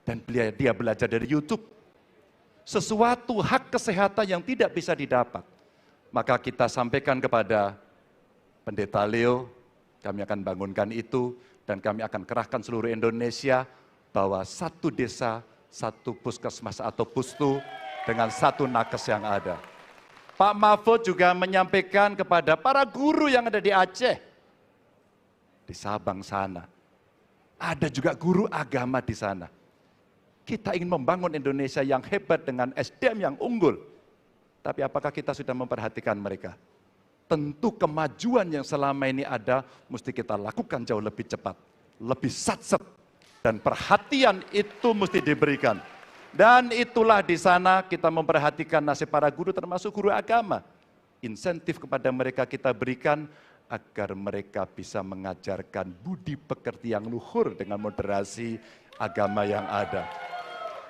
dan dia belajar dari YouTube. Sesuatu hak kesehatan yang tidak bisa didapat, maka kita sampaikan kepada Pendeta Leo, kami akan bangunkan itu, dan kami akan kerahkan seluruh Indonesia, bahwa satu desa, satu puskesmas atau pustu, dengan satu nakes yang ada. Pak Mahfud juga menyampaikan kepada para guru yang ada di Aceh, di Sabang sana. Ada juga guru agama di sana. Kita ingin membangun Indonesia yang hebat dengan SDM yang unggul. Tapi apakah kita sudah memperhatikan mereka? Tentu kemajuan yang selama ini ada, mesti kita lakukan jauh lebih cepat, lebih satset, dan perhatian itu mesti diberikan. Dan itulah di sana kita memperhatikan nasib para guru, termasuk guru agama. Insentif kepada mereka kita berikan, agar mereka bisa mengajarkan budi pekerti yang luhur dengan moderasi agama yang ada.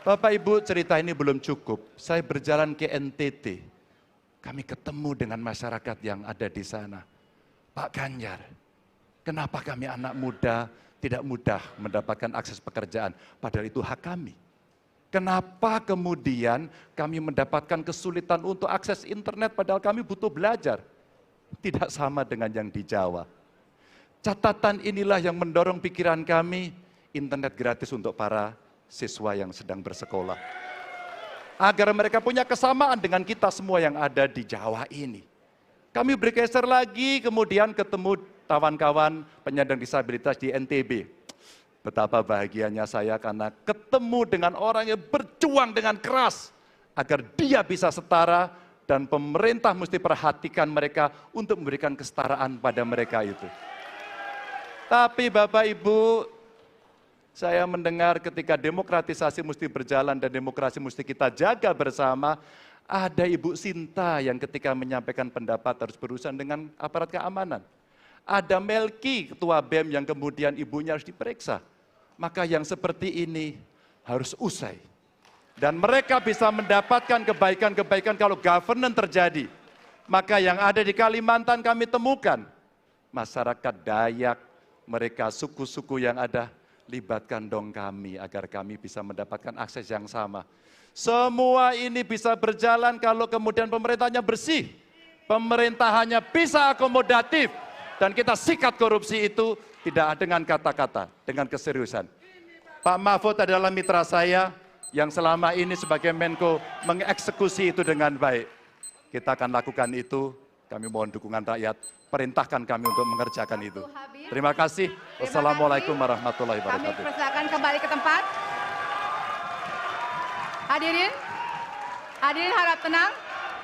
Bapak Ibu, cerita ini belum cukup. Saya berjalan ke NTT. Kami ketemu dengan masyarakat yang ada di sana. Pak Ganjar, kenapa kami anak muda tidak mudah mendapatkan akses pekerjaan? Padahal itu hak kami. Kenapa kemudian kami mendapatkan kesulitan untuk akses internet padahal kami butuh belajar? Tidak sama dengan yang di Jawa. Catatan inilah yang mendorong pikiran kami, internet gratis untuk para siswa yang sedang bersekolah. Agar mereka punya kesamaan dengan kita semua yang ada di Jawa ini. Kami bergeser lagi, kemudian ketemu kawan-kawan penyandang disabilitas di NTB. Betapa bahagianya saya karena ketemu dengan orang yang berjuang dengan keras agar dia bisa setara, dan pemerintah mesti perhatikan mereka untuk memberikan kesetaraan pada mereka itu. Tapi Bapak Ibu, saya mendengar ketika demokratisasi mesti berjalan dan demokrasi mesti kita jaga bersama, ada Ibu Sinta yang ketika menyampaikan pendapat harus berurusan dengan aparat keamanan. Ada Melki, Ketua BEM, yang kemudian ibunya harus diperiksa. Maka yang seperti ini harus usai. Dan mereka bisa mendapatkan kebaikan-kebaikan kalau governance terjadi. Maka yang ada di Kalimantan kami temukan. Masyarakat Dayak, mereka suku-suku yang ada, libatkan dong kami agar kami bisa mendapatkan akses yang sama. Semua ini bisa berjalan kalau kemudian pemerintahnya bersih. Pemerintahannya bisa akomodatif. Dan kita sikat korupsi itu tidak dengan kata-kata, dengan keseriusan. Pak Mahfud adalah mitra saya yang selama ini sebagai Menko mengeksekusi itu dengan baik. Kita akan lakukan itu, kami mohon dukungan rakyat, perintahkan kami untuk mengerjakan itu. Terima kasih. Wassalamualaikum warahmatullahi wabarakatuh. Kami persilakan kembali ke tempat. Hadirin, hadirin harap tenang.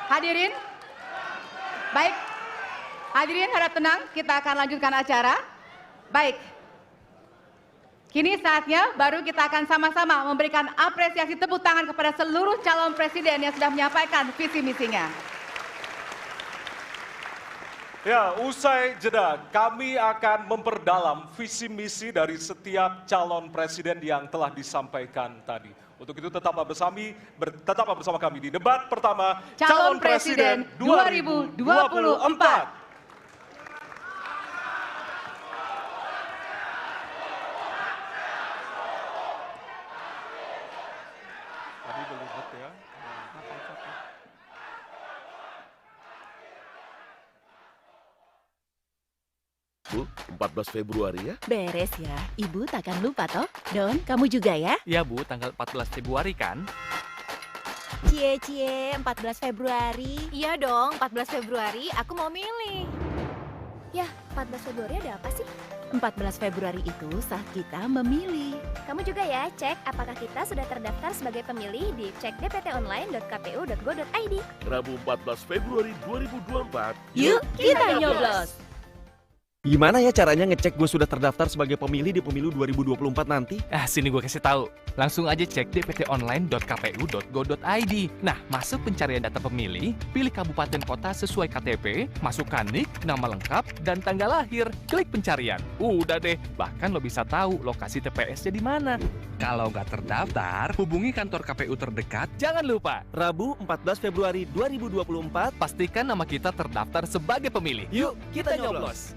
Hadirin, baik. Hadirin harap tenang, kita akan lanjutkan acara. Baik. Kini saatnya baru kita akan sama-sama memberikan apresiasi tepuk tangan kepada seluruh calon presiden yang sudah menyampaikan visi misinya. Ya, usai jeda, kami akan memperdalam visi misi dari setiap calon presiden yang telah disampaikan tadi. Untuk itu tetaplah bersama kami di debat pertama Calon Presiden 2024. Bu, 14 Februari ya? Beres ya, Ibu takkan lupa toh. Don, kamu juga ya? Ya Bu, tanggal 14 Februari kan? Cie, 14 Februari. Iya dong, 14 Februari aku mau milih. Ya, 14 Februari ada apa sih? 14 Februari itu saat kita memilih. Kamu juga ya, cek apakah kita sudah terdaftar sebagai pemilih di cek dptonline.kpu.go.id. Rabu 14 Februari 2024. Yuk, kita nyoblos! Gimana ya caranya ngecek gue sudah terdaftar sebagai pemilih di pemilu 2024 nanti? Sini gue kasih tahu. Langsung aja cek dptonline.kpu.go.id. Nah, masuk pencarian data pemilih, pilih kabupaten kota sesuai KTP, masukkan NIK, nama lengkap, dan tanggal lahir. Klik pencarian. Udah deh, bahkan lo bisa tahu lokasi TPS-nya di mana. Kalau nggak terdaftar, hubungi kantor KPU terdekat. Jangan lupa, Rabu 14 Februari 2024, pastikan nama kita terdaftar sebagai pemilih. yuk kita nyoblos!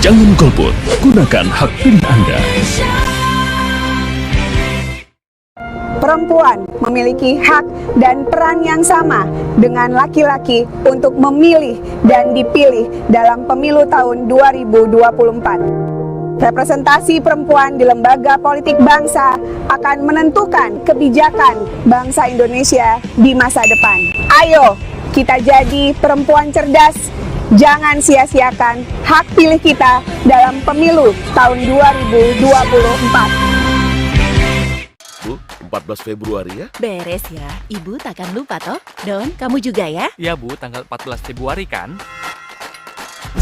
Jangan golput, gunakan hak pilih Anda. Perempuan memiliki hak dan peran yang sama dengan laki-laki untuk memilih dan dipilih dalam pemilu tahun 2024. Representasi perempuan di lembaga politik bangsa akan menentukan kebijakan bangsa Indonesia di masa depan. Ayo, kita jadi perempuan cerdas. Jangan sia-siakan hak pilih kita dalam pemilu tahun 2024. Bu, 14 Februari ya? Beres ya, Ibu takkan lupa toh. Don, kamu juga ya? Ya Bu, tanggal 14 Februari kan?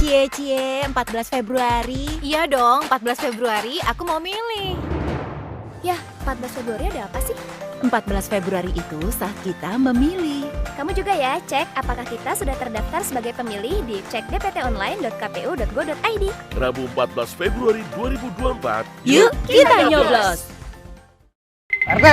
Cie, 14 Februari. Iya dong, 14 Februari aku mau milih. Yah, 14 Februari ada apa sih? 14 Februari itu saat kita memilih. Kamu juga ya, cek apakah kita sudah terdaftar sebagai pemilih di cekdptonline.kpu.go.id. Rabu 14 Februari 2024. Yuk, kita nyoblos! RT,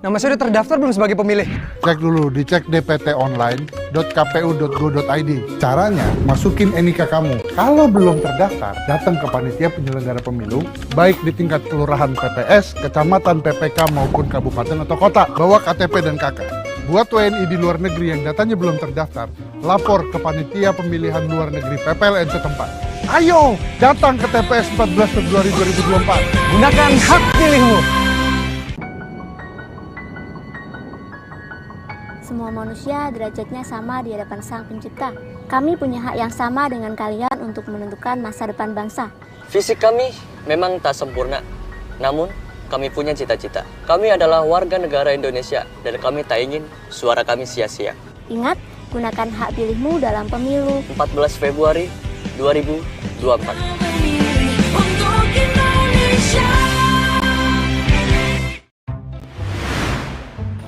nama saya udah terdaftar belum sebagai pemilih? Cek dulu di cekdptonline.kpu.go.id. Caranya, masukin NIK kamu. Kalau belum terdaftar, datang ke panitia penyelenggara pemilu, baik di tingkat kelurahan PPS, kecamatan, PPK, maupun kabupaten atau kota. Bawa KTP dan KK. Buat WNI di luar negeri yang datanya belum terdaftar, lapor ke panitia pemilihan luar negeri PPLN setempat. Ayo, datang ke TPS 14 Februari 2024. Gunakan hak pilihmu. Semua manusia derajatnya sama di hadapan Sang Pencipta. Kami punya hak yang sama dengan kalian untuk menentukan masa depan bangsa. Fisik kami memang tak sempurna, namun kami punya cita-cita. Kami adalah warga negara Indonesia dan kami tak ingin suara kami sia-sia. Ingat, gunakan hak pilihmu dalam pemilu 14 Februari 2024.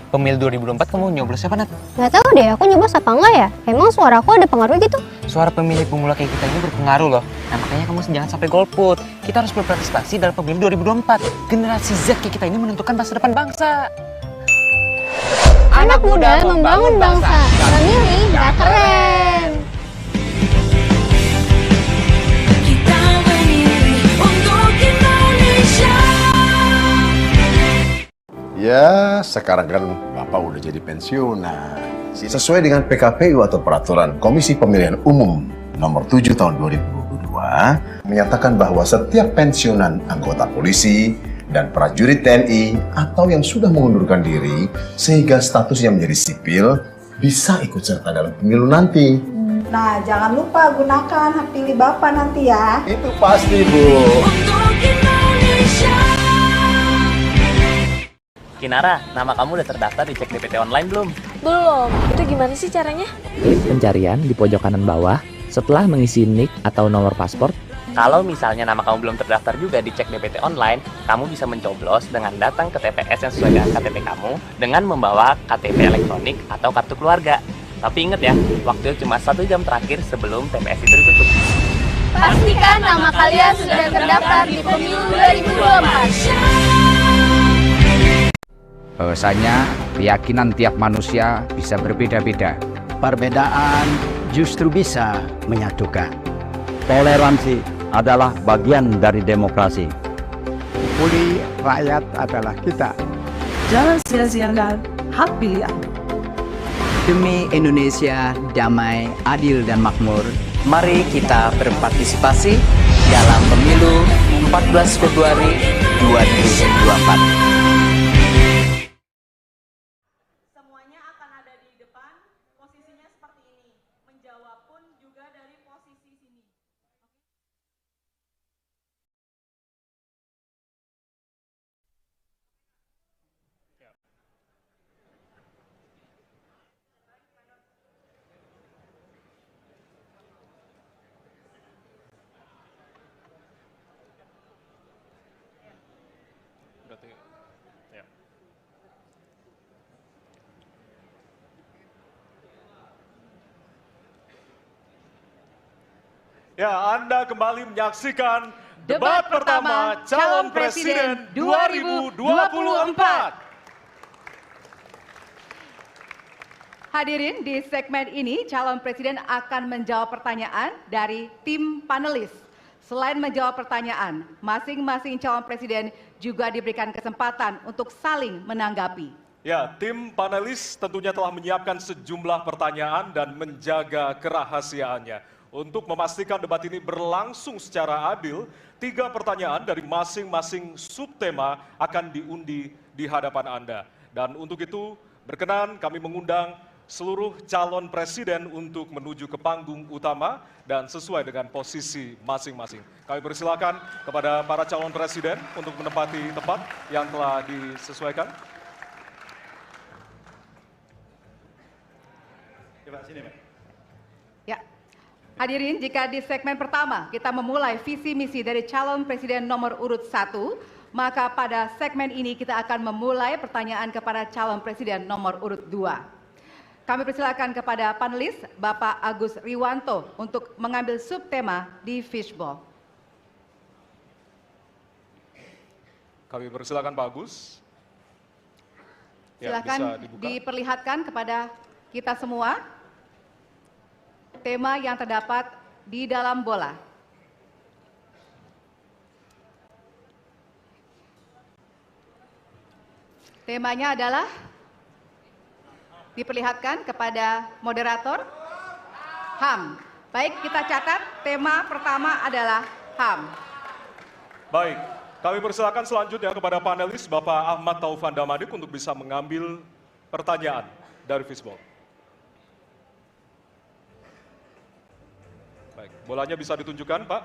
Pemilu 2024 kamu nyoblos siapa, Nat? Gak tahu deh, aku nyoblos apa enggak ya? Emang suara aku ada pengaruh gitu? Suara pemilih pemula kayak kita ini berpengaruh loh. Nah makanya kamu jangan sampai golput. Kita harus berpartisipasi dalam pemilu 2024. Generasi Z kayak kita ini menentukan masa depan bangsa. Anak muda membangun bangsa. Memilih gak keren. Kita memilih untuk Indonesia. Ya, sekarang kan Bapak udah jadi pensiunan. Sesuai dengan PKPU atau Peraturan Komisi Pemilihan Umum Nomor 7 Tahun 2022, menyatakan bahwa setiap pensiunan anggota polisi dan prajurit TNI atau yang sudah mengundurkan diri sehingga statusnya menjadi sipil bisa ikut serta dalam pemilu nanti. Nah, jangan lupa gunakan hak pilih Bapak nanti ya. Itu pasti, Bu. Kinara, nama kamu udah terdaftar di Cek DPT Online belum? Belum. Itu gimana sih caranya? Klik pencarian di pojok kanan bawah setelah mengisi NIK atau nomor paspor. Kalau misalnya nama kamu belum terdaftar juga di Cek DPT Online, kamu bisa mencoblos dengan datang ke TPS yang sesuai dengan KTP kamu dengan membawa KTP elektronik atau kartu keluarga. Tapi ingat ya, waktu cuma 1 jam terakhir sebelum TPS itu ditutup. Pastikan nama kalian sudah terdaftar di pemilu 2024. Bahwasanya keyakinan tiap manusia bisa berbeda-beda. Perbedaan justru bisa menyatukan. Toleransi adalah bagian dari demokrasi. Pulih rakyat adalah kita. Jangan sia-siakan hak pilih Anda. Demi Indonesia damai, adil, dan makmur, mari kita berpartisipasi dalam pemilu 14 Februari 2024. Ya, Anda kembali menyaksikan debat pertama calon presiden 2024. Hadirin, di segmen ini calon presiden akan menjawab pertanyaan dari tim panelis. Selain menjawab pertanyaan, masing-masing calon presiden juga diberikan kesempatan untuk saling menanggapi. Ya, tim panelis tentunya telah menyiapkan sejumlah pertanyaan dan menjaga kerahasiaannya. Untuk memastikan debat ini berlangsung secara adil, 3 pertanyaan dari masing-masing subtema akan diundi di hadapan Anda. Dan untuk itu, berkenan kami mengundang seluruh calon presiden untuk menuju ke panggung utama dan sesuai dengan posisi masing-masing. Kami persilakan kepada para calon presiden untuk menempati tempat yang telah disesuaikan. Ya, hadirin, jika di segmen pertama kita memulai visi misi dari calon presiden nomor urut 1, maka pada segmen ini kita akan memulai pertanyaan kepada calon presiden nomor urut 2. Kami persilakan kepada panelis Bapak Agus Riwanto untuk mengambil subtema di fishbowl. Kami persilakan Pak Agus. Silakan diperlihatkan kepada kita semua tema yang terdapat di dalam bola. Temanya adalah diperlihatkan kepada moderator HAM. Baik, kita catat tema pertama adalah HAM. Baik, kami persilakan selanjutnya kepada panelis Bapak Ahmad Taufan Damadik untuk bisa mengambil pertanyaan dari fishbowl. Baik, bolanya bisa ditunjukkan, Pak.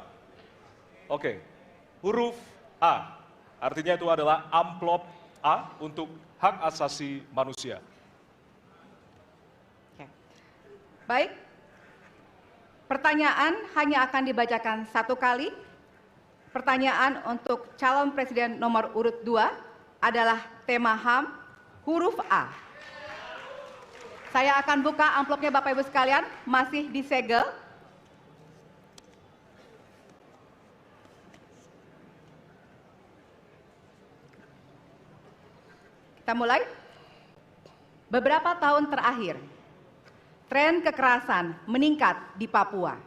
Oke, huruf A, artinya itu adalah amplop A untuk hak asasi manusia. Baik, pertanyaan hanya akan dibacakan 1 kali. Pertanyaan untuk calon presiden nomor urut 2 adalah tema HAM, huruf A. Saya akan buka amplopnya Bapak Ibu sekalian, masih disegel. Kita mulai. Beberapa tahun terakhir, tren kekerasan meningkat di Papua.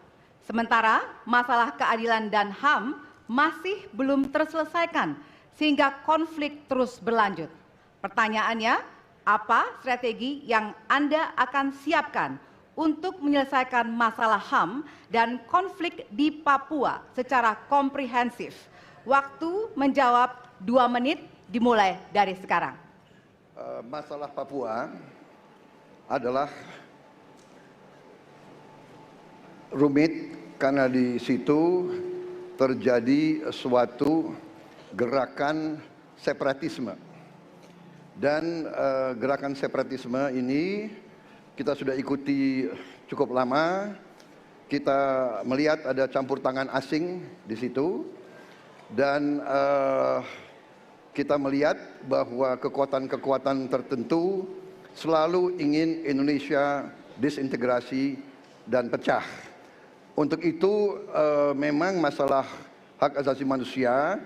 Sementara masalah keadilan dan HAM masih belum terselesaikan sehingga konflik terus berlanjut. Pertanyaannya, apa strategi yang Anda akan siapkan untuk menyelesaikan masalah HAM dan konflik di Papua secara komprehensif? Waktu menjawab 2 menit dimulai dari sekarang. Masalah Papua adalah rumit karena di situ terjadi suatu gerakan separatisme. Dan gerakan separatisme ini kita sudah ikuti cukup lama. Kita melihat ada campur tangan asing di situ. Dan kita melihat bahwa kekuatan-kekuatan tertentu selalu ingin Indonesia disintegrasi dan pecah. Untuk itu memang masalah hak asasi manusia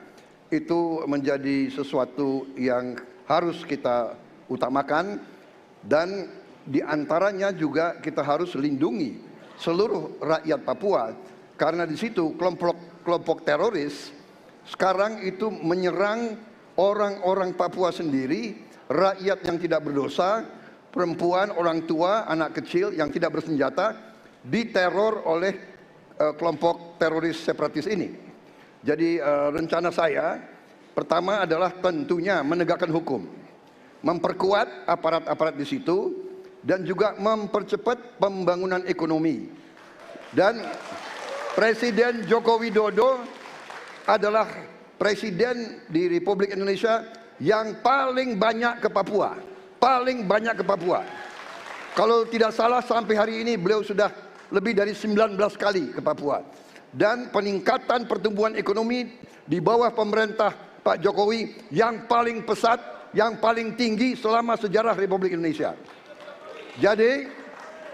itu menjadi sesuatu yang harus kita utamakan, dan diantaranya juga kita harus lindungi seluruh rakyat Papua, karena di situ kelompok teroris sekarang itu menyerang orang-orang Papua sendiri, rakyat yang tidak berdosa, perempuan, orang tua, anak kecil yang tidak bersenjata diteror oleh kelompok teroris separatis ini. Jadi rencana saya pertama adalah tentunya menegakkan hukum, memperkuat aparat-aparat di situ, dan juga mempercepat pembangunan ekonomi. Dan Presiden Joko Widodo adalah presiden di Republik Indonesia yang paling banyak ke Papua, paling banyak ke Papua. Kalau tidak salah sampai hari ini beliau sudah lebih dari 19 kali ke Papua. Dan peningkatan pertumbuhan ekonomi di bawah pemerintah Pak Jokowi yang paling pesat, yang paling tinggi selama sejarah Republik Indonesia. Jadi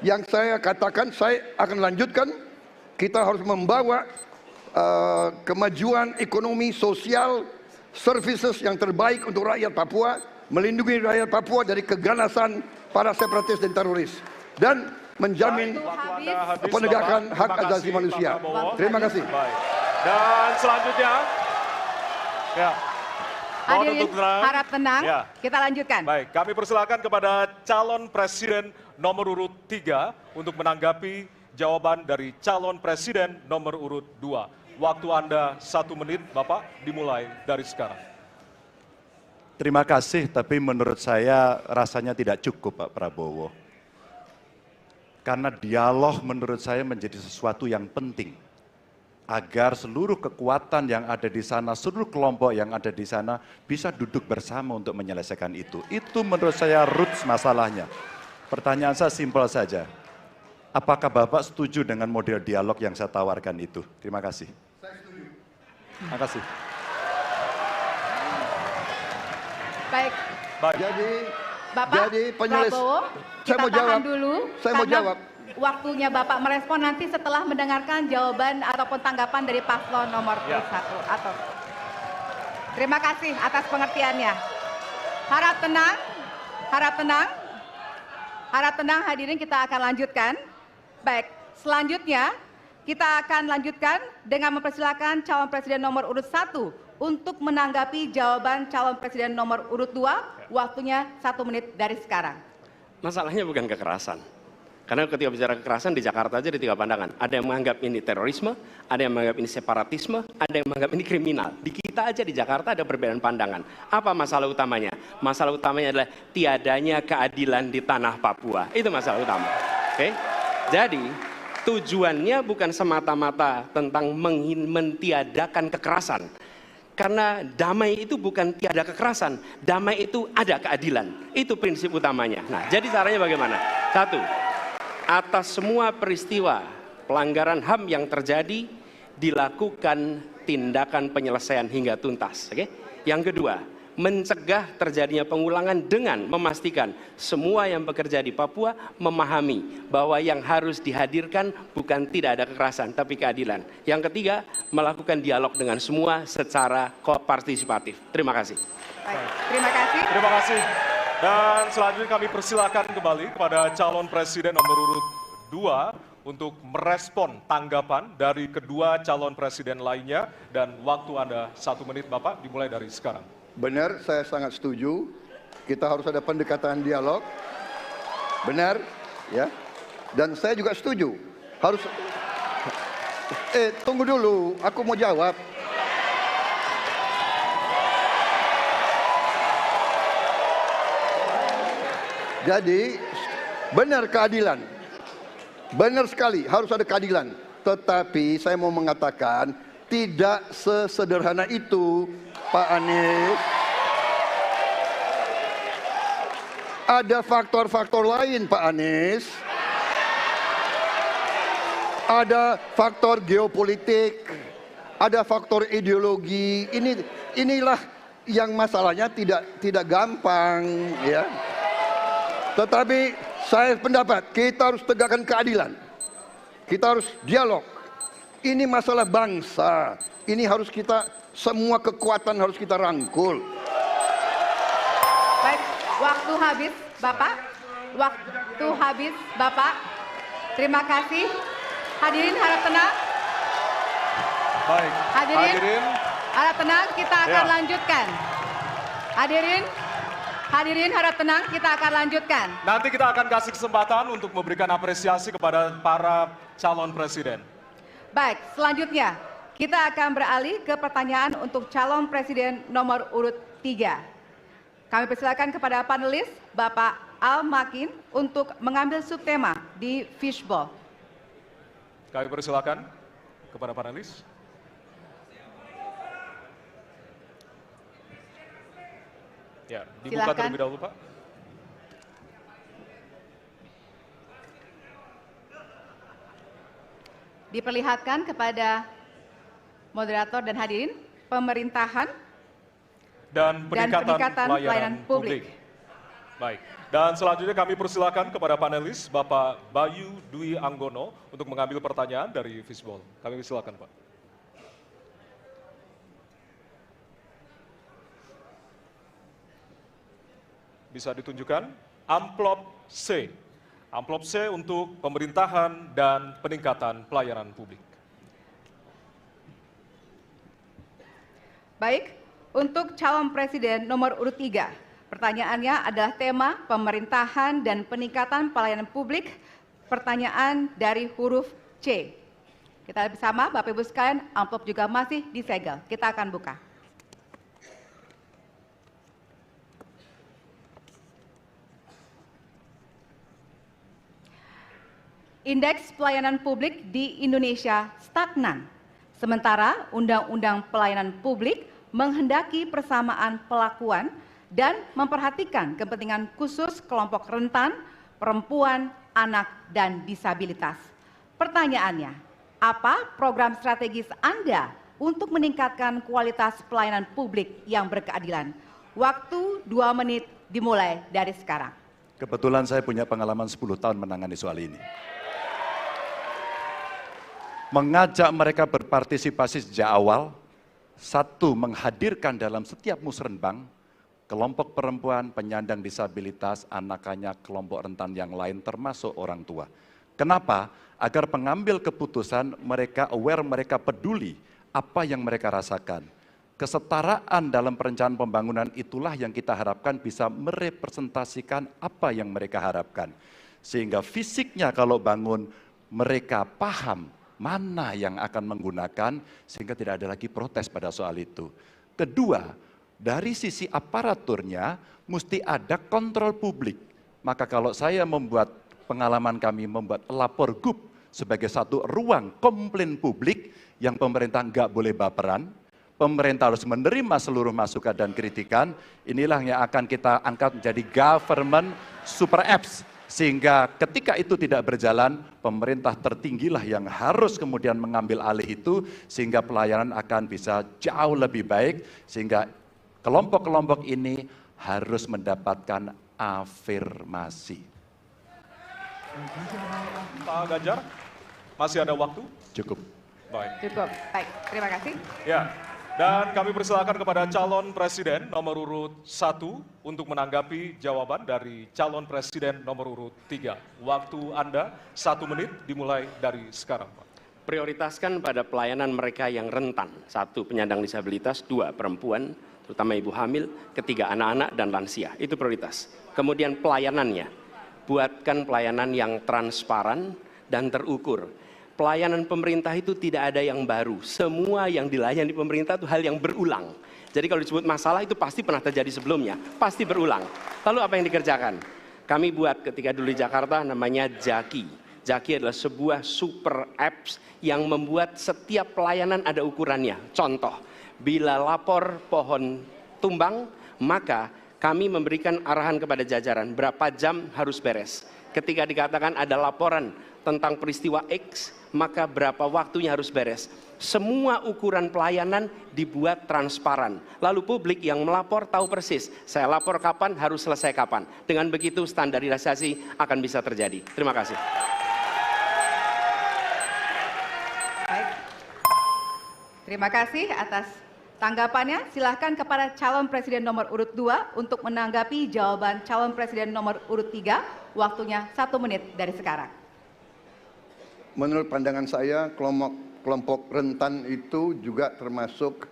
yang saya katakan, saya akan lanjutkan, kita harus membawa kemajuan ekonomi, sosial, services yang terbaik untuk rakyat Papua, melindungi rakyat Papua dari keganasan para separatis dan teroris, dan menjamin penegakan hak asasi manusia. Terima kasih. Dan selanjutnya, ya. Mohon Hadirin untuk tenang. harap tenang, Ya. kita lanjutkan. Baik, kami persilakan kepada calon presiden nomor urut 3 untuk menanggapi jawaban dari calon presiden nomor urut 2. Waktu Anda 1 menit, Bapak, dimulai dari sekarang. Terima kasih, tapi menurut saya rasanya tidak cukup Pak Prabowo. Karena dialog menurut saya menjadi sesuatu yang penting. Agar seluruh kekuatan yang ada di sana, seluruh kelompok yang ada di sana bisa duduk bersama untuk menyelesaikan itu. Itu menurut saya roots masalahnya. Pertanyaan saya simpel saja. Apakah Bapak setuju dengan model dialog yang saya tawarkan itu? Terima kasih. Saya setuju. Terima kasih. Baik. Jadi, Bapak Prabowo, saya mau tahan jawab. dulu. Saya mau karena jawab. Waktunya Bapak merespon nanti setelah mendengarkan jawaban ataupun tanggapan dari paslon nomor 1. Atau terima kasih atas pengertiannya. Harap tenang, harap tenang, harap tenang hadirin, kita akan lanjutkan. Baik, selanjutnya kita akan lanjutkan dengan mempersilakan calon presiden nomor urut 1 untuk menanggapi jawaban calon presiden nomor urut 2. Waktunya 1 menit dari sekarang. Masalahnya bukan kekerasan. Karena ketika bicara kekerasan di Jakarta aja ada 3 pandangan. Ada yang menganggap ini terorisme, ada yang menganggap ini separatisme, ada yang menganggap ini kriminal. Di kita aja di Jakarta ada perbedaan pandangan. Apa masalah utamanya? Masalah utamanya adalah tiadanya keadilan di tanah Papua. Itu masalah utama. Oke? Jadi tujuannya bukan semata-mata tentang mentiadakan kekerasan. Karena damai itu bukan tiada kekerasan, damai itu ada keadilan. Itu prinsip utamanya. Nah, jadi caranya bagaimana? 1. Atas semua peristiwa pelanggaran HAM yang terjadi, dilakukan tindakan penyelesaian hingga tuntas. Oke? Yang kedua, mencegah terjadinya pengulangan dengan memastikan semua yang bekerja di Papua memahami bahwa yang harus dihadirkan bukan tidak ada kekerasan, tapi keadilan. Yang ketiga, melakukan dialog dengan semua secara partisipatif. Terima kasih. Baik, terima kasih. Terima kasih. Dan selanjutnya kami persilakan kembali kepada calon presiden nomor urut 2 untuk merespon tanggapan dari kedua calon presiden lainnya. Dan waktu Anda 1 menit, Bapak, dimulai dari sekarang. Benar, saya sangat setuju. Kita harus ada pendekatan dialog. Benar, ya. Dan saya juga setuju. Harus. Tunggu dulu, aku mau jawab. Jadi, benar keadilan. Benar sekali, harus ada keadilan. Tetapi saya mau mengatakan, tidak sesederhana itu, Pak Anies. Ada faktor-faktor lain, Pak Anies. Ada faktor geopolitik, ada faktor ideologi. Inilah yang masalahnya tidak gampang, ya. Tetapi saya pendapat kita harus tegakkan keadilan. Kita harus dialog. Ini masalah bangsa. Ini harus kita, semua kekuatan harus kita rangkul. Baik, waktu habis, Bapak. Waktu habis, Bapak. Terima kasih. Hadirin harap tenang. Baik. Hadirin harap tenang, kita akan lanjutkan. Hadirin harap tenang, kita akan lanjutkan. Nanti kita akan kasih kesempatan untuk memberikan apresiasi kepada para calon presiden. Baik, selanjutnya kita akan beralih ke pertanyaan untuk calon presiden nomor urut 3. Kami persilakan kepada panelis Bapak Al Makin untuk mengambil subtema di fishbowl. Kami persilakan kepada panelis. Ya, dibuka Silakan. terlebih dahulu, Pak. Diperlihatkan kepada moderator dan hadirin pemerintahan dan peningkatan pelayanan publik. Baik. Dan selanjutnya kami persilakan kepada panelis Bapak Bayu Dwi Anggono untuk mengambil pertanyaan dari fishbowl. Kami persilakan, Pak. Bisa ditunjukkan amplop C. Amplop C untuk pemerintahan dan peningkatan pelayanan publik. Baik, untuk calon presiden nomor urut 3, pertanyaannya adalah tema pemerintahan dan peningkatan pelayanan publik, pertanyaan dari huruf C. Kita lihat bersama, Bapak Ibu sekalian, amplop juga masih disegel. Kita akan buka. Indeks pelayanan publik di Indonesia stagnan. Sementara Undang-Undang Pelayanan Publik menghendaki persamaan pelakuan dan memperhatikan kepentingan khusus kelompok rentan, perempuan, anak, dan disabilitas. Pertanyaannya, apa program strategis Anda untuk meningkatkan kualitas pelayanan publik yang berkeadilan? Waktu 2 menit dimulai dari sekarang. Kebetulan saya punya pengalaman 10 tahun menangani soal ini. Mengajak mereka berpartisipasi sejak awal, satu, menghadirkan dalam setiap musrenbang kelompok perempuan, penyandang disabilitas, anak-anak, kelompok rentan yang lain termasuk orang tua. Kenapa? Agar pengambil keputusan mereka aware, mereka peduli apa yang mereka rasakan. Kesetaraan dalam perencanaan pembangunan itulah yang kita harapkan bisa merepresentasikan apa yang mereka harapkan. Sehingga fisiknya kalau bangun mereka paham mana yang akan menggunakan sehingga tidak ada lagi protes pada soal itu. Kedua, dari sisi aparaturnya mesti ada kontrol publik. Maka kalau saya membuat pengalaman kami membuat lapor GUP sebagai satu ruang komplain publik yang pemerintah nggak boleh baperan, pemerintah harus menerima seluruh masukan dan kritikan, inilah yang akan kita angkat menjadi government super apps. Sehingga ketika itu tidak berjalan, pemerintah tertinggilah yang harus kemudian mengambil alih itu, sehingga pelayanan akan bisa jauh lebih baik, sehingga kelompok-kelompok ini harus mendapatkan afirmasi. Pak Ganjar, masih ada waktu? Cukup. Baik. Cukup, baik, terima kasih. Ya, dan kami persilakan kepada calon presiden nomor urut 1 untuk menanggapi jawaban dari calon presiden nomor urut 3. Waktu Anda 1 menit dimulai dari sekarang, Pak. Prioritaskan pada pelayanan mereka yang rentan. 1, penyandang disabilitas. 2, perempuan, terutama ibu hamil. 3, anak-anak dan lansia. Itu prioritas. Kemudian pelayanannya. Buatkan pelayanan yang transparan dan terukur. Pelayanan pemerintah itu tidak ada yang baru. Semua yang dilayani pemerintah itu hal yang berulang. Jadi kalau disebut masalah itu pasti pernah terjadi sebelumnya. Pasti berulang. Lalu apa yang dikerjakan? Kami buat ketika dulu di Jakarta namanya Jaki. Jaki adalah sebuah super apps yang membuat setiap pelayanan ada ukurannya. Contoh, bila lapor pohon tumbang, maka kami memberikan arahan kepada jajaran berapa jam harus beres. Ketika dikatakan ada laporan tentang peristiwa X, maka berapa waktunya harus beres. Semua ukuran pelayanan dibuat transparan. Lalu publik yang melapor tahu persis, saya lapor kapan, harus selesai kapan. Dengan begitu standarisasi akan bisa terjadi. Terima kasih. Baik. Terima kasih atas tanggapannya. Silahkan kepada calon presiden nomor urut 2 untuk menanggapi jawaban calon presiden nomor urut 3. Waktunya 1 menit dari sekarang. Menurut pandangan saya, kelompok rentan itu juga termasuk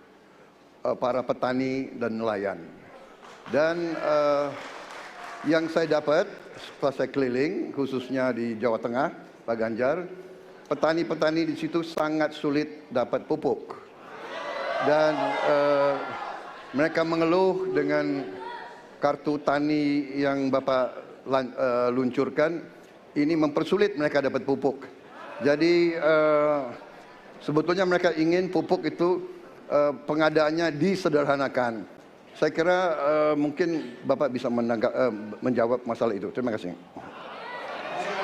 para petani dan nelayan. Dan yang saya dapat setelah saya keliling, khususnya di Jawa Tengah, Pak Ganjar, petani-petani di situ sangat sulit dapat pupuk. Dan mereka mengeluh dengan kartu tani yang Bapak luncurkan, ini mempersulit mereka dapat pupuk. Jadi sebetulnya mereka ingin pupuk itu pengadaannya disederhanakan. Saya kira mungkin Bapak bisa menjawab masalah itu. Terima kasih.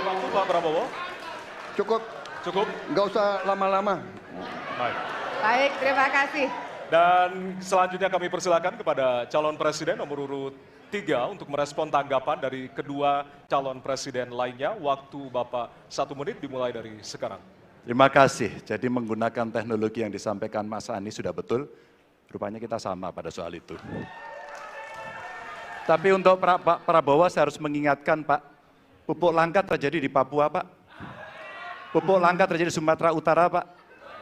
Waktu Pak Prabowo. Cukup. Cukup. Nggak usah lama-lama. Baik. Baik, terima kasih. Dan selanjutnya kami persilakan kepada calon presiden nomor urut 3 untuk merespon tanggapan dari kedua calon presiden lainnya. Waktu Bapak 1 menit dimulai dari sekarang. Terima kasih. Jadi menggunakan teknologi yang disampaikan Mas Anies sudah betul. Rupanya kita sama pada soal itu. Tapi untuk Pak Prabowo saya harus mengingatkan Pak, pupuk langka terjadi di Papua Pak. Pupuk langka terjadi di Sumatera Utara Pak.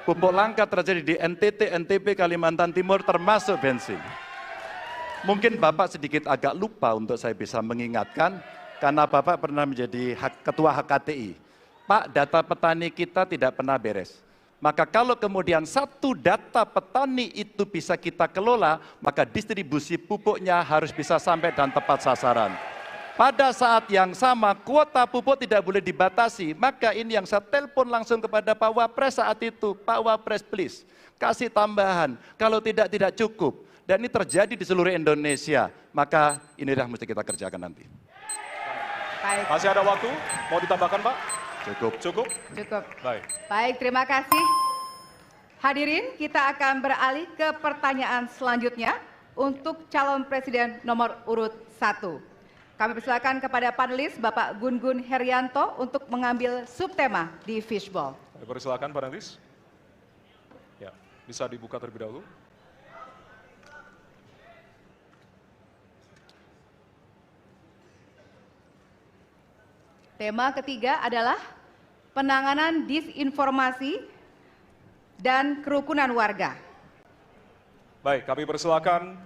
Pupuk langka terjadi di NTT, NTB, Kalimantan Timur termasuk bensin. Mungkin Bapak sedikit agak lupa untuk saya bisa mengingatkan, karena Bapak pernah menjadi ketua HKTI. Pak, data petani kita tidak pernah beres. Maka kalau kemudian satu data petani itu bisa kita kelola, maka distribusi pupuknya harus bisa sampai dan tepat sasaran. Pada saat yang sama, kuota pupuk tidak boleh dibatasi. Maka ini yang saya telepon langsung kepada Pak Wapres saat itu. Pak Wapres, please, kasih tambahan. Kalau tidak cukup. Dan ini terjadi di seluruh Indonesia. Maka inilah mesti kita kerjakan nanti. Baik. Masih ada waktu? Mau ditambahkan, Pak? Cukup. Cukup? Cukup. Baik. Baik, terima kasih. Hadirin, kita akan beralih ke pertanyaan selanjutnya untuk calon presiden nomor urut 1. Kami persilakan kepada panelis Bapak Gun-Gun Herianto untuk mengambil subtema di Fishball. Kami persilakan panelis. Ya, bisa dibuka terlebih dahulu. Tema ketiga adalah penanganan disinformasi dan kerukunan warga. Baik, kami persilakan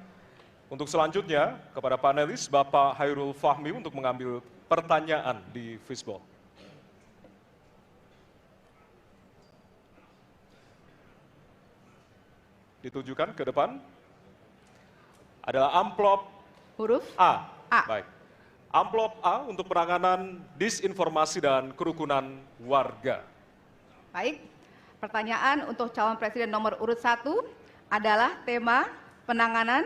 untuk selanjutnya kepada panelis Bapak Hairul Fahmi untuk mengambil pertanyaan di Fishball. Ditujukan ke depan. Adalah amplop huruf A. A. Baik. Amplop A untuk penanganan disinformasi dan kerukunan warga. Baik, pertanyaan untuk calon presiden nomor urut 1 adalah tema penanganan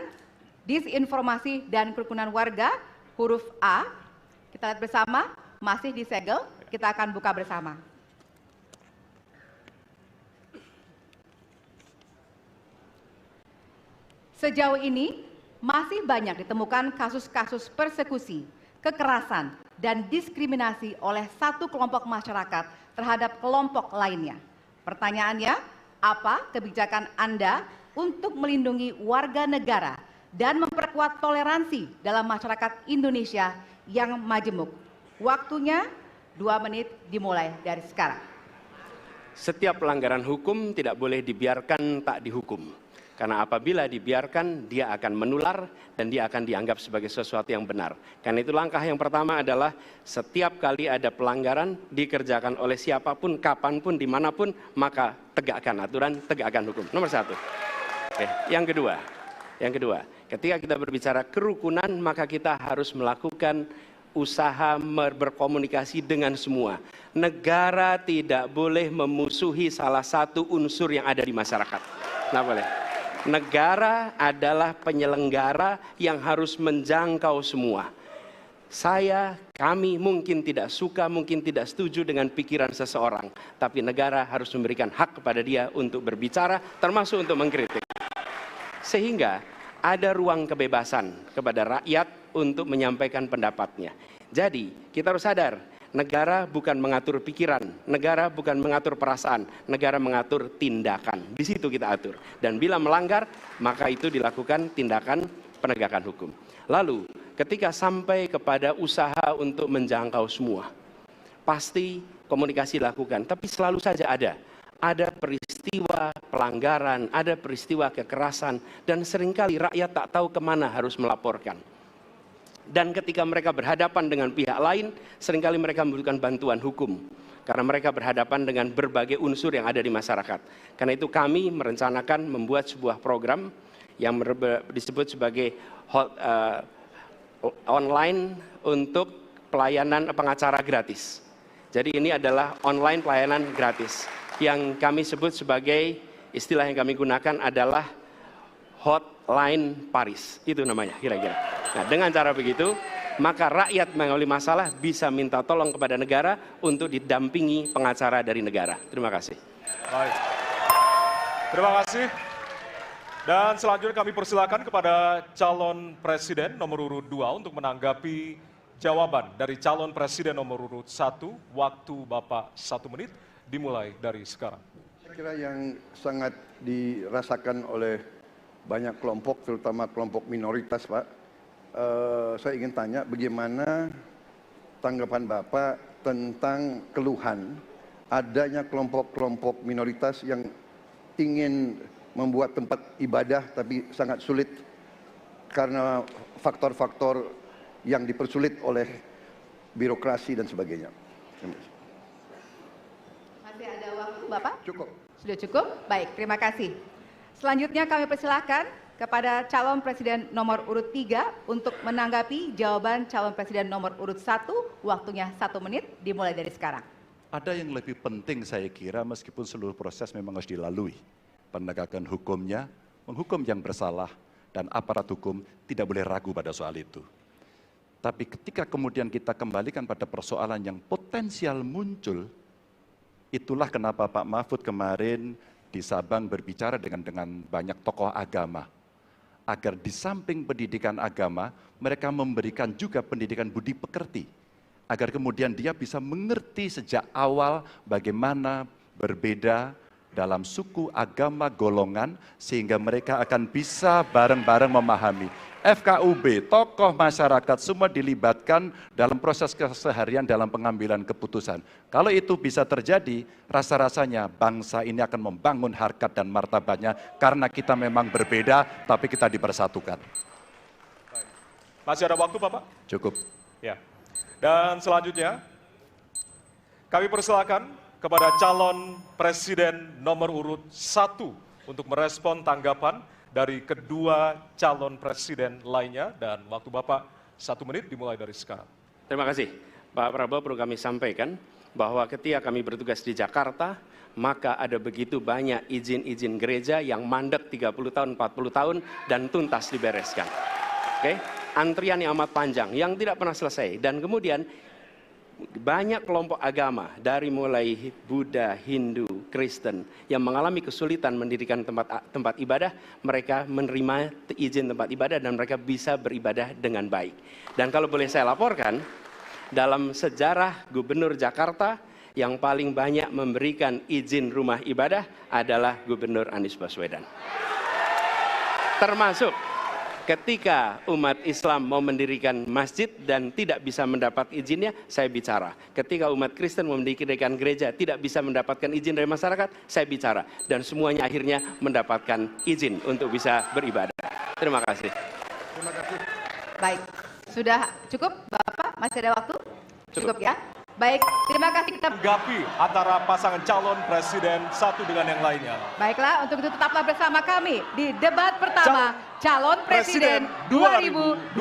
disinformasi dan kerukunan warga, huruf A. Kita lihat bersama, masih disegel, kita akan buka bersama. Sejauh ini, masih banyak ditemukan kasus-kasus persekusi, kekerasan, dan diskriminasi oleh satu kelompok masyarakat terhadap kelompok lainnya. Pertanyaannya, apa kebijakan Anda untuk melindungi warga negara dan memperkuat toleransi dalam masyarakat Indonesia yang majemuk? Waktunya 2 menit dimulai dari sekarang. Setiap pelanggaran hukum tidak boleh dibiarkan tak dihukum. Karena apabila dibiarkan, dia akan menular dan dia akan dianggap sebagai sesuatu yang benar. Karena itu langkah yang pertama adalah setiap kali ada pelanggaran dikerjakan oleh siapapun, kapanpun, dimanapun, maka tegakkan aturan, tegakkan hukum. Nomor 1. Oke. Yang kedua, ketika kita berbicara kerukunan, maka kita harus melakukan usaha berkomunikasi dengan semua. Negara tidak boleh memusuhi salah satu unsur yang ada di masyarakat. Nggak boleh. Negara adalah penyelenggara yang harus menjangkau semua. Kami mungkin tidak suka, mungkin tidak setuju dengan pikiran seseorang. Tapi negara harus memberikan hak kepada dia untuk berbicara, termasuk untuk mengkritik. Sehingga ada ruang kebebasan kepada rakyat untuk menyampaikan pendapatnya. Jadi kita harus sadar, negara bukan mengatur pikiran, negara bukan mengatur perasaan, negara mengatur tindakan. Di situ kita atur. Dan bila melanggar, maka itu dilakukan tindakan penegakan hukum. Lalu, ketika sampai kepada usaha untuk menjangkau semua, pasti komunikasi dilakukan. Tapi selalu saja ada peristiwa pelanggaran, ada peristiwa kekerasan, dan seringkali rakyat tak tahu kemana harus melaporkan. Dan ketika mereka berhadapan dengan pihak lain, seringkali mereka membutuhkan bantuan hukum. Karena mereka berhadapan dengan berbagai unsur yang ada di masyarakat. Karena itu kami merencanakan membuat sebuah program yang disebut sebagai online untuk pelayanan pengacara gratis. Jadi ini adalah online pelayanan gratis. Yang kami sebut sebagai, istilah yang kami gunakan adalah Hotline Paris. Itu namanya kira-kira. Nah, dengan cara begitu, maka rakyat mengalami masalah bisa minta tolong kepada negara untuk didampingi pengacara dari negara. Terima kasih. Baik. Terima kasih. Dan selanjutnya kami persilakan kepada calon presiden nomor urut 2 untuk menanggapi jawaban dari calon presiden nomor urut 1. Waktu Bapak 1 menit dimulai dari sekarang. Saya kira yang sangat dirasakan oleh banyak kelompok, terutama kelompok minoritas, Pak. Saya ingin tanya bagaimana tanggapan Bapak tentang keluhan adanya kelompok-kelompok minoritas yang ingin membuat tempat ibadah tapi sangat sulit karena faktor-faktor yang dipersulit oleh birokrasi dan sebagainya. Masih ada waktu, Bapak? Cukup. Sudah cukup? Baik, terima kasih. Selanjutnya kami persilahkan kepada calon presiden nomor urut 3 untuk menanggapi jawaban calon presiden nomor urut 1, waktunya 1 menit, dimulai dari sekarang. Ada yang lebih penting saya kira meskipun seluruh proses memang harus dilalui. Penegakan hukumnya, menghukum yang bersalah, dan aparat hukum tidak boleh ragu pada soal itu. Tapi ketika kemudian kita kembalikan pada persoalan yang potensial muncul, itulah kenapa Pak Mahfud kemarin di Sabang berbicara dengan banyak tokoh agama. Agar di samping pendidikan agama, mereka memberikan juga pendidikan budi pekerti. Agar kemudian dia bisa mengerti sejak awal bagaimana berbeda dalam suku, agama, golongan, sehingga mereka akan bisa bareng-bareng memahami. FKUB, tokoh masyarakat semua dilibatkan dalam proses keseharian dalam pengambilan keputusan. Kalau itu bisa terjadi, rasa-rasanya bangsa ini akan membangun harkat dan martabatnya karena kita memang berbeda, tapi kita dipersatukan. Masih ada waktu, Bapak? Cukup. Ya. Dan selanjutnya, kami persilakan kepada calon presiden nomor urut 1 untuk merespon tanggapan dari kedua calon presiden lainnya, dan waktu Bapak 1 menit dimulai dari sekarang. Terima kasih. Pak Prabowo, perlu kami sampaikan bahwa ketika kami bertugas di Jakarta, maka ada begitu banyak izin-izin gereja yang mandek 30 tahun, 40 tahun, dan tuntas dibereskan. Oke? Antrian yang amat panjang, yang tidak pernah selesai. Dan kemudian banyak kelompok agama dari mulai Buddha, Hindu, Kristen yang mengalami kesulitan mendirikan tempat ibadah, mereka menerima izin tempat ibadah dan mereka bisa beribadah dengan baik. Dan kalau boleh saya laporkan, dalam sejarah Gubernur Jakarta yang paling banyak memberikan izin rumah ibadah adalah Gubernur Anies Baswedan. Termasuk ketika umat Islam mau mendirikan masjid dan tidak bisa mendapat izinnya, saya bicara. Ketika umat Kristen mau mendirikan gereja tidak bisa mendapatkan izin dari masyarakat, saya bicara. Dan semuanya akhirnya mendapatkan izin untuk bisa beribadah. Terima kasih. Terima kasih. Baik, sudah cukup Bapak? Masih ada waktu? Cukup ya? Baik, terima kasih. Kita tanggapi antara pasangan calon presiden satu dengan yang lainnya. Baiklah, untuk itu tetaplah bersama kami di debat pertama calon presiden 2024.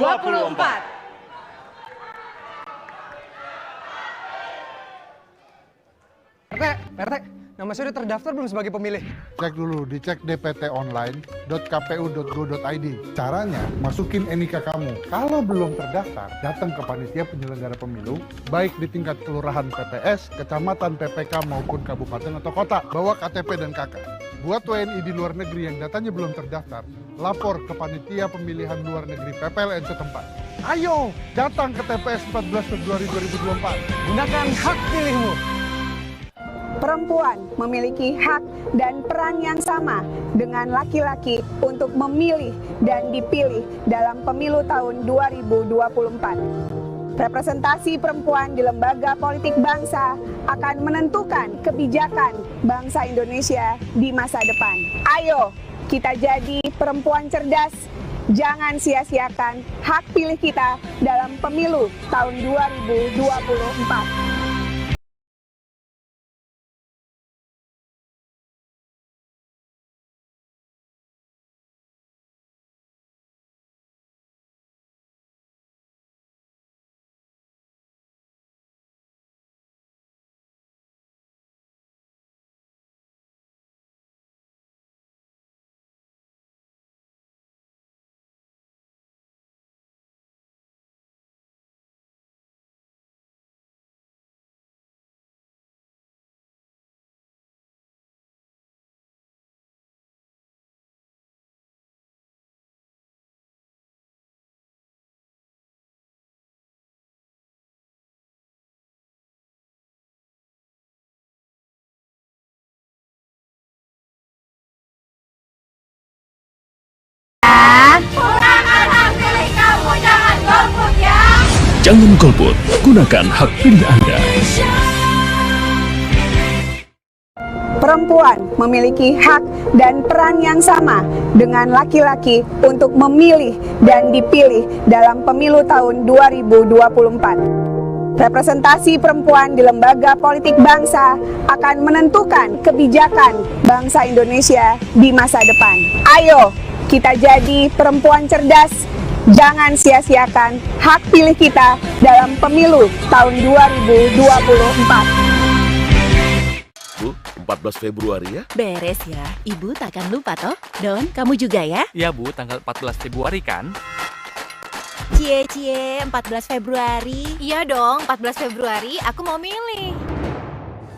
RT, nama saya udah terdaftar belum sebagai pemilih? Cek dulu, dicek dptonline.kpu.go.id. Caranya, masukin NIK kamu. Kalau belum terdaftar, datang ke panitia penyelenggara pemilu, baik di tingkat kelurahan PPS, kecamatan, PPK, maupun kabupaten atau kota. Bawa KTP dan KK. Buat WNI di luar negeri yang datanya belum terdaftar, lapor ke panitia pemilihan luar negeri PPLN setempat. Ayo, datang ke TPS 14 Februari 2024. Gunakan hak pilihmu. Perempuan memiliki hak dan peran yang sama dengan laki-laki untuk memilih dan dipilih dalam pemilu tahun 2024. Representasi perempuan di lembaga politik bangsa akan menentukan kebijakan bangsa Indonesia di masa depan. Ayo, kita jadi perempuan cerdas. Jangan sia-siakan hak pilih kita dalam pemilu tahun 2024. Jangan golput, gunakan hak pilih Anda. perempuan memiliki hak dan peran yang sama dengan laki-laki untuk memilih dan dipilih dalam pemilu tahun 2024. Representasi perempuan di lembaga politik bangsa akan menentukan kebijakan bangsa Indonesia di masa depan. Ayo, kita jadi perempuan cerdas. Jangan sia-siakan hak pilih kita dalam pemilu tahun 2024. Bu, 14 Februari ya? Beres ya, Ibu takkan lupa toh. Don, kamu juga ya? Iya Bu, tanggal 14 Februari kan? Cie, 14 Februari. Iya dong, 14 Februari aku mau milih.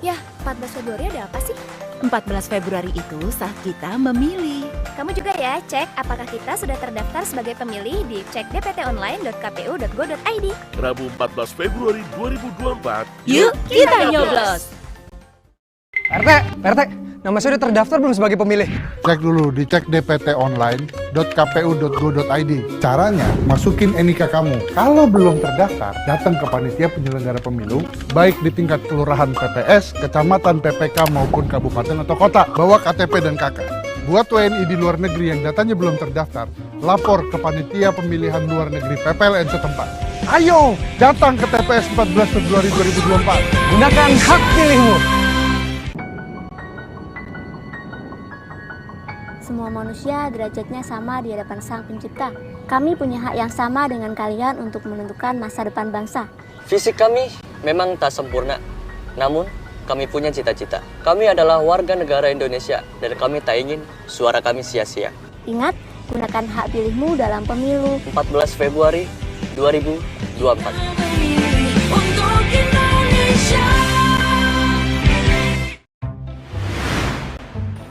Yah, 14 Februari ada apa sih? 14 Februari itu saat kita memilih. Kamu juga ya, cek apakah kita sudah terdaftar sebagai pemilih di cekdptonline.kpu.go.id. Rabu 14 Februari 2024. Yuk, kita nyoblos! RT, nama saya udah terdaftar belum sebagai pemilih? Cek dulu di cekdptonline.kpu.go.id. Caranya, masukin NIK kamu. Kalau belum terdaftar, datang ke panitia penyelenggara pemilu, baik di tingkat kelurahan PPS, kecamatan, PPK, maupun kabupaten atau kota. Bawa KTP dan KK. Buat WNI di luar negeri yang datanya belum terdaftar, lapor ke panitia pemilihan luar negeri PPLN setempat. Ayo, datang ke TPS 14 Februari 2024. Gunakan hak pilihmu. Semua manusia derajatnya sama di hadapan Sang Pencipta. Kami punya hak yang sama dengan kalian untuk menentukan masa depan bangsa. Fisik kami memang tak sempurna, namun kami punya cita-cita. Kami adalah warga negara Indonesia dan kami tak ingin suara kami sia-sia. Ingat, gunakan hak pilihmu dalam pemilu 14 Februari 2024. Untuk Indonesia.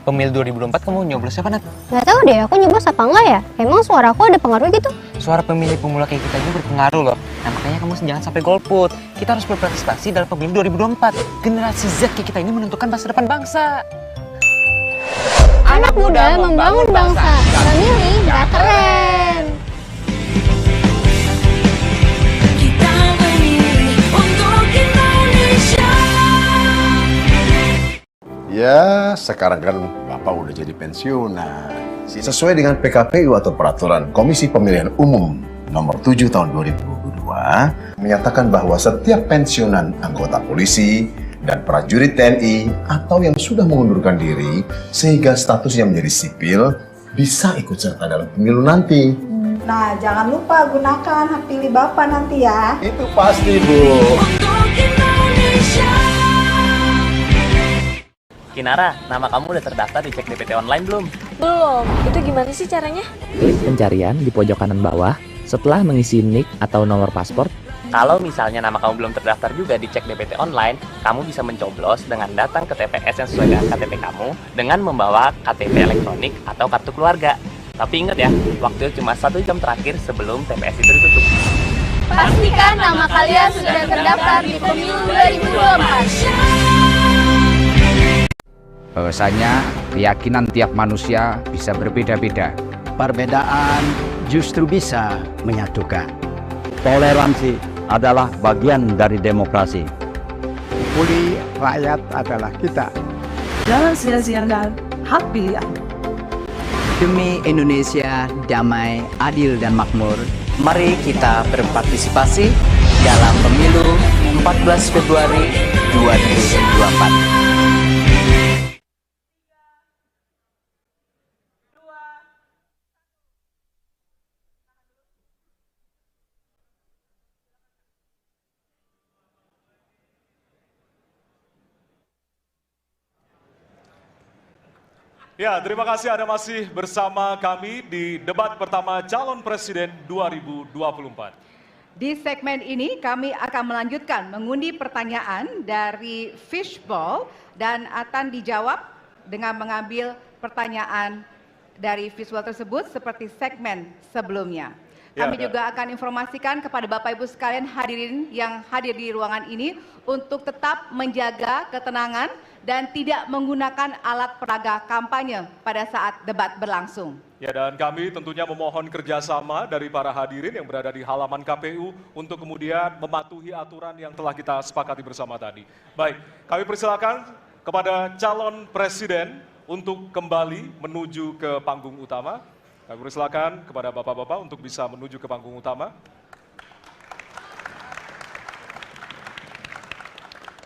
Pemilu 2024 kamu nyoblos siapa, Nat? Nggak tahu deh, aku nyoblos apa enggak ya? Emang suara aku ada pengaruh gitu? Suara pemilih pemula kayak kita ini berpengaruh loh. Nah makanya kamu jangan sampai golput. Kita harus berpartisipasi dalam pemilu 2024. Generasi Z kayak kita ini menentukan masa depan bangsa. Anak muda membangun bangsa. Memilih nggak keren. Kita memilih untuk Indonesia. Ya, sekarang kan Bapak udah jadi pensiunan. Sesuai dengan PKPU atau Peraturan Komisi Pemilihan Umum Nomor 7 Tahun 2022, menyatakan bahwa setiap pensiunan anggota polisi dan prajurit TNI atau yang sudah mengundurkan diri sehingga statusnya menjadi sipil bisa ikut serta dalam pemilu nanti. Nah, jangan lupa gunakan hak pilih Bapak nanti ya. Itu pasti, Bu. Untuk Indonesia. Kinara, nama kamu udah terdaftar di Cek DPT Online belum? Belum. Itu gimana sih caranya? Klik pencarian di pojok kanan bawah setelah mengisi NIK atau nomor paspor. Kalau misalnya nama kamu belum terdaftar juga di Cek DPT Online, kamu bisa mencoblos dengan datang ke TPS yang sesuai dengan KTP kamu dengan membawa KTP elektronik atau kartu keluarga. Tapi ingat ya, waktu cuma 1 jam terakhir sebelum TPS itu ditutup. Pastikan nama kalian sudah terdaftar di pemilu 2024. Bahwasanya keyakinan tiap manusia bisa berbeda-beda. Perbedaan justru bisa menyatukan. Toleransi adalah bagian dari demokrasi. Pulih rakyat adalah kita. Jangan sia-siakan hak pilih Anda. Demi Indonesia damai, adil, dan makmur, mari kita berpartisipasi dalam pemilu 14 Februari 2024. Ya, terima kasih Anda masih bersama kami di debat pertama calon presiden 2024. Di segmen ini kami akan melanjutkan mengundi pertanyaan dari Fishball dan akan dijawab dengan mengambil pertanyaan dari Fishball tersebut seperti segmen sebelumnya. Kami juga akan informasikan kepada Bapak Ibu sekalian hadirin yang hadir di ruangan ini untuk tetap menjaga ketenangan dan tidak menggunakan alat peraga kampanye pada saat debat berlangsung. Ya, dan kami tentunya memohon kerjasama dari para hadirin yang berada di halaman KPU untuk kemudian mematuhi aturan yang telah kita sepakati bersama tadi. Baik, kami persilakan kepada calon presiden untuk kembali menuju ke panggung utama. Kami persilakan kepada bapak-bapak untuk bisa menuju ke panggung utama.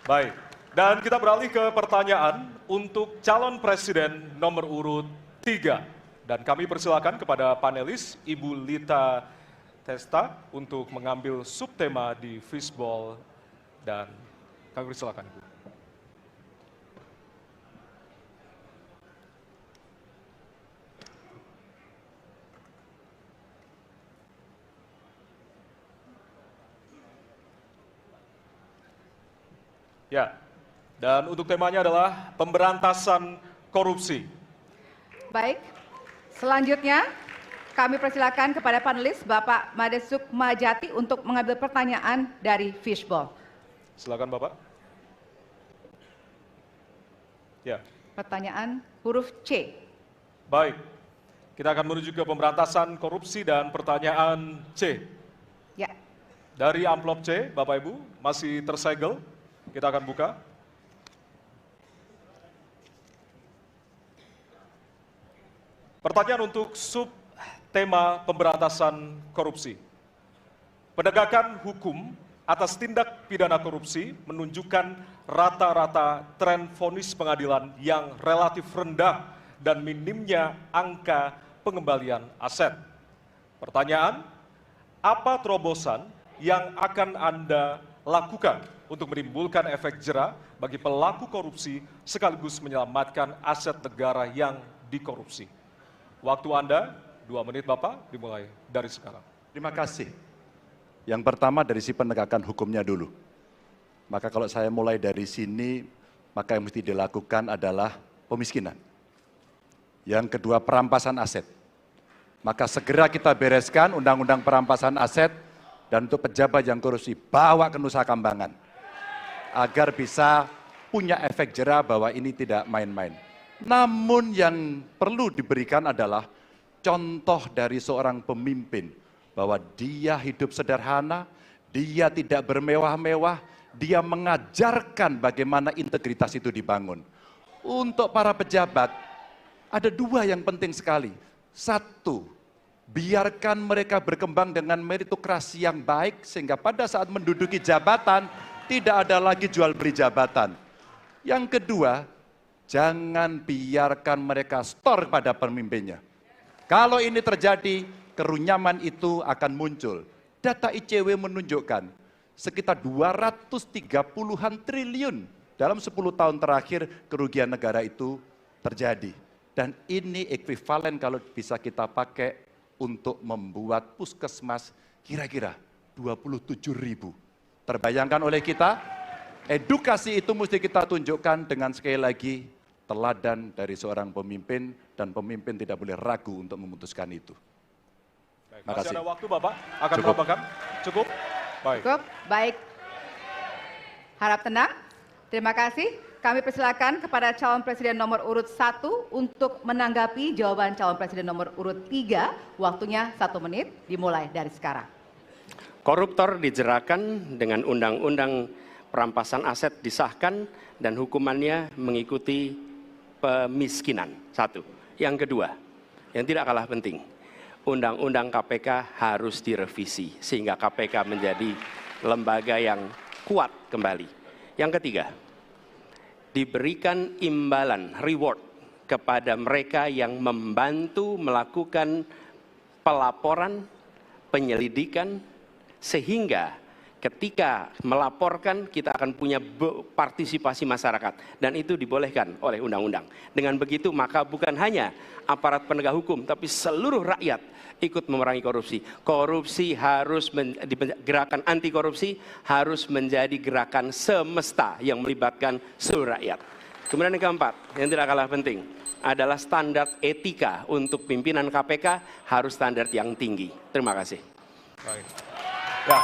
Baik, dan kita beralih ke pertanyaan untuk calon presiden nomor urut 3. Dan kami persilakan kepada panelis Ibu Lita Testa untuk mengambil subtema di fishball, dan kami persilakan Ibu. Ya, dan untuk temanya adalah pemberantasan korupsi. Baik, selanjutnya kami persilakan kepada panelis Bapak Made Sukmajati untuk mengambil pertanyaan dari fishball. Silakan Bapak. Ya. Pertanyaan huruf C. Baik, kita akan menuju ke pemberantasan korupsi dan pertanyaan C. Ya. Dari amplop C, Bapak Ibu, masih tersegel. Kita akan buka. Pertanyaan untuk subtema pemberantasan korupsi. Penegakan hukum atas tindak pidana korupsi menunjukkan rata-rata tren vonis pengadilan yang relatif rendah dan minimnya angka pengembalian aset. Pertanyaan, apa terobosan yang akan Anda lakukan untuk menimbulkan efek jera bagi pelaku korupsi sekaligus menyelamatkan aset negara yang dikorupsi? Waktu Anda 2 menit Bapak, dimulai dari sekarang. Terima kasih. Yang pertama dari si penegakan hukumnya dulu. Maka kalau saya mulai dari sini, maka yang mesti dilakukan adalah pemiskinan. Yang kedua perampasan aset. Maka segera kita bereskan undang-undang perampasan aset, dan untuk pejabat yang korupsi bawa ke Nusa Kambangan. Agar bisa punya efek jera bahwa ini tidak main-main. Namun yang perlu diberikan adalah contoh dari seorang pemimpin. Bahwa dia hidup sederhana, dia tidak bermewah-mewah, dia mengajarkan bagaimana integritas itu dibangun. Untuk para pejabat, ada 2 yang penting sekali. 1, biarkan mereka berkembang dengan meritokrasi yang baik, sehingga pada saat menduduki jabatan, tidak ada lagi jual beli jabatan. Yang kedua, jangan biarkan mereka store pada pemimpinnya. Kalau ini terjadi, kerunyaman itu akan muncul. Data ICW menunjukkan sekitar 230-an triliun dalam 10 tahun terakhir kerugian negara itu terjadi. Dan ini ekuivalen kalau bisa kita pakai untuk membuat puskesmas kira-kira 27.000. Terbayangkan oleh kita, edukasi itu mesti kita tunjukkan dengan sekali lagi teladan dari seorang pemimpin, dan pemimpin tidak boleh ragu untuk memutuskan itu. Baik, masih ada waktu Bapak, akan menambahkan? Cukup? Baik. Cukup, baik. Harap tenang. Terima kasih. Kami persilakan kepada calon presiden nomor urut 1 untuk menanggapi jawaban calon presiden nomor urut 3. Waktunya 1 menit, dimulai dari sekarang. Koruptor dijeratkan dengan undang-undang perampasan aset disahkan dan hukumannya mengikuti pemiskinan. 1. Yang kedua, yang tidak kalah penting, undang-undang KPK harus direvisi sehingga KPK menjadi lembaga yang kuat kembali. Yang ketiga, diberikan imbalan, reward kepada mereka yang membantu melakukan pelaporan, penyelidikan, sehingga ketika melaporkan kita akan punya partisipasi masyarakat, dan itu dibolehkan oleh undang-undang. Dengan begitu maka bukan hanya aparat penegak hukum tapi seluruh rakyat ikut memerangi korupsi. Korupsi harus gerakan anti korupsi harus menjadi gerakan semesta yang melibatkan seluruh rakyat. Kemudian yang keempat, yang tidak kalah penting adalah standar etika untuk pimpinan KPK harus standar yang tinggi. Terima kasih. Baik. Ya.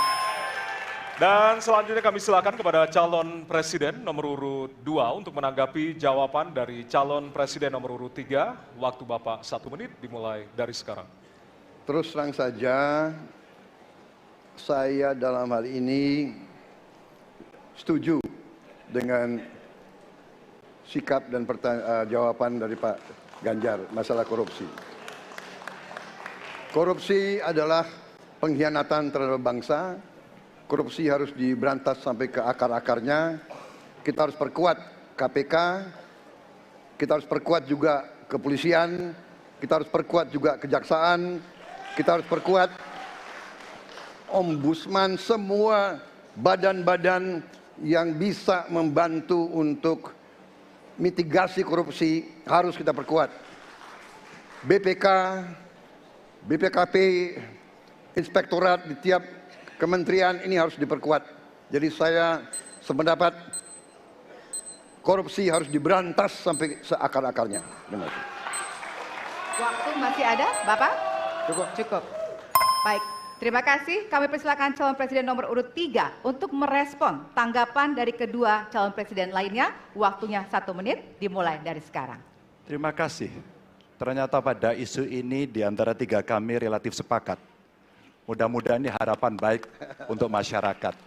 Dan selanjutnya kami silakan kepada calon presiden nomor urut 2 untuk menanggapi jawaban dari calon presiden nomor urut 3. Waktu Bapak 1 menit, dimulai dari sekarang. Terus terang saja, saya dalam hal ini setuju dengan sikap dan jawaban dari Pak Ganjar masalah korupsi. Korupsi adalah pengkhianatan terhadap bangsa. Korupsi harus diberantas sampai ke akar-akarnya. Kita harus perkuat KPK, kita harus perkuat juga kepolisian, kita harus perkuat juga kejaksaan, kita harus perkuat ombudsman, semua badan-badan yang bisa membantu untuk mitigasi korupsi harus kita perkuat. BPK, BPKP, inspektorat di tiap kementerian ini harus diperkuat. Jadi saya sependapat korupsi harus diberantas sampai seakar-akarnya. Terima kasih. Waktu masih ada, Bapak? Cukup. Cukup. Baik, terima kasih. Kami persilakan calon presiden nomor urut 3 untuk merespon tanggapan dari kedua calon presiden lainnya. Waktunya 1 menit, dimulai dari sekarang. Terima kasih. Ternyata pada isu ini di antara 3 kami relatif sepakat. Mudah-mudahan ini harapan baik untuk masyarakat.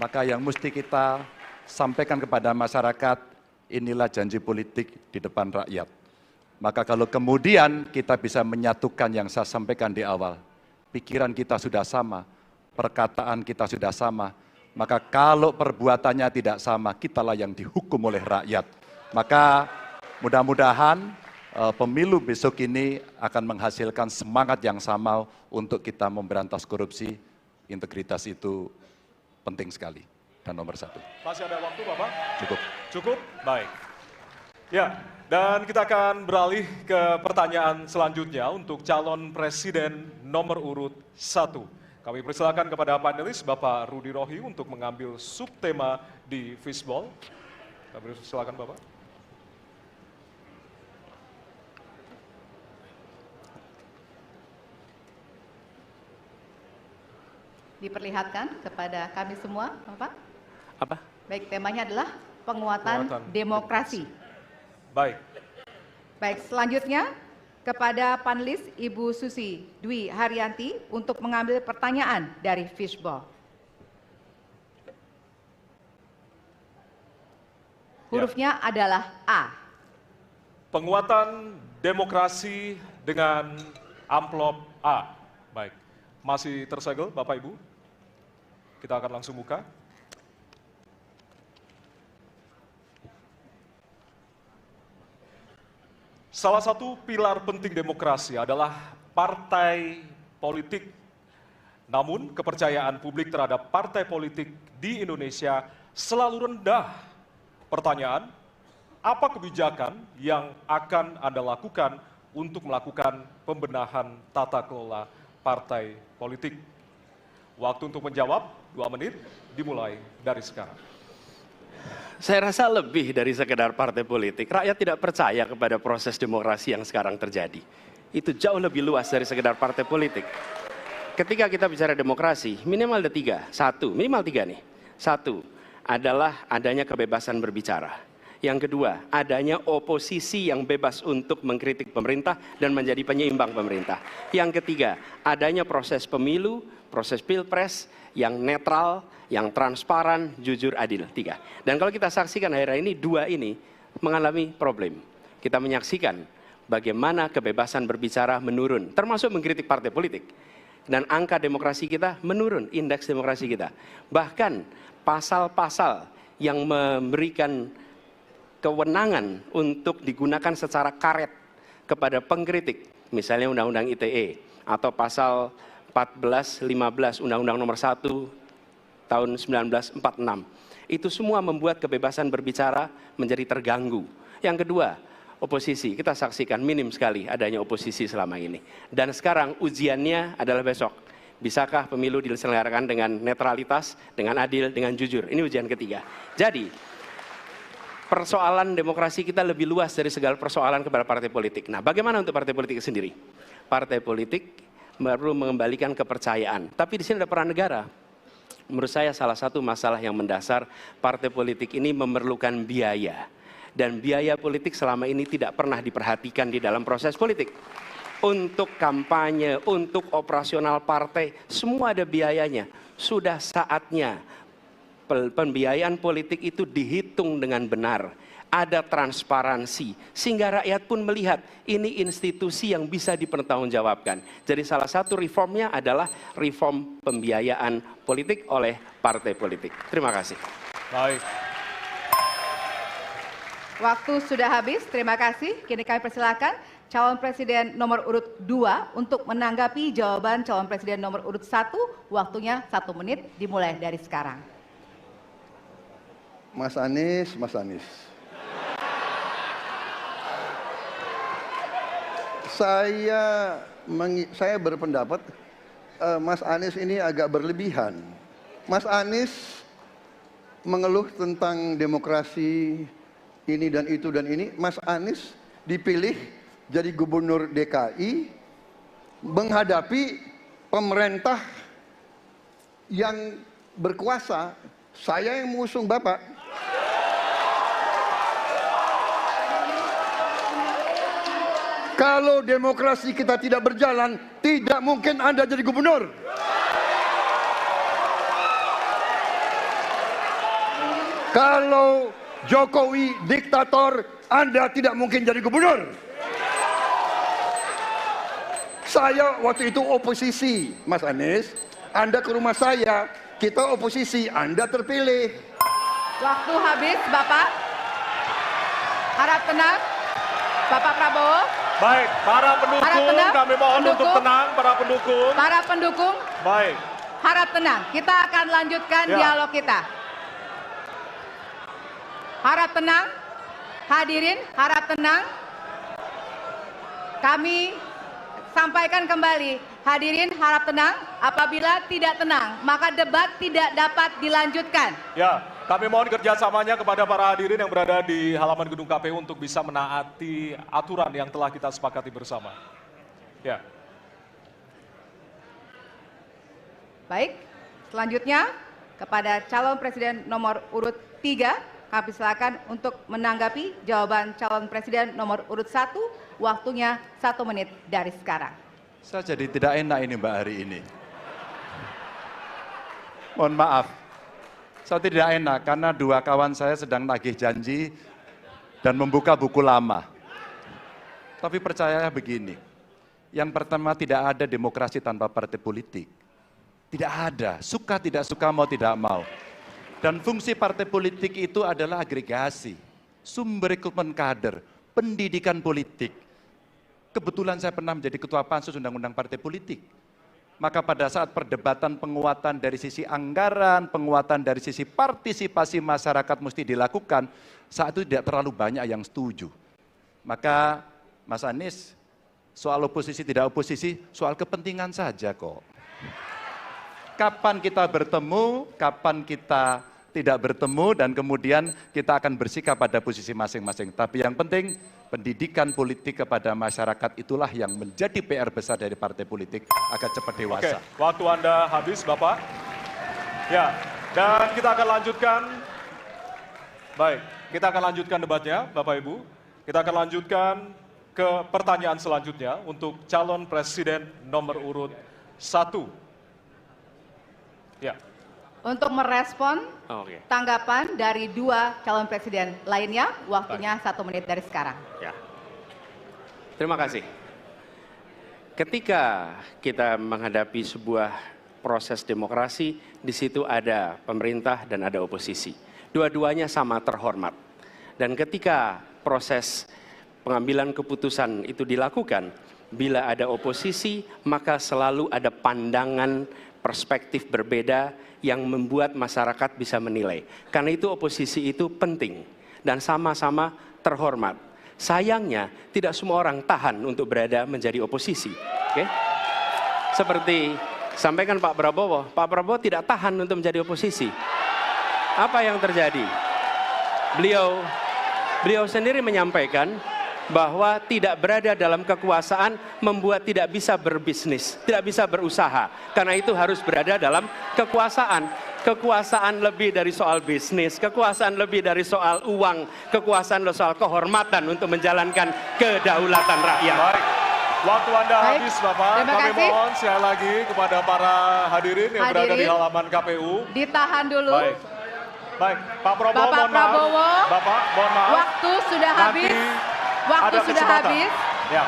Maka yang mesti kita sampaikan kepada masyarakat, inilah janji politik di depan rakyat. Maka kalau kemudian kita bisa menyatukan yang saya sampaikan di awal, pikiran kita sudah sama, perkataan kita sudah sama, maka kalau perbuatannya tidak sama, kitalah yang dihukum oleh rakyat. Maka mudah-mudahan pemilu besok ini akan menghasilkan semangat yang sama untuk kita memberantas korupsi. Integritas itu penting sekali. Dan nomor 1. Masih ada waktu, Bapak? Cukup. Cukup? Baik. Ya, dan kita akan beralih ke pertanyaan selanjutnya untuk calon presiden nomor urut 1. Kami persilakan kepada panelis Bapak Rudy Rohi untuk mengambil subtema di fishball. Kami persilakan Bapak. Diperlihatkan kepada kami semua, Bapak. Apa? Baik, temanya adalah penguatan demokrasi. Baik. Baik, selanjutnya kepada panelis Ibu Susi Dwi Haryanti untuk mengambil pertanyaan dari fishball. Hurufnya adalah A. Penguatan demokrasi dengan amplop A. Baik. Masih tersegel Bapak Ibu? Kita akan langsung buka. Salah satu pilar penting demokrasi adalah partai politik. Namun kepercayaan publik terhadap partai politik di Indonesia selalu rendah. Pertanyaan, apa kebijakan yang akan Anda lakukan untuk melakukan pembenahan tata kelola partai politik? Waktu untuk menjawab 2 menit dimulai dari sekarang. Saya rasa lebih dari sekedar partai politik. Rakyat tidak percaya kepada proses demokrasi yang sekarang terjadi. Itu jauh lebih luas dari sekedar partai politik. Ketika kita bicara demokrasi, minimal ada 3. 1, minimal 3 nih. 1 adalah adanya kebebasan berbicara. Yang kedua, adanya oposisi yang bebas untuk mengkritik pemerintah dan menjadi penyeimbang pemerintah. Yang ketiga, adanya proses pemilu, proses pilpres yang netral, yang transparan, jujur, adil. 3. Dan kalau kita saksikan akhir-akhir ini, 2 ini mengalami problem. Kita menyaksikan bagaimana kebebasan berbicara menurun, termasuk mengkritik partai politik. Dan angka demokrasi kita menurun, indeks demokrasi kita. Bahkan pasal-pasal yang memberikan kewenangan untuk digunakan secara karet kepada pengkritik, misalnya Undang-Undang ITE atau pasal 14-15 Undang-Undang nomor 1 tahun 1946. Itu semua membuat kebebasan berbicara menjadi terganggu. Yang kedua, oposisi. Kita saksikan minim sekali adanya oposisi selama ini. Dan sekarang ujiannya adalah besok. Bisakah pemilu diselenggarakan dengan netralitas, dengan adil, dengan jujur? Ini ujian ketiga. Jadi, persoalan demokrasi kita lebih luas dari segala persoalan kepada partai politik. Nah, bagaimana untuk partai politik sendiri? Partai politik perlu mengembalikan kepercayaan. Tapi di sini ada peran negara. Menurut saya salah satu masalah yang mendasar partai politik ini memerlukan biaya. Dan biaya politik selama ini tidak pernah diperhatikan di dalam proses politik. Untuk kampanye, untuk operasional partai, semua ada biayanya. Sudah saatnya pembiayaan politik itu dihitung dengan benar, ada transparansi, sehingga rakyat pun melihat ini institusi yang bisa dipertanggungjawabkan. Jadi salah satu reformnya adalah reform pembiayaan politik oleh partai politik. Terima kasih. Baik. Waktu sudah habis, terima kasih. Kini kami persilakan calon presiden nomor urut 2 untuk menanggapi jawaban calon presiden nomor urut 1. Waktunya 1 menit, dimulai dari sekarang. Mas Anies, Mas Anies. Saya berpendapat Mas Anies ini agak berlebihan. Mas Anies mengeluh tentang demokrasi ini dan itu dan ini. Mas Anies dipilih jadi gubernur DKI menghadapi pemerintah yang berkuasa. Saya yang mengusung Bapak. Kalau demokrasi kita tidak berjalan, tidak mungkin Anda jadi gubernur. Kalau Jokowi diktator, Anda tidak mungkin jadi gubernur. Saya waktu itu oposisi, Mas Anies. Anda ke rumah saya, kita oposisi, Anda terpilih. Waktu habis, Bapak. Harap tenang, Bapak Prabowo. Baik, para pendukung, kami mohon untuk tenang, para pendukung. Para pendukung, baik. Harap tenang, kita akan lanjutkan dialog kita. Harap tenang, hadirin harap tenang. Kami sampaikan kembali, hadirin harap tenang, apabila tidak tenang, maka debat tidak dapat dilanjutkan. Ya, kami mohon kerjasamanya kepada para hadirin yang berada di halaman gedung KPU untuk bisa menaati aturan yang telah kita sepakati bersama. Ya. Baik, selanjutnya kepada calon presiden nomor urut 3, kami silakan untuk menanggapi jawaban calon presiden nomor urut 1, waktunya 1 menit dari sekarang. Saya jadi tidak enak ini Mbak hari ini. Mohon maaf. Saya tidak enak karena 2 kawan saya sedang nagih janji dan membuka buku lama. Tapi percaya begini, yang pertama tidak ada demokrasi tanpa partai politik. Tidak ada, suka tidak suka, mau tidak mau. Dan fungsi partai politik itu adalah agregasi, sumber rekrutmen kader, pendidikan politik. Kebetulan saya pernah menjadi ketua pansus undang-undang partai politik. Maka pada saat perdebatan penguatan dari sisi anggaran, penguatan dari sisi partisipasi masyarakat mesti dilakukan, saat itu tidak terlalu banyak yang setuju. Maka Mas Anies, soal oposisi tidak oposisi, soal kepentingan saja kok. Kapan kita bertemu, kapan kita tidak bertemu, dan kemudian kita akan bersikap pada posisi masing-masing. Tapi yang penting, pendidikan politik kepada masyarakat itulah yang menjadi PR besar dari partai politik agar cepat dewasa. Oke, waktu Anda habis, Bapak. Ya, dan kita akan lanjutkan. Baik, kita akan lanjutkan debatnya, Bapak Ibu. Kita akan lanjutkan ke pertanyaan selanjutnya untuk calon presiden nomor urut 1. Ya. Untuk merespon tanggapan dari 2 calon presiden lainnya, waktunya 1 menit dari sekarang. Ya. Terima kasih. Ketika kita menghadapi sebuah proses demokrasi, di situ ada pemerintah dan ada oposisi. Dua-duanya sama terhormat. Dan ketika proses pengambilan keputusan itu dilakukan, bila ada oposisi, maka selalu ada pandangan perspektif berbeda yang membuat masyarakat bisa menilai. Karena itu oposisi itu penting dan sama-sama terhormat. Sayangnya tidak semua orang tahan untuk berada menjadi oposisi. Oke? Seperti sampaikan Pak Prabowo tidak tahan untuk menjadi oposisi. Apa yang terjadi? Beliau sendiri menyampaikan bahwa tidak berada dalam kekuasaan membuat tidak bisa berbisnis, tidak bisa berusaha. Karena itu harus berada dalam kekuasaan. Kekuasaan lebih dari soal bisnis, kekuasaan lebih dari soal uang, kekuasaan soal kehormatan untuk menjalankan kedaulatan rakyat. Baik, waktu Anda habis Bapak. Kami mohon sekali lagi kepada para hadirin yang berada di halaman KPU. Ditahan dulu. Baik. Baik, Pak Prabowo, Bapak mohon maaf. Prabowo, Bapak, mohon maaf. waktu sudah Nanti habis. Waktu ada sudah kesempatan. habis. Ya.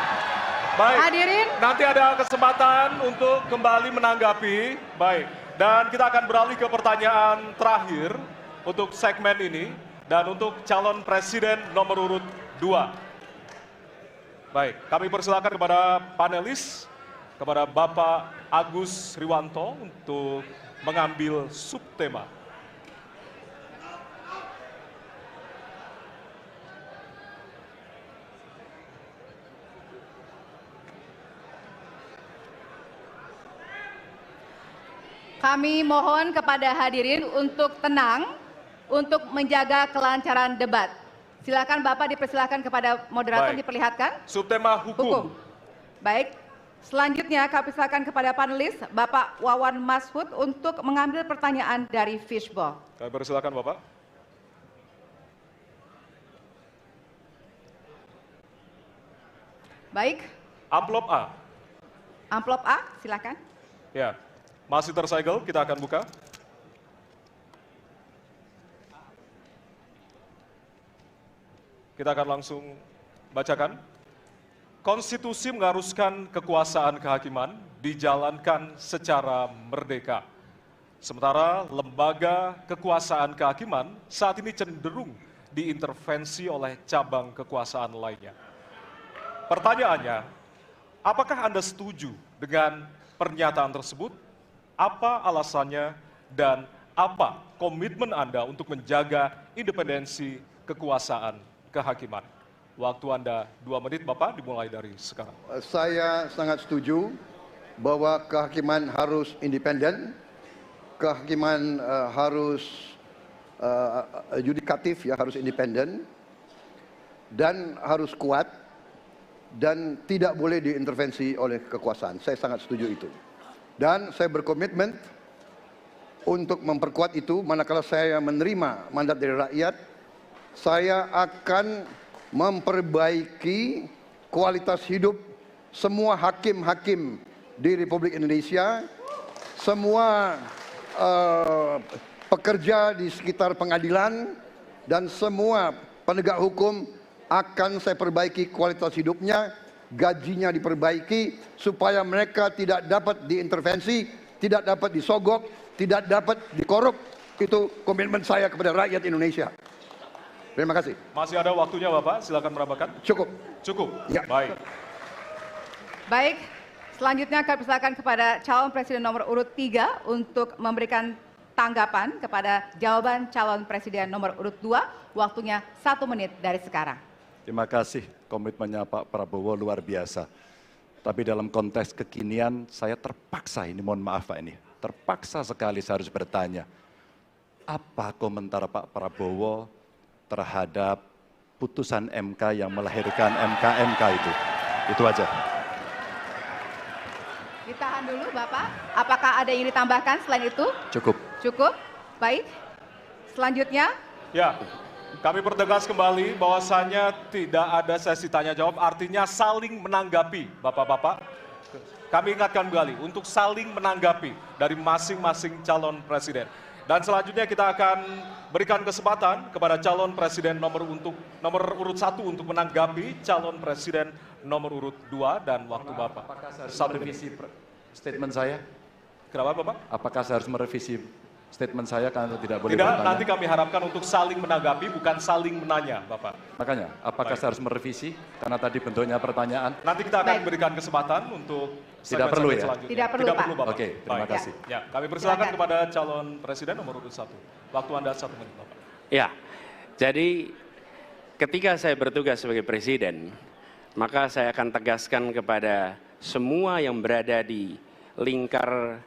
Baik. Hadirin. Nanti ada kesempatan untuk kembali menanggapi. Baik. Dan kita akan beralih ke pertanyaan terakhir untuk segmen ini dan untuk calon presiden nomor urut 2. Baik, kami persilakan kepada panelis, kepada Bapak Agus Riwanto untuk mengambil subtema. Kami mohon kepada hadirin untuk tenang, untuk menjaga kelancaran debat. Silakan Bapak dipersilakan kepada moderator Baik. diperlihatkan. Subtema hukum. Baik. Selanjutnya kami persilakan kepada panelis Bapak Wawan Masfud untuk mengambil pertanyaan dari Fishball. Kami persilakan Bapak. Baik. Amplop A. Amplop A, silakan. Ya, masih tersegel, kita akan buka. Kita akan langsung bacakan. Konstitusi mengharuskan kekuasaan kehakiman dijalankan secara merdeka. Sementara lembaga kekuasaan kehakiman saat ini cenderung diintervensi oleh cabang kekuasaan lainnya. Pertanyaannya, apakah Anda setuju dengan pernyataan tersebut? Apa alasannya dan apa komitmen Anda untuk menjaga independensi kekuasaan kehakiman? Waktu Anda 2 menit, Bapak, dimulai dari sekarang. Saya sangat setuju bahwa kehakiman harus independen, kehakiman harus yudikatif, ya, harus independen, dan harus kuat, dan tidak boleh diintervensi oleh kekuasaan. Saya sangat setuju itu. Dan saya berkomitmen untuk memperkuat itu. Manakala saya menerima mandat dari rakyat, saya akan memperbaiki kualitas hidup semua hakim-hakim di Republik Indonesia, semua pekerja di sekitar pengadilan, dan semua penegak hukum akan saya perbaiki kualitas hidupnya, gajinya diperbaiki, supaya mereka tidak dapat diintervensi, tidak dapat disogok, tidak dapat dikorup. Itu komitmen saya kepada rakyat Indonesia. Terima kasih. Masih ada waktunya, Bapak, silakan merabakan. Cukup. Cukup? Ya. Baik. Baik, selanjutnya kami persilakan kepada calon presiden nomor urut 3 untuk memberikan tanggapan kepada jawaban calon presiden nomor urut 2. Waktunya 1 menit dari sekarang. Terima kasih, komitmennya Pak Prabowo luar biasa. Tapi dalam konteks kekinian, saya terpaksa, ini mohon maaf Pak ini, terpaksa sekali saya harus bertanya, apa komentar Pak Prabowo terhadap putusan MK yang melahirkan MK-MK itu? Itu aja. Ditahan dulu Bapak, apakah ada yang ditambahkan selain itu? Cukup. Cukup, baik. Selanjutnya. Ya, kami pertegas kembali bahwasanya tidak ada sesi tanya jawab, artinya saling menanggapi, Bapak-Bapak. Kami ingatkan kembali untuk saling menanggapi dari masing-masing calon presiden. Dan selanjutnya kita akan berikan kesempatan kepada calon presiden nomor urut 1 untuk menanggapi calon presiden nomor urut 2 dan waktu Bapak. Apakah saya harus merevisi statement saya? Kenapa Bapak? Apakah saya harus merevisi statement saya karena tidak boleh Tidak, bertanya? nanti kami harapkan untuk saling menanggapi, bukan saling menanya, Bapak. Makanya, apakah Baik. saya harus merevisi? Karena tadi bentuknya pertanyaan. Nanti kita akan berikan kesempatan untuk Tidak perlu ya? selanjutnya. Tidak perlu, Pak. Bapak. Oke, terima Baik. kasih. Ya, kami persilakan Silakan. kepada calon presiden nomor urut 1. Waktu Anda 1 menit, Bapak. Ya, jadi ketika saya bertugas sebagai presiden, maka saya akan tegaskan kepada semua yang berada di lingkar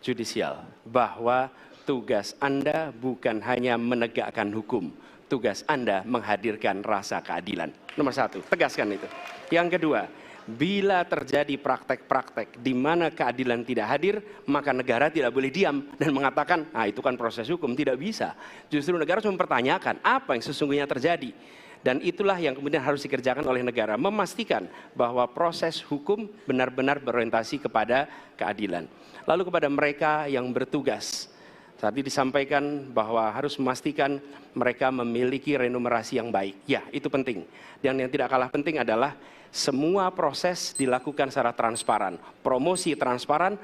judisial bahwa tugas Anda bukan hanya menegakkan hukum, tugas Anda menghadirkan rasa keadilan. Nomor 1, tegaskan itu. Yang kedua, bila terjadi praktek-praktek di mana keadilan tidak hadir, maka negara tidak boleh diam dan mengatakan, ah itu kan proses hukum, tidak bisa. Justru negara harus mempertanyakan apa yang sesungguhnya terjadi. Dan itulah yang kemudian harus dikerjakan oleh negara, memastikan bahwa proses hukum benar-benar berorientasi kepada keadilan. Lalu kepada mereka yang bertugas Tadi disampaikan bahwa harus memastikan mereka memiliki remunerasi yang baik. Ya, itu penting. Dan yang tidak kalah penting adalah semua proses dilakukan secara transparan. Promosi transparan,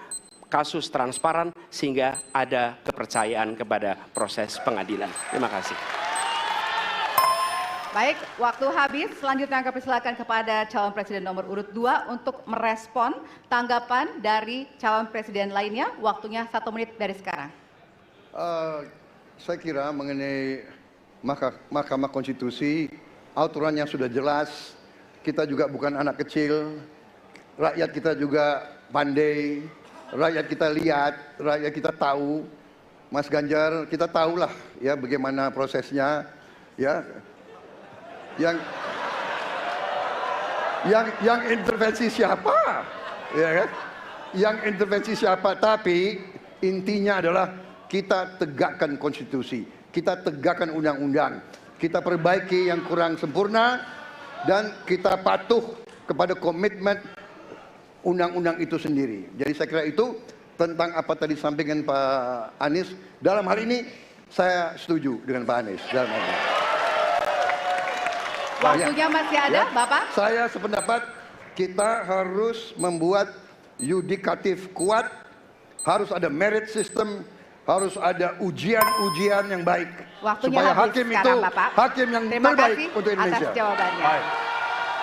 kasus transparan, sehingga ada kepercayaan kepada proses pengadilan. Terima kasih. Baik, waktu habis. Selanjutnya kami persilakan kepada calon presiden nomor urut 2 untuk merespon tanggapan dari calon presiden lainnya. Waktunya 1 menit dari sekarang. Saya kira mengenai Mahkamah Konstitusi, aturannya sudah jelas. Kita juga bukan anak kecil, rakyat kita juga pandai, rakyat kita lihat, rakyat kita tahu. Mas Ganjar, kita tahulah ya bagaimana prosesnya, ya. Yang intervensi siapa, ya kan? Yang intervensi siapa? Tapi intinya adalah kita tegakkan konstitusi, kita tegakkan undang-undang, kita perbaiki yang kurang sempurna, dan kita patuh kepada komitmen undang-undang itu sendiri. Jadi saya kira itu tentang apa tadi disampaikan Pak Anies. Dalam hal ini saya setuju dengan Pak Anies. Dalam hal ini. Waktunya masih ada, Bapak? Saya sependapat kita harus membuat yudikatif kuat, harus ada merit system, harus ada ujian-ujian yang baik. Waktunya supaya habis hakim sekarang, itu Bapak. hakim yang Terima terbaik kasih untuk Indonesia. atas jawabannya. Baik.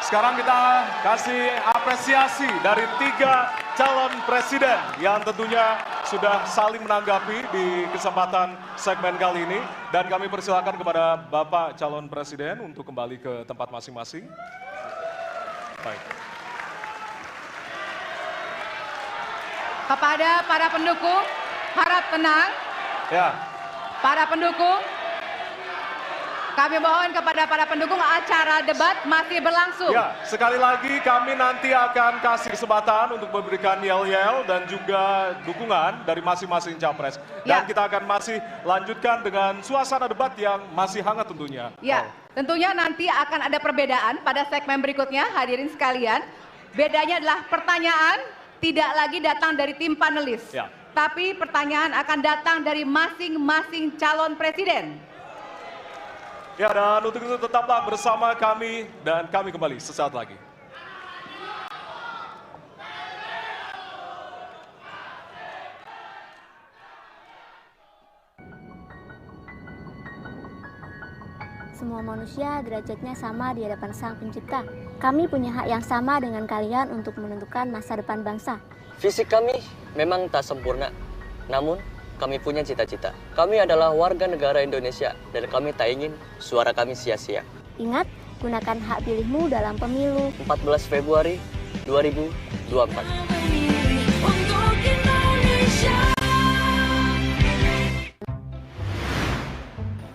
Sekarang kita kasih apresiasi dari 3 calon presiden yang tentunya sudah saling menanggapi di kesempatan segmen kali ini. Dan kami persilakan kepada Bapak calon presiden untuk kembali ke tempat masing-masing. Baik. Kepada para pendukung, harap tenang. Ya. Para pendukung, kami mohon kepada para pendukung, acara debat masih berlangsung. Ya, sekali lagi kami nanti akan kasih kesempatan untuk memberikan yel-yel dan juga dukungan dari masing-masing capres. Dan kita akan masih lanjutkan dengan suasana debat yang masih hangat tentunya. Ya, tentunya nanti akan ada perbedaan pada segmen berikutnya, hadirin sekalian. Bedanya adalah pertanyaan tidak lagi datang dari tim panelis, tapi pertanyaan akan datang dari masing-masing calon presiden. Ya, dan untuk itu tetaplah bersama kami dan kami kembali sesaat lagi. Semua manusia derajatnya sama di hadapan Sang Pencipta. Kami punya hak yang sama dengan kalian untuk menentukan masa depan bangsa. Fisik kami memang tak sempurna, namun kami punya cita-cita. Kami adalah warga negara Indonesia dan kami tak ingin suara kami sia-sia. Ingat, gunakan hak pilihmu dalam pemilu 14 Februari 2024. Untuk Indonesia.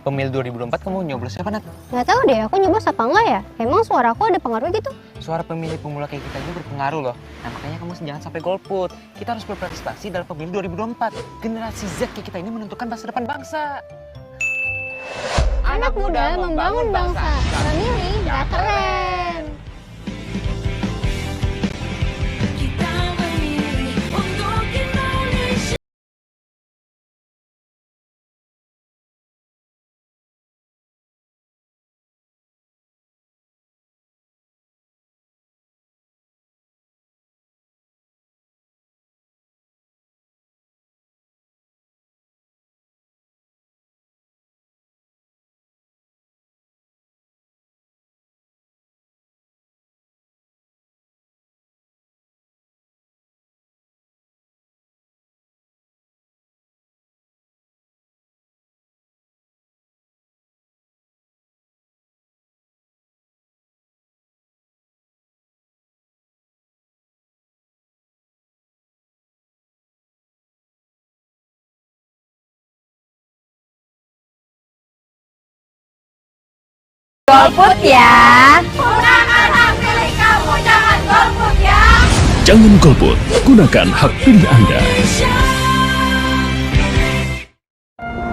Pemilu 2024 kamu nyoblos siapa, Nat? Nggak tahu deh, aku nyoblos apa enggak ya? Emang suara aku ada pengaruh gitu? Suara pemilih pemula kayak kita ini berpengaruh loh. Nah makanya kamu jangan sampai golput. Kita harus berprestasi dalam pemilu 2024. Generasi Z kayak kita ini menentukan masa depan bangsa. Anak muda membangun bangsa. Memilih nggak keren. Kita memilih untuk Indonesia. Golput ya. Gunakan hak pilih kamu, jangan golput ya. Jangan golput, gunakan hak pilih Anda.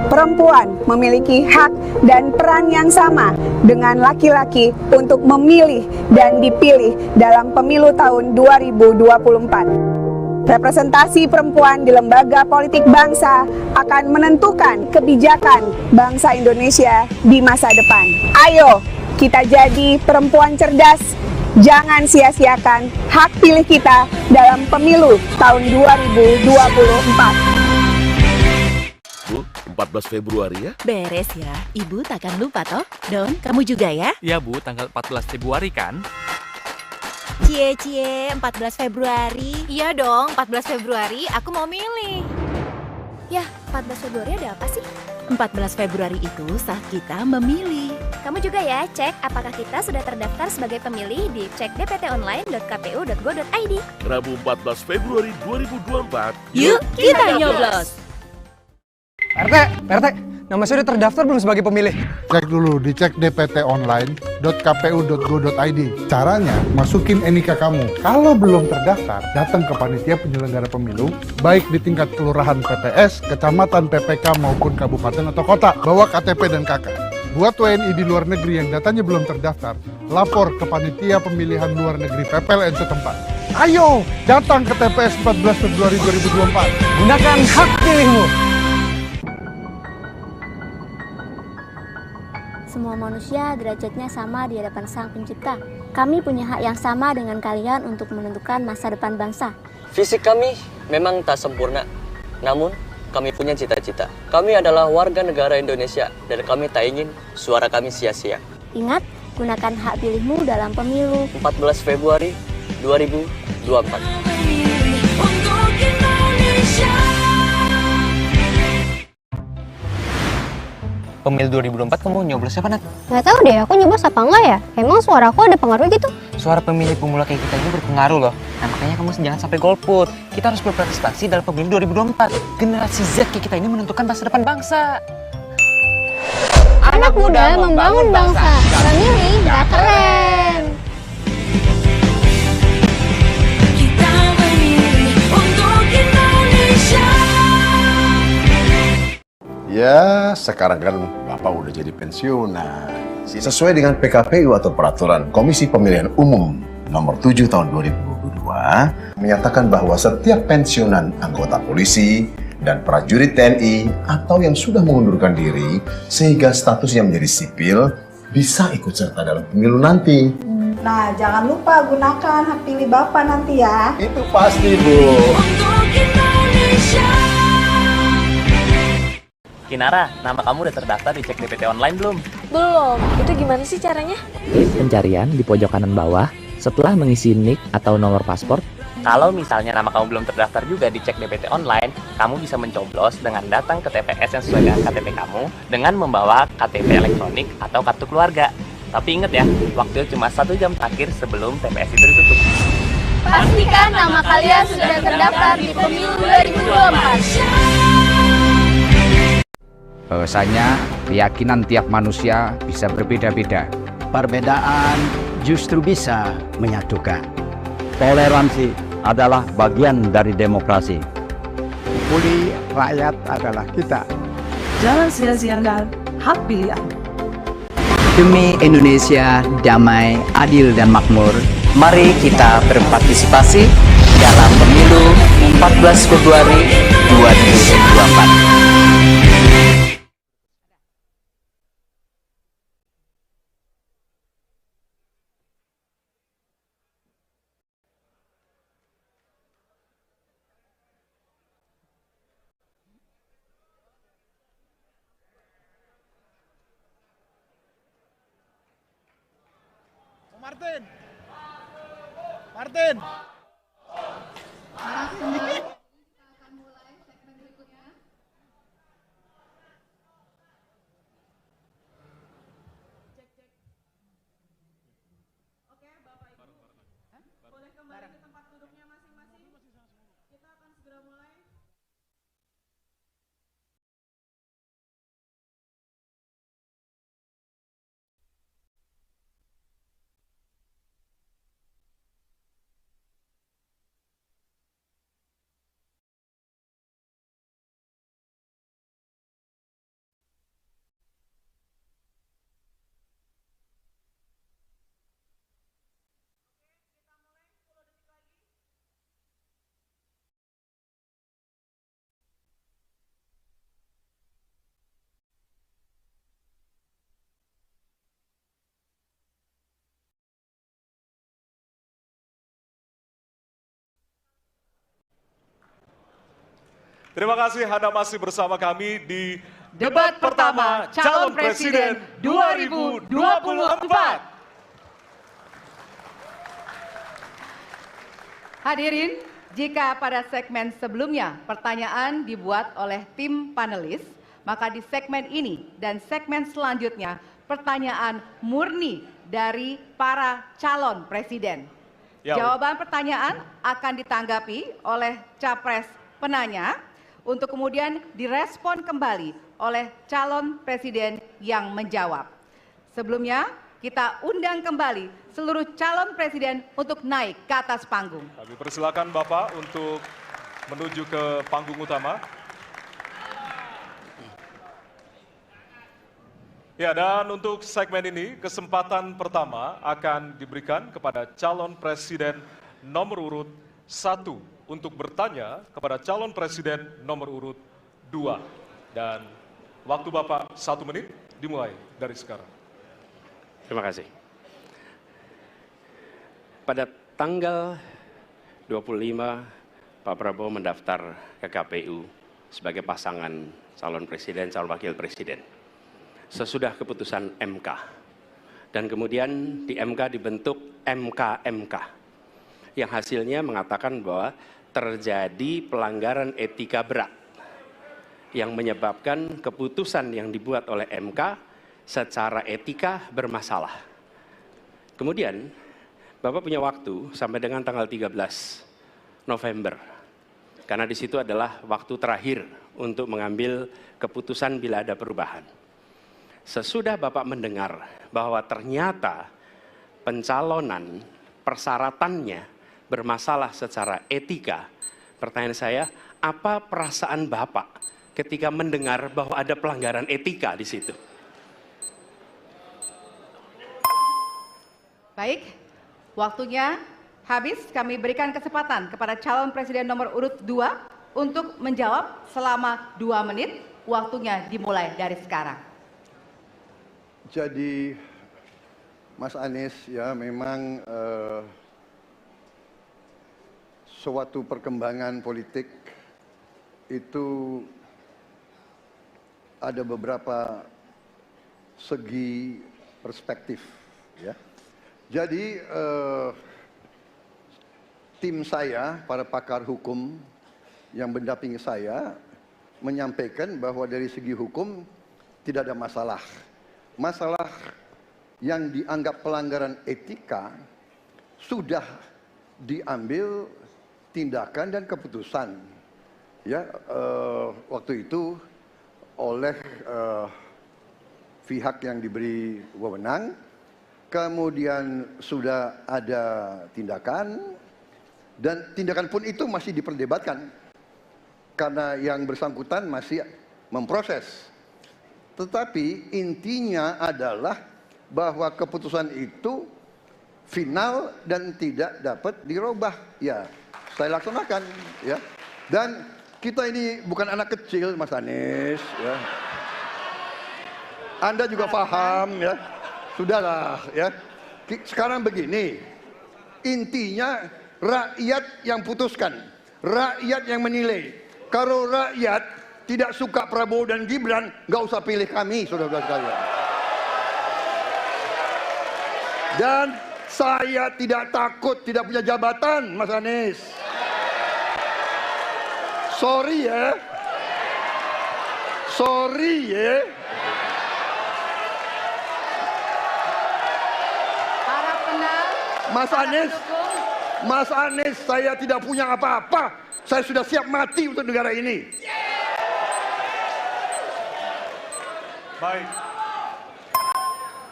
Perempuan memiliki hak dan peran yang sama dengan laki-laki untuk memilih dan dipilih dalam pemilu tahun 2024. Representasi perempuan di lembaga politik bangsa akan menentukan kebijakan bangsa Indonesia di masa depan. Ayo, kita jadi perempuan cerdas. Jangan sia-siakan hak pilih kita dalam pemilu tahun 2024. Bu, 14 Februari ya? Beres ya, Ibu takkan lupa toh. Don, kamu juga ya? Ya Bu, tanggal 14 Februari kan? Cie, 14 Februari. Iya dong, 14 Februari aku mau milih. Yah, 14 Februari ada apa sih? 14 Februari itu saat kita memilih. Kamu juga ya, cek apakah kita sudah terdaftar sebagai pemilih di cek dptonline.kpu.go.id. Rabu 14 Februari 2024. Yuk, kita nyoblos! PRT, nama saya sudah terdaftar belum sebagai pemilih? Cek dulu di cek dptonline.kpu.go.id. Caranya, masukin NIK kamu. Kalau belum terdaftar, datang ke panitia penyelenggara pemilu, baik di tingkat kelurahan PPS, kecamatan, PPK, maupun kabupaten atau kota. Bawa KTP dan KK. Buat WNI di luar negeri yang datanya belum terdaftar, lapor ke panitia pemilihan luar negeri PPLN setempat. Ayo, datang ke TPS 14 Februari 2024. Gunakan hak pilihmu. Semua manusia derajatnya sama di hadapan Sang Pencipta. Kami punya hak yang sama dengan kalian untuk menentukan masa depan bangsa. Fisik kami memang tak sempurna, namun kami punya cita-cita. Kami adalah warga negara Indonesia dan kami tak ingin suara kami sia-sia. Ingat, gunakan hak pilihmu dalam pemilu 14 Februari 2024. Pemilu 2024 kamu nyoblos siapa, Nat? Nggak tahu deh, aku nyoblos apa enggak ya? Emang suara aku ada pengaruh gitu? Suara pemilih pemula kayak kita ini berpengaruh loh. Nah makanya kamu jangan sampai golput. Kita harus berpartisipasi dalam pemilu 2024. Generasi Z kayak kita ini menentukan masa depan bangsa. Anak muda membangun bangsa. Memilih nggak keren. Kita memilih untuk Indonesia. Ya, sekarang kan Bapak udah jadi pensiunan. Sesuai dengan PKPU atau Peraturan Komisi Pemilihan Umum Nomor 7 Tahun 2022, menyatakan bahwa setiap pensiunan anggota polisi dan prajurit TNI atau yang sudah mengundurkan diri sehingga statusnya menjadi sipil bisa ikut serta dalam pemilu nanti. Nah, jangan lupa gunakan hak pilih Bapak nanti ya. Itu pasti, Bu. Kinara, nama kamu udah terdaftar di cek DPT online belum? Belum. Itu gimana sih caranya? Klik pencarian di pojok kanan bawah setelah mengisi NIK atau nomor paspor. Kalau misalnya nama kamu belum terdaftar juga di cek DPT online, kamu bisa mencoblos dengan datang ke TPS yang sesuai dengan KTP kamu dengan membawa KTP elektronik atau kartu keluarga. Tapi ingat ya, waktunya cuma 1 jam terakhir sebelum TPS itu ditutup. Pastikan nama kalian sudah terdaftar di pemilu 2024. Bahwasanya keyakinan tiap manusia bisa berbeda-beda. Perbedaan justru bisa menyatukan. Toleransi adalah bagian dari demokrasi. Pulih rakyat adalah kita. Jangan sia-siakan hak pilih Anda. Demi Indonesia damai, adil, dan makmur, mari kita berpartisipasi dalam pemilu 14 Februari 2024. Martin. Terima kasih Anda masih bersama kami di Debat pertama Calon Presiden 2024. Hadirin, jika pada segmen sebelumnya pertanyaan dibuat oleh tim panelis, maka di segmen ini dan segmen selanjutnya pertanyaan murni dari para calon presiden. Ya, Jawaban pertanyaan akan ditanggapi oleh capres penanya untuk kemudian direspon kembali oleh calon presiden yang menjawab. Sebelumnya, kita undang kembali seluruh calon presiden untuk naik ke atas panggung. Kami persilakan Bapak untuk menuju ke panggung utama. Ya, dan untuk segmen ini, kesempatan pertama akan diberikan kepada calon presiden nomor urut 1 untuk bertanya kepada calon presiden nomor urut 2. Dan waktu Bapak 1 menit dimulai dari sekarang. Terima kasih. Pada tanggal 25, Pak Prabowo mendaftar ke KPU sebagai pasangan calon presiden, calon wakil presiden. Sesudah keputusan MK. Dan kemudian di MK dibentuk MK-MK. Yang hasilnya mengatakan bahwa terjadi pelanggaran etika berat. Yang menyebabkan keputusan yang dibuat oleh MK secara etika bermasalah. Kemudian, Bapak punya waktu sampai dengan tanggal 13 November. Karena di situ adalah waktu terakhir untuk mengambil keputusan bila ada perubahan. Sesudah Bapak mendengar bahwa ternyata pencalonan persyaratannya bermasalah secara etika, pertanyaan saya, apa perasaan Bapak ketika mendengar bahwa ada pelanggaran etika di situ? Baik, waktunya habis. Kami berikan kesempatan kepada calon presiden nomor urut 2 untuk menjawab selama 2 menit. Waktunya dimulai dari sekarang. Jadi, Mas Anies, ya memang suatu perkembangan politik itu ada beberapa segi perspektif, ya. Jadi tim saya, para pakar hukum yang mendampingi saya menyampaikan bahwa dari segi hukum tidak ada masalah. Masalah yang dianggap pelanggaran etika sudah diambil tindakan dan keputusan, ya waktu itu oleh pihak yang diberi wewenang. Kemudian sudah ada tindakan, dan tindakan pun itu masih diperdebatkan karena yang bersangkutan masih memproses. Tetapi intinya adalah bahwa keputusan itu final dan tidak dapat dirubah. Ya, saya laksanakan, ya. Dan kita ini bukan anak kecil, Mas Anies, ya. Anda juga paham, ya. Sudahlah, ya. Sekarang begini, intinya rakyat yang putuskan, rakyat yang menilai. Kalau rakyat tidak suka Prabowo dan Gibran, nggak usah pilih kami, saudara-saudara sekalian. Dan saya tidak takut tidak punya jabatan, Mas Anies. Sorry ya, sorry ya. Mas Anies, saya tidak punya apa-apa. Saya sudah siap mati untuk negara ini. Baik.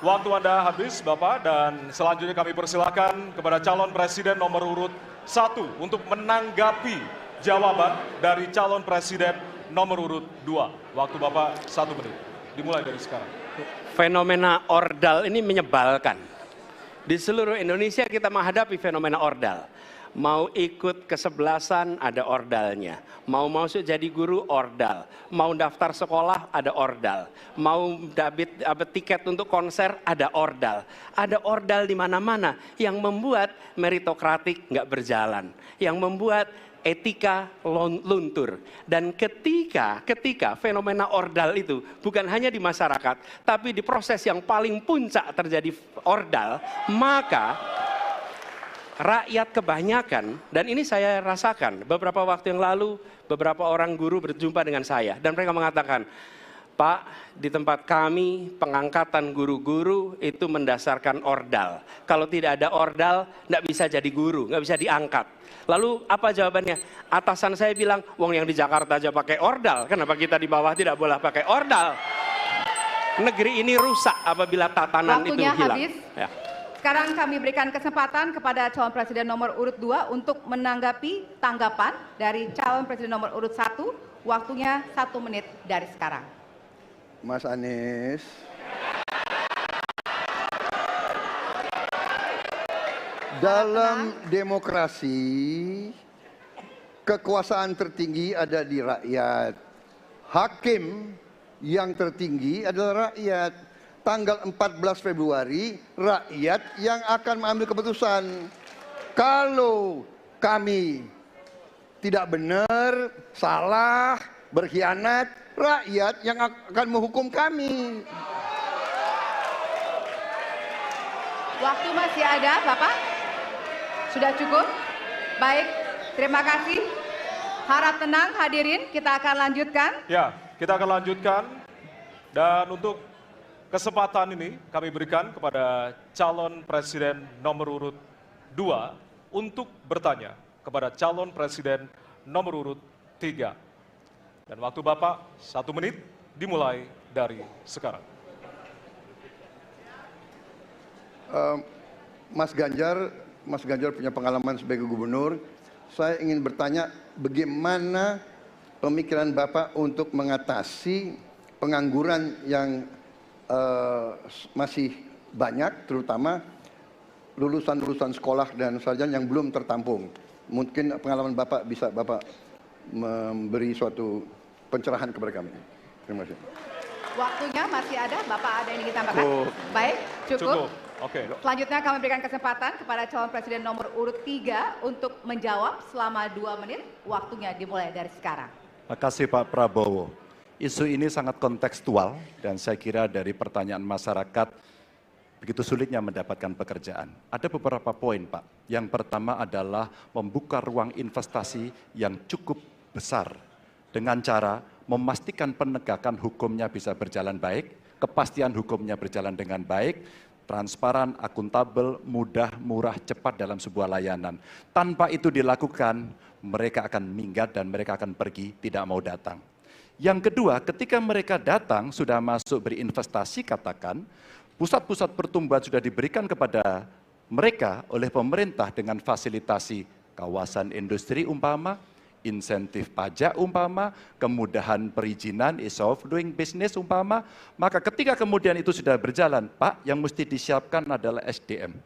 Waktu Anda habis, Bapak, dan selanjutnya kami persilakan kepada calon presiden nomor urut 1 untuk menanggapi jawaban dari calon presiden nomor urut 2. Waktu Bapak 1 menit. Dimulai dari sekarang. Fenomena ordal ini menyebalkan. Di seluruh Indonesia kita menghadapi fenomena ordal. Mau ikut kesebelasan ada ordalnya. Mau masuk jadi guru ordal. Mau daftar sekolah ada ordal. Mau dapat tiket untuk konser ada ordal. Ada ordal di mana-mana yang membuat meritokratik nggak berjalan. Yang membuat etika luntur. Dan ketika fenomena ordal itu bukan hanya di masyarakat, tapi di proses yang paling puncak terjadi ordal, maka rakyat kebanyakan, dan ini saya rasakan beberapa waktu yang lalu, beberapa orang guru berjumpa dengan saya dan mereka mengatakan, Pak, di tempat kami pengangkatan guru-guru itu mendasarkan ordal. Kalau tidak ada ordal, nggak bisa jadi guru, nggak bisa diangkat. Lalu apa jawabannya? Atasan saya bilang, wong yang di Jakarta aja pakai ordal, kenapa kita di bawah tidak boleh pakai ordal? Negeri ini rusak apabila tatanan itu hilang. Habis. Ya. Sekarang kami berikan kesempatan kepada calon presiden nomor urut 2 untuk menanggapi tanggapan dari calon presiden nomor urut 1. Waktunya 1 menit dari sekarang. Mas Anies. Dalam demokrasi, kekuasaan tertinggi ada di rakyat. Hakim yang tertinggi adalah rakyat. Tanggal 14 Februari, rakyat yang akan mengambil keputusan. Kalau kami tidak benar, salah, berkhianat, rakyat yang akan menghukum kami. Waktu masih ada, Bapak? Sudah cukup? Baik, terima kasih. Harap tenang hadirin, kita akan lanjutkan. Ya, kita akan lanjutkan. Dan untuk kesempatan ini kami berikan kepada calon presiden nomor urut 2 untuk bertanya kepada calon presiden nomor urut 3. Dan waktu Bapak 1 menit dimulai dari sekarang. Mas Ganjar punya pengalaman sebagai gubernur. Saya ingin bertanya bagaimana pemikiran Bapak untuk mengatasi pengangguran yang masih banyak, terutama lulusan-lulusan sekolah dan sarjana yang belum tertampung. Mungkin pengalaman Bapak bisa Bapak memberi suatu pencerahan kepada kami. Terima kasih. Waktunya masih ada, Bapak ada yang ingin ditambahkan? Baik, cukup. Oke. Selanjutnya kami berikan kesempatan kepada calon presiden nomor urut 3 untuk menjawab selama 2 menit. Waktunya dimulai dari sekarang. Terima kasih Pak Prabowo. Isu ini sangat kontekstual dan saya kira dari pertanyaan masyarakat begitu sulitnya mendapatkan pekerjaan. Ada beberapa poin Pak. Yang pertama adalah membuka ruang investasi yang cukup besar dengan cara memastikan penegakan hukumnya bisa berjalan baik, kepastian hukumnya berjalan dengan baik, transparan, akuntabel, mudah, murah, cepat dalam sebuah layanan. Tanpa itu dilakukan, mereka akan minggat dan mereka akan pergi, tidak mau datang. Yang kedua, ketika mereka datang, sudah masuk berinvestasi katakan, pusat-pusat pertumbuhan sudah diberikan kepada mereka oleh pemerintah dengan fasilitasi kawasan industri umpama, insentif pajak umpama, kemudahan perizinan, ease of doing business umpama, maka ketika kemudian itu sudah berjalan, Pak, yang mesti disiapkan adalah SDM.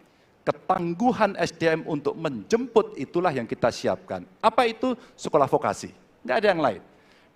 Ketangguhan SDM untuk menjemput itulah yang kita siapkan. Apa itu? Sekolah vokasi, nggak ada yang lain.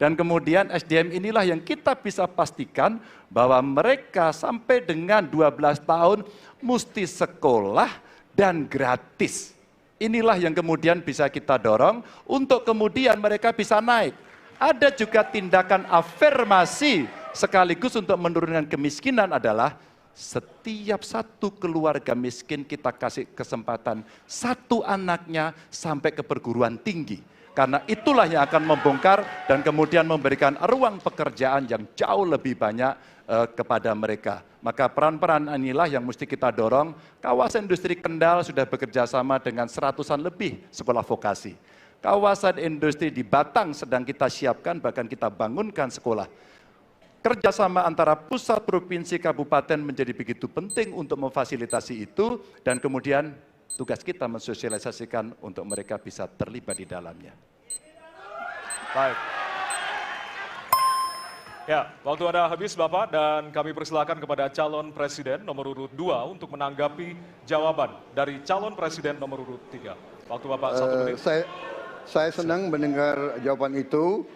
Dan kemudian SDM inilah yang kita bisa pastikan bahwa mereka sampai dengan 12 tahun mesti sekolah dan gratis. Inilah yang kemudian bisa kita dorong untuk kemudian mereka bisa naik. Ada juga tindakan afirmasi sekaligus untuk menurunkan kemiskinan adalah setiap satu keluarga miskin kita kasih kesempatan satu anaknya sampai ke perguruan tinggi. Karena itulah yang akan membongkar dan kemudian memberikan ruang pekerjaan yang jauh lebih banyak kepada mereka. Maka peran-peran inilah yang mesti kita dorong. Kawasan industri Kendal sudah bekerja sama dengan 100-an lebih sekolah vokasi. Kawasan industri di Batang sedang kita siapkan, bahkan kita bangunkan sekolah. Kerjasama antara pusat, provinsi, kabupaten menjadi begitu penting untuk memfasilitasi itu, dan kemudian tugas kita mensosialisasikan untuk mereka bisa terlibat di dalamnya. Baik. Ya, waktu Anda habis Bapak, dan kami persilakan kepada calon presiden nomor urut 2 untuk menanggapi jawaban dari calon presiden nomor urut 3. Waktu Bapak 1 menit. Saya senang mendengar jawaban itu.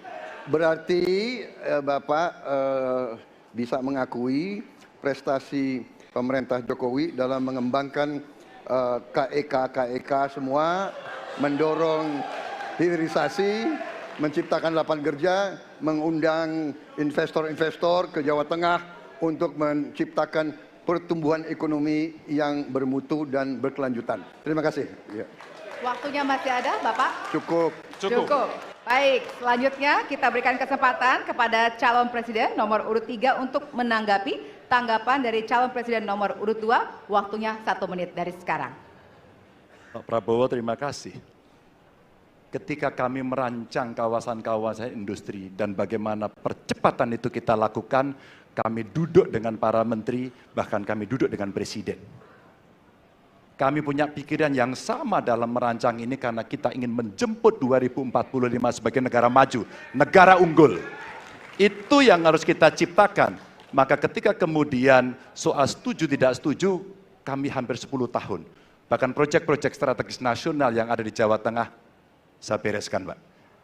Berarti Bapak bisa mengakui prestasi pemerintah Jokowi dalam mengembangkan KEK semua, mendorong hilirisasi, menciptakan lapangan kerja, mengundang investor-investor ke Jawa Tengah untuk menciptakan pertumbuhan ekonomi yang bermutu dan berkelanjutan. Terima kasih. Ya. Waktunya masih ada, Bapak? Cukup. Cukup. Baik, selanjutnya kita berikan kesempatan kepada calon presiden nomor urut 3 untuk menanggapi tanggapan dari calon presiden nomor urut 2. Waktunya 1 menit dari sekarang. Pak Prabowo, terima kasih. Ketika kami merancang kawasan-kawasan industri dan bagaimana percepatan itu kita lakukan, kami duduk dengan para menteri, bahkan kami duduk dengan presiden. Kami punya pikiran yang sama dalam merancang ini karena kita ingin menjemput 2045 sebagai negara maju, negara unggul. Itu yang harus kita ciptakan. Maka ketika kemudian soal setuju tidak setuju, kami hampir 10 tahun. Bahkan proyek-proyek strategis nasional yang ada di Jawa Tengah, saya bereskan, Pak.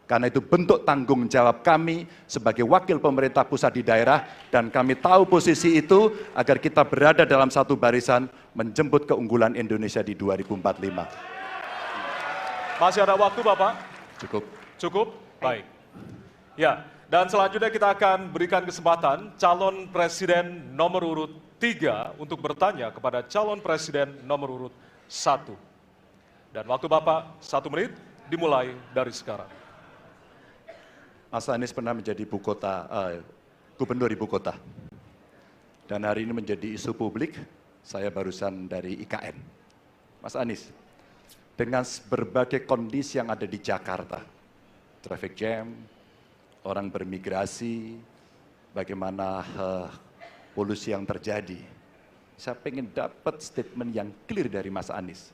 Karena itu bentuk tanggung jawab kami sebagai wakil pemerintah pusat di daerah, dan kami tahu posisi itu agar kita berada dalam satu barisan menjemput keunggulan Indonesia di 2045. Masih ada waktu, Bapak? Cukup. Cukup? Baik. Ya, dan selanjutnya kita akan berikan kesempatan calon presiden nomor urut 3 untuk bertanya kepada calon presiden nomor urut 1. Dan waktu Bapak 1 menit dimulai dari sekarang. Mas Anies pernah menjadi gubernur ibu kota. Dan hari ini menjadi isu publik, saya barusan dari IKN. Mas Anies, dengan berbagai kondisi yang ada di Jakarta, traffic jam, orang bermigrasi, bagaimana polusi yang terjadi, saya pengen dapat statement yang clear dari Mas Anies.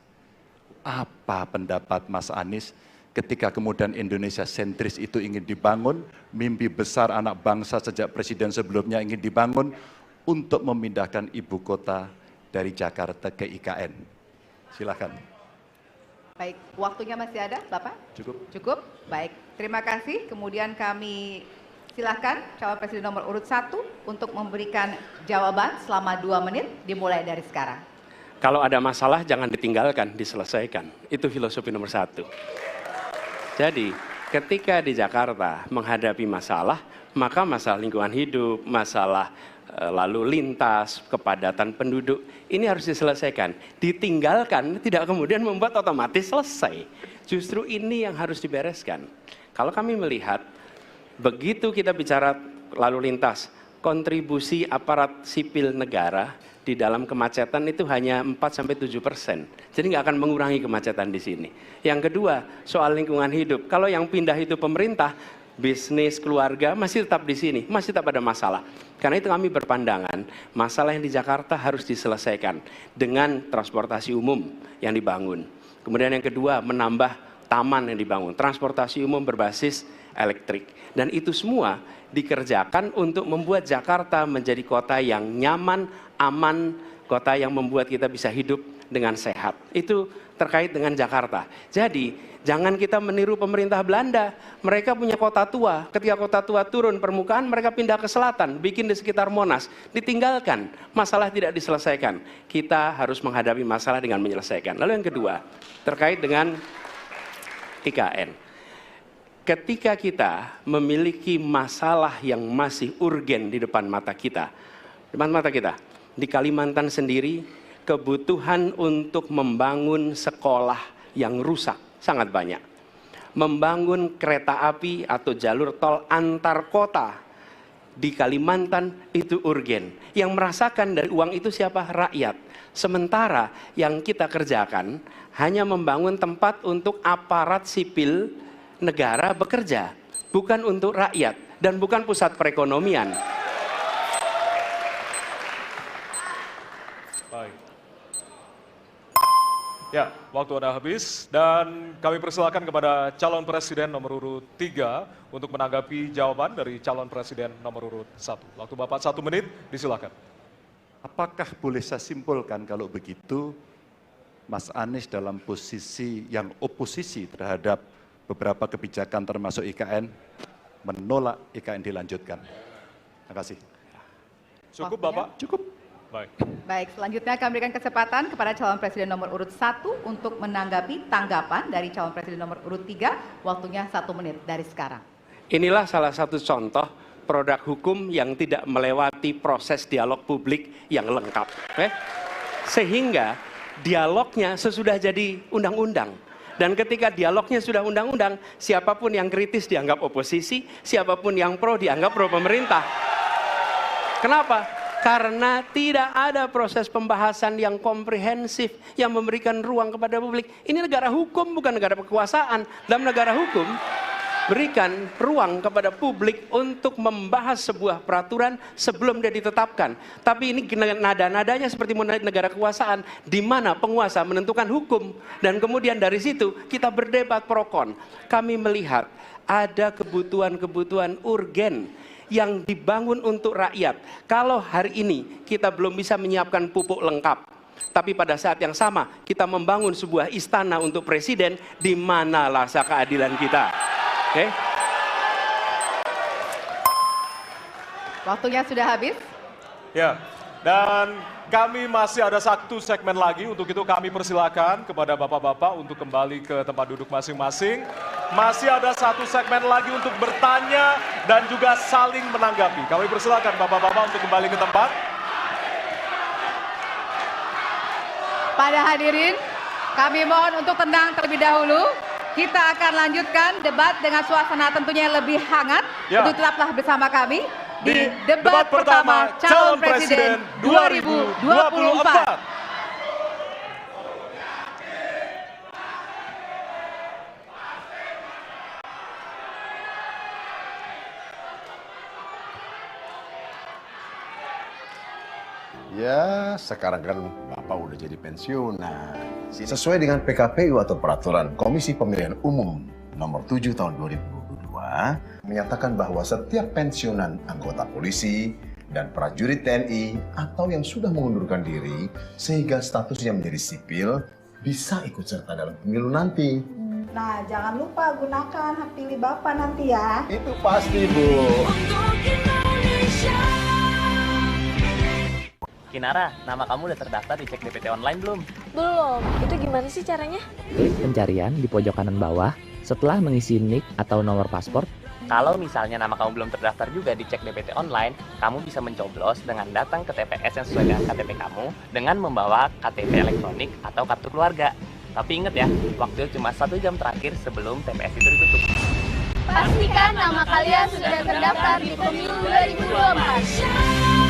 Apa pendapat Mas Anies ketika kemudian Indonesia sentris itu ingin dibangun, mimpi besar anak bangsa sejak presiden sebelumnya ingin dibangun untuk memindahkan ibu kota dari Jakarta ke IKN. Silakan. Baik, waktunya masih ada, Bapak? Cukup. Cukup? Baik, terima kasih. Kemudian kami silakan calon presiden nomor urut 1 untuk memberikan jawaban selama 2 menit dimulai dari sekarang. Kalau ada masalah jangan ditinggalkan, diselesaikan. Itu filosofi nomor 1. Jadi ketika di Jakarta menghadapi masalah, maka masalah lingkungan hidup, masalah lalu lintas, kepadatan penduduk, ini harus diselesaikan. Ditinggalkan tidak kemudian membuat otomatis selesai. Justru ini yang harus dibereskan. Kalau kami melihat, begitu kita bicara lalu lintas, kontribusi aparat sipil negara di dalam kemacetan itu hanya 4-7%. Jadi nggak akan mengurangi kemacetan di sini. Yang kedua, soal lingkungan hidup. Kalau yang pindah itu pemerintah, bisnis, keluarga masih tetap di sini, masih tetap ada masalah. Karena itu kami berpandangan, masalah yang di Jakarta harus diselesaikan dengan transportasi umum yang dibangun. Kemudian yang kedua, menambah taman yang dibangun, transportasi umum berbasis elektrik. Dan itu semua dikerjakan untuk membuat Jakarta menjadi kota yang nyaman, aman, kota yang membuat kita bisa hidup dengan sehat. Itu terkait dengan Jakarta. Jadi jangan kita meniru pemerintah Belanda. Mereka punya kota tua. Ketika kota tua turun permukaan, mereka pindah ke selatan, bikin di sekitar Monas. Ditinggalkan, masalah tidak diselesaikan. Kita harus menghadapi masalah dengan menyelesaikan. Lalu yang kedua, terkait dengan IKN. Ketika kita memiliki masalah yang masih urgen di depan mata kita, di Kalimantan sendiri, kebutuhan untuk membangun sekolah yang rusak sangat banyak. Membangun kereta api atau jalur tol antar kota di Kalimantan itu urgen. Yang merasakan dari uang itu siapa? Rakyat. Sementara yang kita kerjakan hanya membangun tempat untuk aparat sipil negara bekerja, bukan untuk rakyat dan bukan pusat perekonomian. Baik. Ya, waktu Anda habis dan kami persilakan kepada calon presiden nomor urut 3 untuk menanggapi jawaban dari calon presiden nomor urut 1. Waktu Bapak 1 menit, disilakan. Apakah boleh saya simpulkan kalau begitu Mas Anies dalam posisi yang oposisi terhadap beberapa kebijakan termasuk IKN menolak IKN dilanjutkan? Terima kasih. Cukup Bapak? Cukup. Baik, selanjutnya kami berikan kesempatan kepada calon presiden nomor urut 1 untuk menanggapi tanggapan dari calon presiden nomor urut 3. Waktunya 1 menit dari sekarang. Inilah salah satu contoh produk hukum yang tidak melewati proses dialog publik yang lengkap. Sehingga dialognya sesudah jadi undang-undang. Dan ketika dialognya sudah undang-undang, siapapun yang kritis dianggap oposisi, siapapun yang pro dianggap pro pemerintah. Kenapa? Karena tidak ada proses pembahasan yang komprehensif yang memberikan ruang kepada publik. Ini negara hukum, bukan negara kekuasaan. Dalam negara hukum, berikan ruang kepada publik untuk membahas sebuah peraturan sebelum dia ditetapkan. Tapi ini nada-nadanya seperti negara kekuasaan, di mana penguasa menentukan hukum. Dan kemudian dari situ kita berdebat pro kon. Kami melihat ada kebutuhan-kebutuhan urgen yang dibangun untuk rakyat. Kalau hari ini kita belum bisa menyiapkan pupuk lengkap, tapi pada saat yang sama kita membangun sebuah istana untuk presiden, di mana rasa keadilan kita? Oke? Waktunya sudah habis. Ya, dan kami masih ada 1 segmen lagi. Untuk itu kami persilakan kepada bapak-bapak untuk kembali ke tempat duduk masing-masing. Masih ada 1 segmen lagi untuk bertanya dan juga saling menanggapi. Kami persilakan bapak-bapak untuk kembali ke tempat. Pada hadirin, kami mohon untuk tenang terlebih dahulu. Kita akan lanjutkan debat dengan suasana tentunya lebih hangat. Untuk tetaplah bersama kami di debat pertama calon presiden 2024. Ya, sekarang kan Bapak udah jadi pensiunan. Sesuai dengan PKPU atau Peraturan Komisi Pemilihan Umum Nomor 7 Tahun 2022, menyatakan bahwa setiap pensiunan anggota polisi dan prajurit TNI atau yang sudah mengundurkan diri sehingga statusnya menjadi sipil bisa ikut serta dalam pemilu nanti. Nah, jangan lupa gunakan hak pilih Bapak nanti ya. Itu pasti, Bu. Kinara, nama kamu udah terdaftar di Cek DPT Online belum? Belum. Itu gimana sih caranya? Klik pencarian di pojok kanan bawah setelah mengisi NIK atau nomor paspor. Kalau misalnya nama kamu belum terdaftar juga di Cek DPT Online, kamu bisa mencoblos dengan datang ke TPS yang sesuai dengan KTP kamu dengan membawa KTP elektronik atau kartu keluarga. Tapi ingat ya, waktu cuma 1 jam terakhir sebelum TPS itu ditutup. Pastikan nama kalian sudah terdaftar di Pemilu 2024.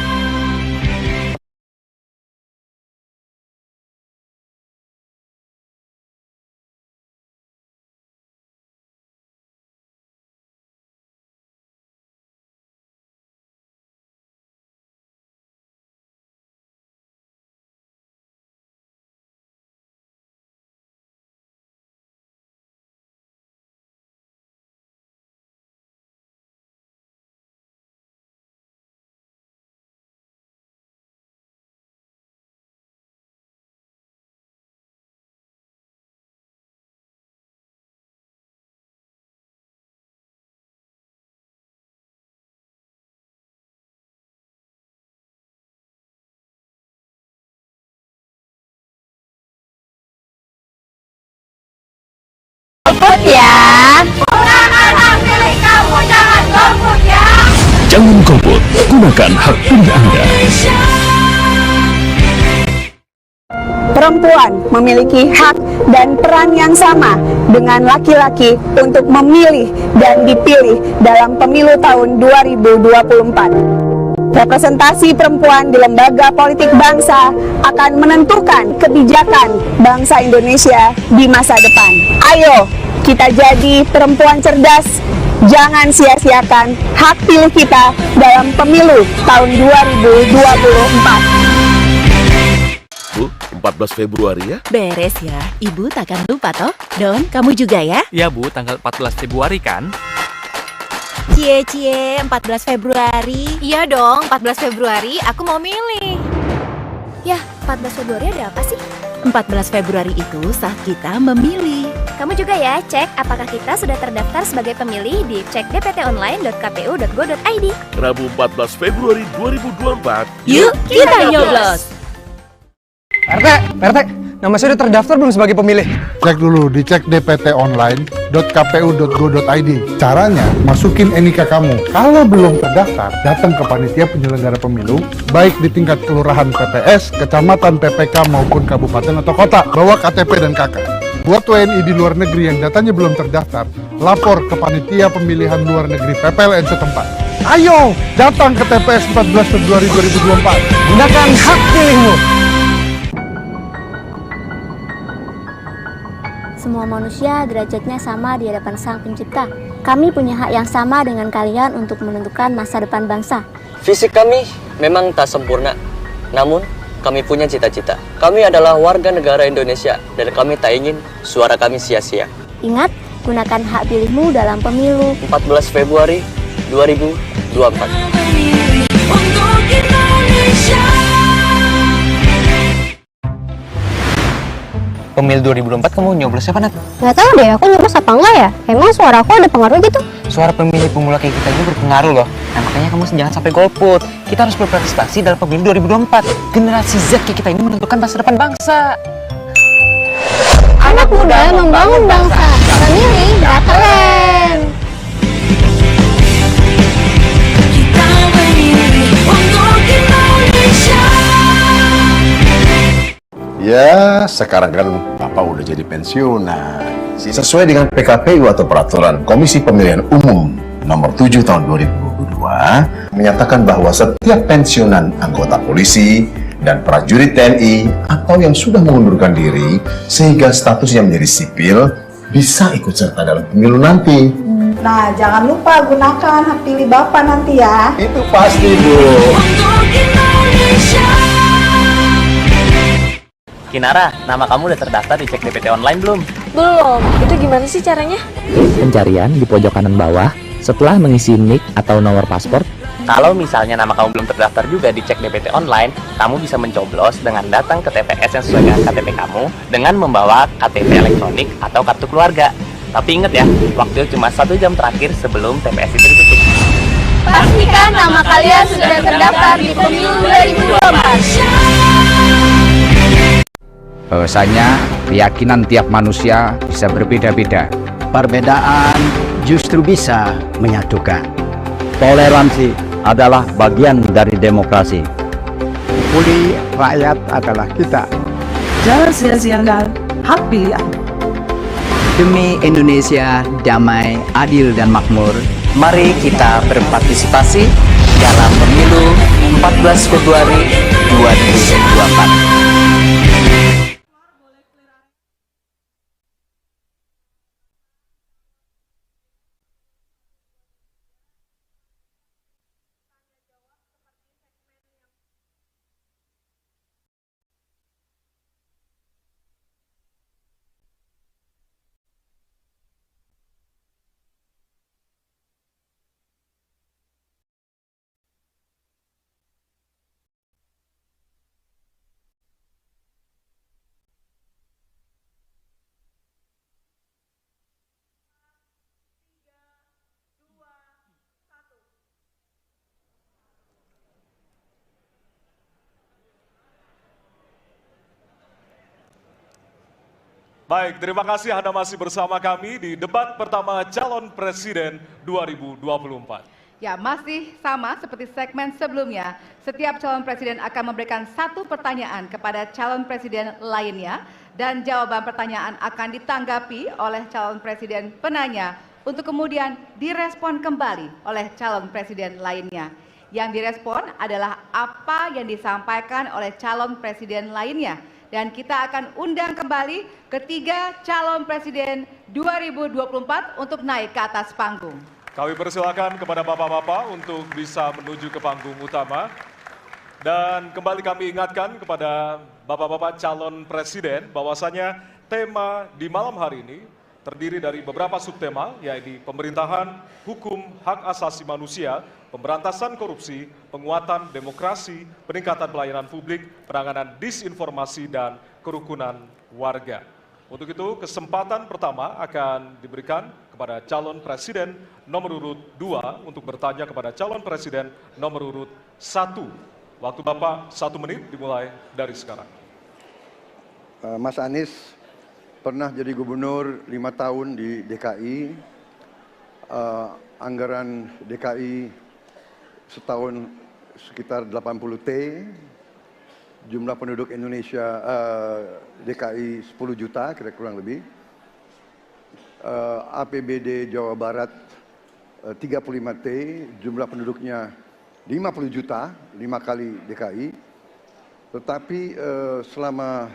Golput ya. Gunakan hak pilih kamu, jangan golput ya. Jangan golput, gunakan hak pilih Anda. Perempuan memiliki hak dan peran yang sama dengan laki-laki untuk memilih dan dipilih dalam pemilu tahun 2024. Representasi perempuan di lembaga politik bangsa akan menentukan kebijakan bangsa Indonesia di masa depan. Ayo, kita jadi perempuan cerdas. Jangan sia-siakan hak pilih kita dalam pemilu tahun 2024. Bu, 14 Februari ya? Beres ya, Ibu takkan lupa toh. Don, kamu juga ya? Ya Bu, tanggal 14 Februari kan? Cie, 14 Februari. Iya dong, 14 Februari aku mau milih. Yah, 14 Februari ada apa sih? 14 Februari itu saat kita memilih. Kamu juga ya cek apakah kita sudah terdaftar sebagai pemilih di cekdptonline.kpu.go.id. Rabu 14 Februari 2024. Yuk kita nyoblos! RT, nama saya sudah terdaftar belum sebagai pemilih? Cek dulu di cekdptonline.kpu.go.id. Caranya, masukin NIK kamu. Kalau belum terdaftar, datang ke panitia penyelenggara pemilu, baik di tingkat kelurahan PTS, kecamatan, PPK, maupun kabupaten atau kota. Bawa KTP dan KK. Buat WNI di luar negeri yang datanya belum terdaftar, lapor ke panitia pemilihan luar negeri PPLN setempat. Ayo, datang ke TPS 14 Februari 2024. Gunakan hak pilihmu. Semua manusia derajatnya sama di hadapan Sang Pencipta. Kami punya hak yang sama dengan kalian untuk menentukan masa depan bangsa. Fisik kami memang tak sempurna, namun kami punya cita-cita. Kami adalah warga negara Indonesia dan kami tak ingin suara kami sia-sia. Ingat, gunakan hak pilihmu dalam pemilu 14 Februari 2024. Pemilu 2024 kamu nyoblos siapa, Nat? Gak tahu deh, aku nyoblos apa enggak ya? Emang suara aku ada pengaruh gitu? Suara pemilih pemula kayak kita ini berpengaruh loh. Nah makanya kamu jangan sampai golput. Kita harus berpartisipasi dalam pemilu 2024. Generasi Z kayak kita ini menentukan masa depan bangsa. Anak muda membangun bangsa. Pemilih gak keren. Kita memilih untuk Indonesia. Ya, sekarang kan Bapak udah jadi pensiun. Nah, sesuai dengan PKPU atau Peraturan Komisi Pemilihan Umum Nomor 7 Tahun 2022 menyatakan bahwa setiap pensiunan anggota polisi dan prajurit TNI atau yang sudah mengundurkan diri sehingga statusnya menjadi sipil bisa ikut serta dalam pemilu nanti. Nah, jangan lupa gunakan hak pilih Bapak nanti ya. Itu pasti, Bu. Untuk Indonesia. Kinara, nama kamu udah terdaftar di Cek DPT Online belum? Belum. Itu gimana sih caranya? Pencarian di pojok kanan bawah setelah mengisi NIK atau nomor paspor. Kalau misalnya nama kamu belum terdaftar juga di Cek DPT Online, kamu bisa mencoblos dengan datang ke TPS yang sesuai dengan KTP kamu dengan membawa KTP elektronik atau kartu keluarga. Tapi ingat ya, waktu cuma 1 jam terakhir sebelum TPS itu ditutup. Pastikan nama kalian sudah terdaftar di pemilu 2024. Bahwasanya keyakinan tiap manusia bisa berbeda-beda. Perbedaan justru bisa menyatukan. Toleransi adalah bagian dari demokrasi. Pulih rakyat adalah kita. Jangan sia-siakan hak pilih Anda. Demi Indonesia damai, adil, dan makmur, Mari kita berpartisipasi dalam pemilu 14 Februari 2024. Baik, terima kasih Anda masih bersama kami di debat pertama calon presiden 2024. Ya, masih sama seperti segmen sebelumnya. Setiap calon presiden akan memberikan 1 pertanyaan kepada calon presiden lainnya dan jawaban pertanyaan akan ditanggapi oleh calon presiden penanya untuk kemudian direspon kembali oleh calon presiden lainnya. Yang direspon adalah apa yang disampaikan oleh calon presiden lainnya. Dan kita akan undang kembali ketiga calon presiden 2024 untuk naik ke atas panggung. Kami persilakan kepada bapak-bapak untuk bisa menuju ke panggung utama. Dan kembali kami ingatkan kepada bapak-bapak calon presiden bahwasanya tema di malam hari ini terdiri dari beberapa subtema, yaitu pemerintahan, hukum, hak asasi manusia, pemberantasan korupsi, penguatan demokrasi, peningkatan pelayanan publik, penanganan disinformasi, dan kerukunan warga. Untuk itu, kesempatan pertama akan diberikan kepada calon presiden nomor urut 2 untuk bertanya kepada calon presiden nomor urut 1. Waktu Bapak 1 menit dimulai dari sekarang. Mas Anies pernah jadi gubernur 5 tahun di DKI. Anggaran DKI setahun sekitar 80 T. Jumlah penduduk Indonesia DKI 10 juta kira kurang lebih. APBD Jawa Barat 35 T, jumlah penduduknya 50 juta, 5 kali DKI. Tetapi selama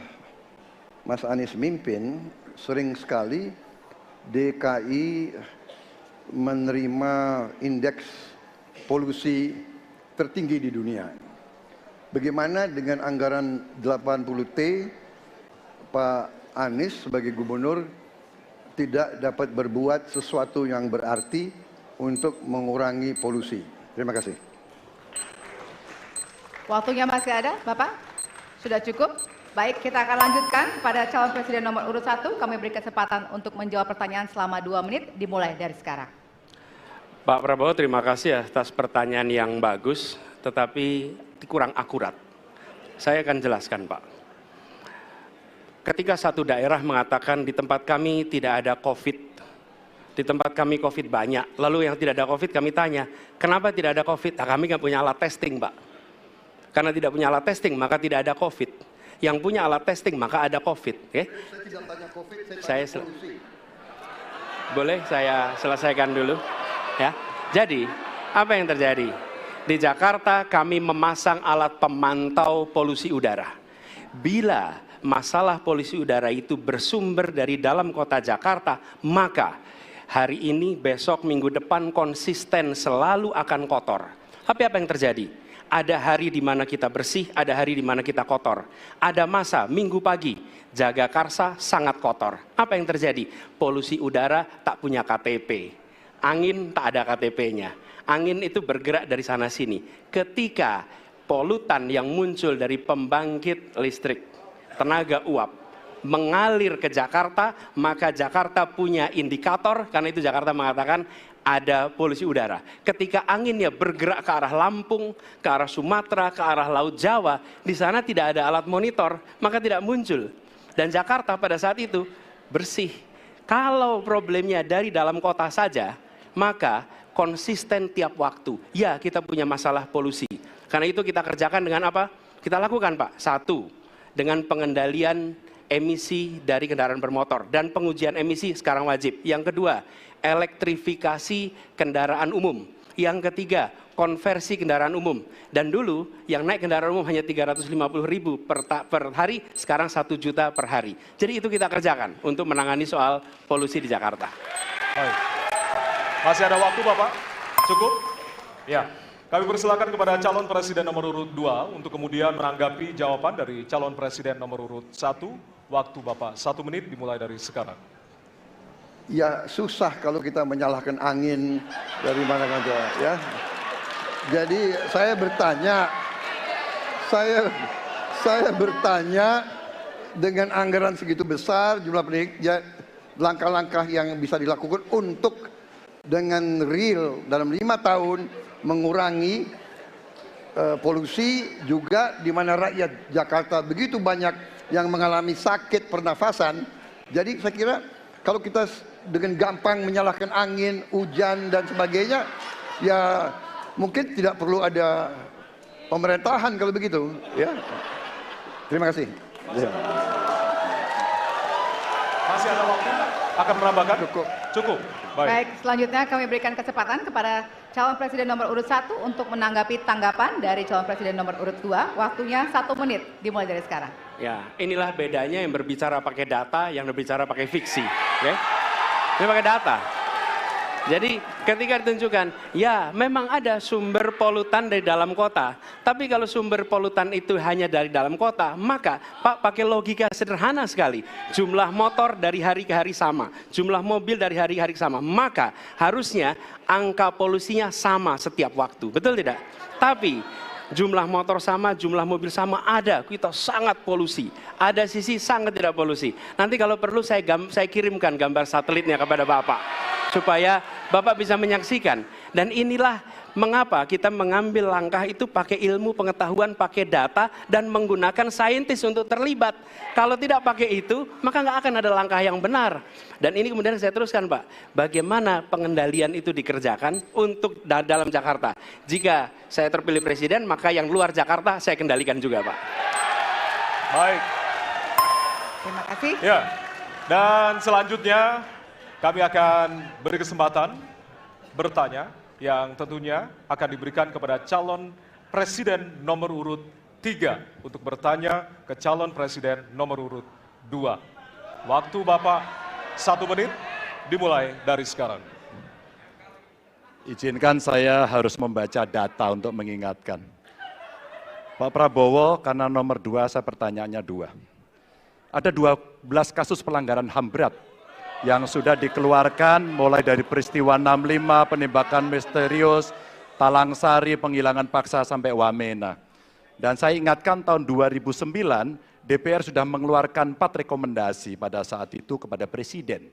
Mas Anies mimpin, sering sekali DKI menerima indeks polusi tertinggi di dunia. Bagaimana dengan anggaran 80 T, Pak Anies sebagai gubernur tidak dapat berbuat sesuatu yang berarti untuk mengurangi polusi? Terima kasih. Waktunya masih ada, Bapak? Sudah cukup? Baik, kita akan lanjutkan pada calon presiden nomor urut 1. Kami beri kesempatan untuk menjawab pertanyaan selama 2 menit, dimulai dari sekarang. Pak Prabowo, terima kasih atas pertanyaan yang bagus, tetapi kurang akurat. Saya akan jelaskan, Pak. Ketika satu daerah mengatakan di tempat kami tidak ada COVID, di tempat kami COVID banyak, lalu yang tidak ada COVID kami tanya, kenapa tidak ada COVID? Nah, kami nggak punya alat testing, Pak. Karena tidak punya alat testing, maka tidak ada COVID. Yang punya alat testing, maka ada COVID. Okay? Saya tidak tanya COVID, saya tanya polusi. Boleh saya selesaikan dulu? Ya. Jadi, apa yang terjadi? Di Jakarta kami memasang alat pemantau polusi udara. Bila masalah polusi udara itu bersumber dari dalam kota Jakarta, maka hari ini, besok, minggu depan konsisten selalu akan kotor. Tapi apa yang terjadi? Ada hari di mana kita bersih, ada hari di mana kita kotor. Ada masa minggu pagi, Jagakarsa sangat kotor. Apa yang terjadi? Polusi udara tak punya KTP. Angin tak ada KTP-nya. Angin itu bergerak dari sana sini. Ketika polutan yang muncul dari pembangkit listrik, tenaga uap, mengalir ke Jakarta, maka Jakarta punya indikator, karena itu Jakarta mengatakan ada polusi udara. Ketika anginnya bergerak ke arah Lampung, ke arah Sumatera, ke arah Laut Jawa, di sana tidak ada alat monitor, maka tidak muncul. Dan Jakarta pada saat itu bersih. Kalau problemnya dari dalam kota saja, maka konsisten tiap waktu. Ya, kita punya masalah polusi. Karena itu kita kerjakan dengan apa? Kita lakukan, Pak. 1, dengan pengendalian emisi dari kendaraan bermotor. Dan pengujian emisi sekarang wajib. Yang kedua, elektrifikasi kendaraan umum. Yang ketiga, konversi kendaraan umum. Dan dulu yang naik kendaraan umum hanya 350.000 per hari, sekarang 1 juta per hari. Jadi itu kita kerjakan untuk menangani soal polusi di Jakarta. Baik. Masih ada waktu, Bapak? Cukup? Ya. Kami persilakan kepada calon presiden nomor urut 2 untuk kemudian menanggapi jawaban dari calon presiden nomor urut 1. Waktu Bapak 1 menit dimulai dari sekarang. Ya, susah kalau kita menyalahkan angin dari mana-mana, ya. Jadi saya bertanya, saya bertanya dengan anggaran segitu besar, jumlah penduduk, ya, langkah-langkah yang bisa dilakukan untuk dengan real dalam 5 tahun mengurangi polusi, juga di mana rakyat Jakarta begitu banyak yang mengalami sakit pernafasan. Jadi saya kira kalau kita dengan gampang menyalahkan angin, hujan dan sebagainya, ya mungkin tidak perlu ada pemerintahan kalau begitu, ya. Terima kasih. Ya. Masih ada waktu? Akan menambahkan? Cukup. Baik, selanjutnya kami berikan kesempatan kepada calon presiden nomor urut 1 untuk menanggapi tanggapan dari calon presiden nomor urut 2. Waktunya 1 menit, dimulai dari sekarang. Ya, inilah bedanya yang berbicara pakai data, yang berbicara pakai fiksi. Okay? Ini pakai data. Jadi ketika ditunjukkan, ya memang ada sumber polutan dari dalam kota. Tapi kalau sumber polutan itu hanya dari dalam kota, maka Pak pakai logika sederhana sekali. Jumlah motor dari hari ke hari sama, jumlah mobil dari hari ke hari sama. Maka harusnya angka polusinya sama setiap waktu. Betul tidak? Tapi Jumlah motor sama, jumlah mobil sama, ada. Kita sangat polusi. Ada sisi sangat tidak polusi. Nanti kalau perlu saya kirimkan gambar satelitnya kepada Bapak. Supaya Bapak bisa menyaksikan. Dan inilah mengapa kita mengambil langkah itu pakai ilmu pengetahuan, pakai data, dan menggunakan saintis untuk terlibat. Kalau tidak pakai itu, maka nggak akan ada langkah yang benar. Dan ini kemudian saya teruskan, Pak. Bagaimana pengendalian itu dikerjakan untuk dalam Jakarta. Jika saya terpilih presiden, maka yang luar Jakarta saya kendalikan juga, Pak. Baik. Terima kasih. Ya, dan selanjutnya kami akan beri kesempatan bertanya yang tentunya akan diberikan kepada calon presiden nomor urut 3 untuk bertanya ke calon presiden nomor urut 2. Waktu Bapak 1 menit dimulai dari sekarang. Izinkan saya harus membaca data untuk mengingatkan. Pak Prabowo, karena nomor 2 saya pertanyaannya 2. Ada 12 kasus pelanggaran HAM berat yang sudah dikeluarkan mulai dari peristiwa 65, penembakan misterius, Talang Sari, penghilangan paksa sampai Wamena. Dan saya ingatkan tahun 2009 DPR sudah mengeluarkan 4 rekomendasi pada saat itu kepada Presiden.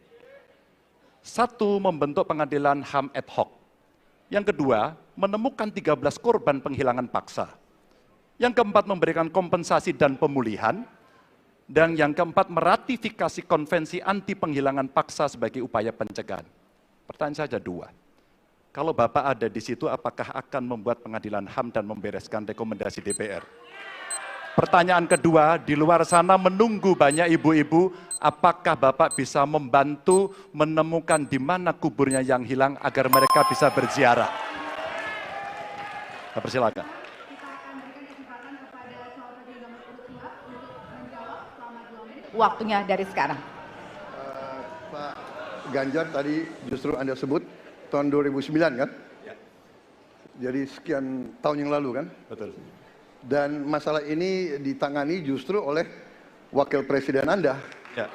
1, membentuk pengadilan HAM ad hoc. Yang kedua, menemukan 13 korban penghilangan paksa. Yang keempat, memberikan kompensasi dan pemulihan. Dan yang keempat, meratifikasi konvensi anti penghilangan paksa sebagai upaya pencegahan. Pertanyaan saja 2. Kalau Bapak ada di situ, apakah akan membuat pengadilan HAM dan membereskan rekomendasi DPR? Pertanyaan kedua, di luar sana menunggu banyak ibu-ibu, apakah Bapak bisa membantu menemukan di mana kuburnya yang hilang agar mereka bisa berziarah? Persilakan. Waktunya dari sekarang. Pak Ganjar tadi justru Anda sebut tahun 2009 kan? Ya. Jadi sekian tahun yang lalu kan? Betul. Dan masalah ini ditangani justru oleh wakil presiden Anda. Ya.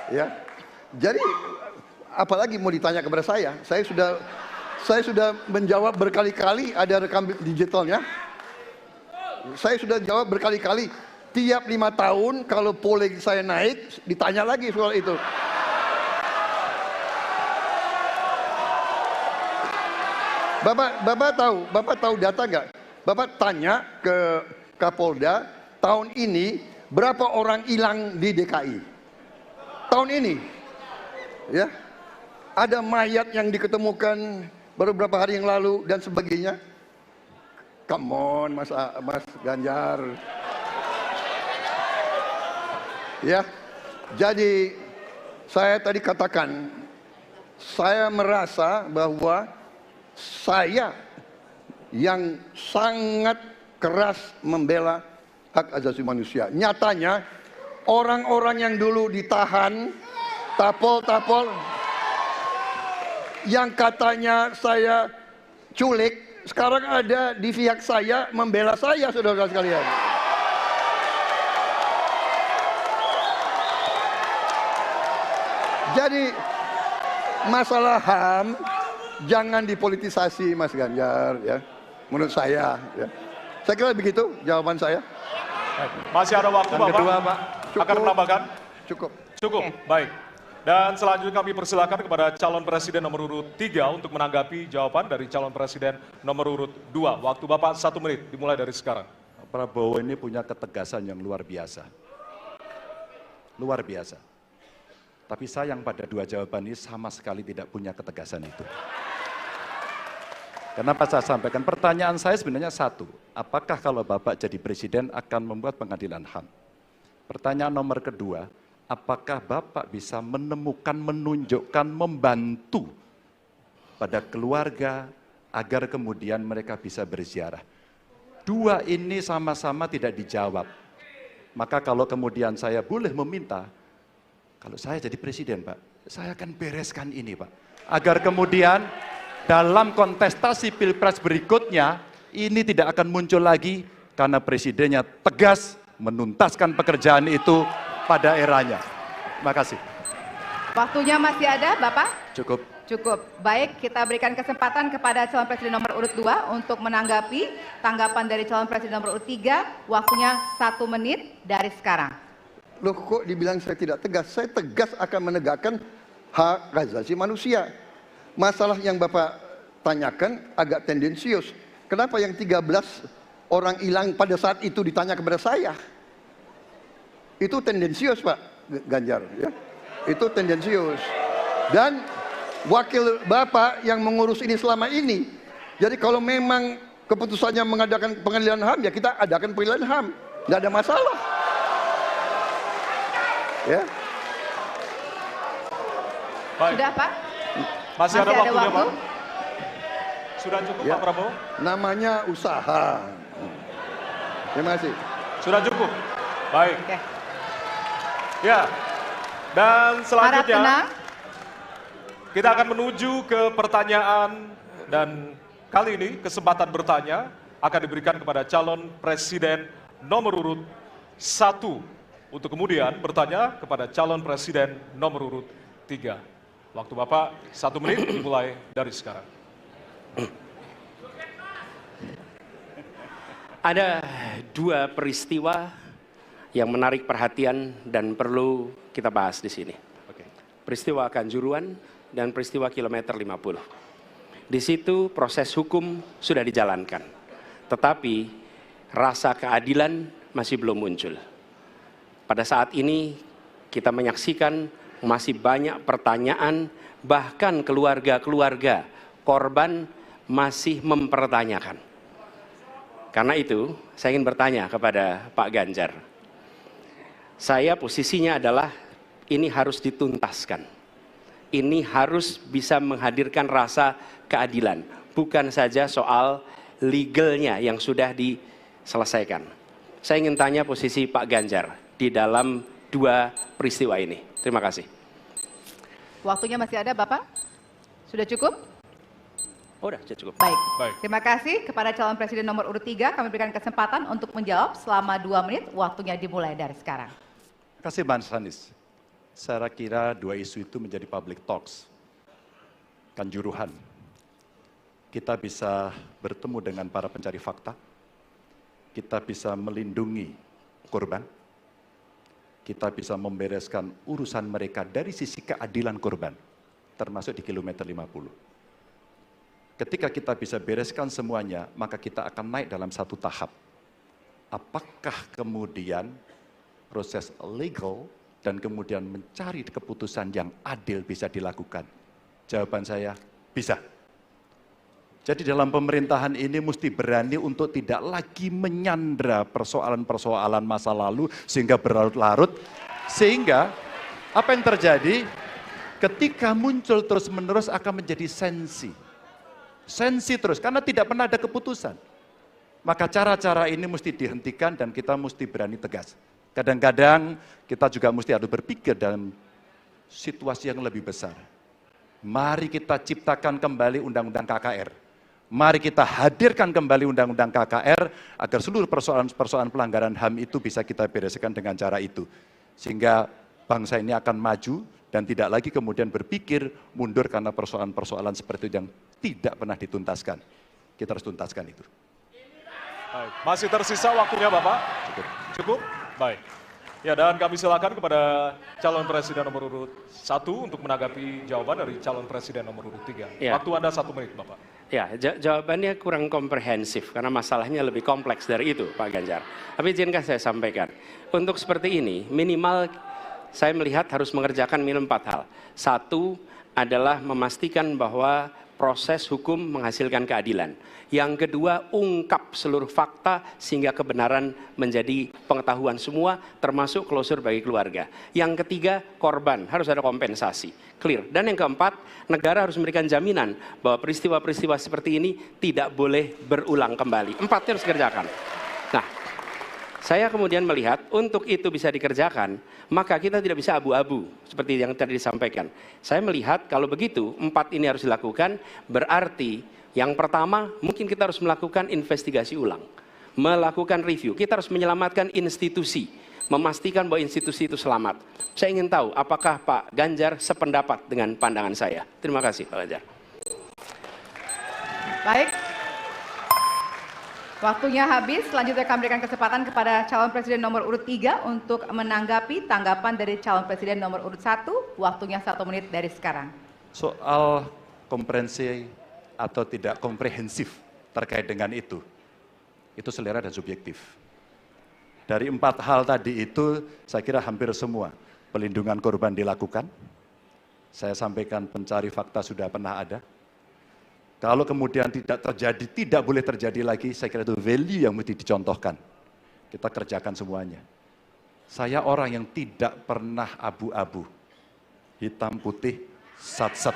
Ya. Jadi apalagi mau ditanya kepada saya? Saya sudah menjawab berkali-kali, ada rekam digitalnya. Saya sudah jawab berkali-kali. Tiap 5 tahun kalau polling saya naik, ditanya lagi soal itu. Bapak tahu data nggak? Bapak tanya ke Kapolda, tahun ini berapa orang hilang di DKI? Tahun ini, ya, ada mayat yang diketemukan baru beberapa hari yang lalu dan sebagainya. Come on, Mas Ganjar. Ya, jadi saya tadi katakan, saya merasa bahwa saya yang sangat keras membela hak asasi manusia. Nyatanya orang-orang yang dulu ditahan, tapol-tapol, yang katanya saya culik, sekarang ada di pihak saya membela saya, saudara sekalian. Jadi masalah HAM jangan dipolitisasi, Mas Ganjar, ya. Menurut saya, ya. Saya kira begitu jawaban saya. Masih ada waktu, Bapak. Kedua, Pak. Akan menambahkan? Cukup. Cukup, baik. Dan selanjutnya kami persilakan kepada calon presiden nomor urut 3 untuk menanggapi jawaban dari calon presiden nomor urut 2. Waktu Bapak 1 menit, dimulai dari sekarang. Prabowo ini punya ketegasan yang luar biasa. Luar biasa. Tapi sayang pada 2 jawaban ini sama sekali tidak punya ketegasan itu. Kenapa saya sampaikan? Pertanyaan saya sebenarnya 1. Apakah kalau Bapak jadi presiden akan membuat pengadilan HAM? Pertanyaan nomor kedua, apakah Bapak bisa menemukan, menunjukkan, membantu pada keluarga agar kemudian mereka bisa berziarah? 2 ini sama-sama tidak dijawab. Maka kalau kemudian saya boleh meminta, kalau saya jadi presiden, Pak, saya akan bereskan ini, Pak. Agar kemudian dalam kontestasi pilpres berikutnya, ini tidak akan muncul lagi karena presidennya tegas menuntaskan pekerjaan itu pada eranya. Terima kasih. Waktunya masih ada, Bapak? Cukup. Cukup. Baik, kita berikan kesempatan kepada calon presiden nomor urut 2 untuk menanggapi tanggapan dari calon presiden nomor urut 3. Waktunya 1 menit dari sekarang. Loh, kok dibilang saya tidak tegas? Saya tegas akan menegakkan hak asasi manusia. Masalah yang Bapak tanyakan agak tendensius. Kenapa yang 13 orang hilang pada saat itu ditanya kepada saya? Itu tendensius, Pak Ganjar, ya. Itu tendensius. Dan wakil Bapak yang mengurus ini selama ini. Jadi kalau memang keputusannya mengadakan pengadilan HAM, ya kita adakan pengadilan HAM. Nggak ada masalah. Ya. Baik. Sudah, Pak? Masih ada waktunya, Pak? Sudah cukup, Ya. Pak Prabowo? Namanya usaha. Terima kasih. Sudah cukup? Baik. Ya, dan selanjutnya kita akan menuju ke pertanyaan, dan kali ini kesempatan bertanya akan diberikan kepada calon presiden nomor urut 1 untuk kemudian bertanya kepada calon presiden nomor urut 3. Waktu Bapak 1 menit dimulai dari sekarang. Ada 2 peristiwa yang menarik perhatian dan perlu kita bahas di sini. Peristiwa Kanjuruhan dan peristiwa kilometer 50. Di situ proses hukum sudah dijalankan, tetapi rasa keadilan masih belum muncul. Pada saat ini kita menyaksikan masih banyak pertanyaan, bahkan keluarga-keluarga korban masih mempertanyakan. Karena itu saya ingin bertanya kepada Pak Ganjar. Saya posisinya adalah ini harus dituntaskan. Ini harus bisa menghadirkan rasa keadilan. Bukan saja soal legalnya yang sudah diselesaikan. Saya ingin tanya posisi Pak Ganjar di dalam 2 peristiwa ini. Terima kasih. Waktunya masih ada, Bapak? Sudah cukup? Oh, sudah cukup. Baik. Terima kasih kepada calon presiden nomor urut 3. Kami berikan kesempatan untuk menjawab selama 2 menit. Waktunya dimulai dari sekarang. Terima kasih, Mas Anies. Saya kira 2 isu itu menjadi public talks. Kanjuruhan. Kita bisa bertemu dengan para pencari fakta. Kita bisa melindungi korban. Kita bisa membereskan urusan mereka dari sisi keadilan korban, termasuk di kilometer 50. Ketika kita bisa bereskan semuanya, maka kita akan naik dalam 1 tahap. Apakah kemudian proses legal dan kemudian mencari keputusan yang adil bisa dilakukan? Jawaban saya, bisa. Jadi dalam pemerintahan ini mesti berani untuk tidak lagi menyandra persoalan-persoalan masa lalu sehingga berlarut-larut. Sehingga apa yang terjadi ketika muncul terus-menerus akan menjadi sensi. Sensi terus, karena tidak pernah ada keputusan. Maka cara-cara ini mesti dihentikan dan kita mesti berani tegas. Kadang-kadang kita juga mesti harus berpikir dalam situasi yang lebih besar. Mari kita ciptakan kembali Undang-Undang KKR. Mari kita hadirkan kembali Undang-Undang KKR agar seluruh persoalan-persoalan pelanggaran HAM itu bisa kita bereskan dengan cara itu. Sehingga bangsa ini akan maju dan tidak lagi kemudian berpikir mundur karena persoalan-persoalan seperti itu yang tidak pernah dituntaskan. Kita harus tuntaskan itu. Baik. Masih tersisa waktunya, Bapak? Cukup? Baik. Ya, dan kami silakan kepada calon presiden nomor urut 1 untuk menanggapi jawaban dari calon presiden nomor urut 3. Ya. Waktu Anda 1 menit, Bapak. Ya, jawabannya kurang komprehensif karena masalahnya lebih kompleks dari itu, Pak Ganjar. Tapi izinkan saya sampaikan, untuk seperti ini minimal saya melihat harus mengerjakan minimum 4 hal. 1 adalah memastikan bahwa proses hukum menghasilkan keadilan. Yang kedua, ungkap seluruh fakta sehingga kebenaran menjadi pengetahuan semua, termasuk closure bagi keluarga. Yang ketiga, korban harus ada kompensasi, clear. Dan yang keempat, negara harus memberikan jaminan bahwa peristiwa-peristiwa seperti ini tidak boleh berulang kembali. 4 harus dikerjakan. Nah, saya kemudian melihat untuk itu bisa dikerjakan, maka kita tidak bisa abu-abu seperti yang tadi disampaikan. Saya melihat kalau begitu 4 ini harus dilakukan, berarti yang pertama mungkin kita harus melakukan investigasi ulang, melakukan review. Kita harus menyelamatkan institusi, memastikan bahwa institusi itu selamat. Saya ingin tahu apakah Pak Ganjar sependapat dengan pandangan saya. Terima kasih Pak Ganjar. Baik. Waktunya habis, selanjutnya kami berikan kesempatan kepada calon presiden nomor urut 3 untuk menanggapi tanggapan dari calon presiden nomor urut 1. Waktunya 1 menit dari sekarang. Soal komprehensi atau tidak komprehensif terkait dengan itu selera dan subjektif. Dari 4 hal tadi itu, saya kira hampir semua pelindungan korban dilakukan. Saya sampaikan pencari fakta sudah pernah ada. Kalau kemudian tidak terjadi, tidak boleh terjadi lagi, saya kira itu value yang mesti dicontohkan. Kita kerjakan semuanya. Saya orang yang tidak pernah abu-abu, hitam putih, sat-set.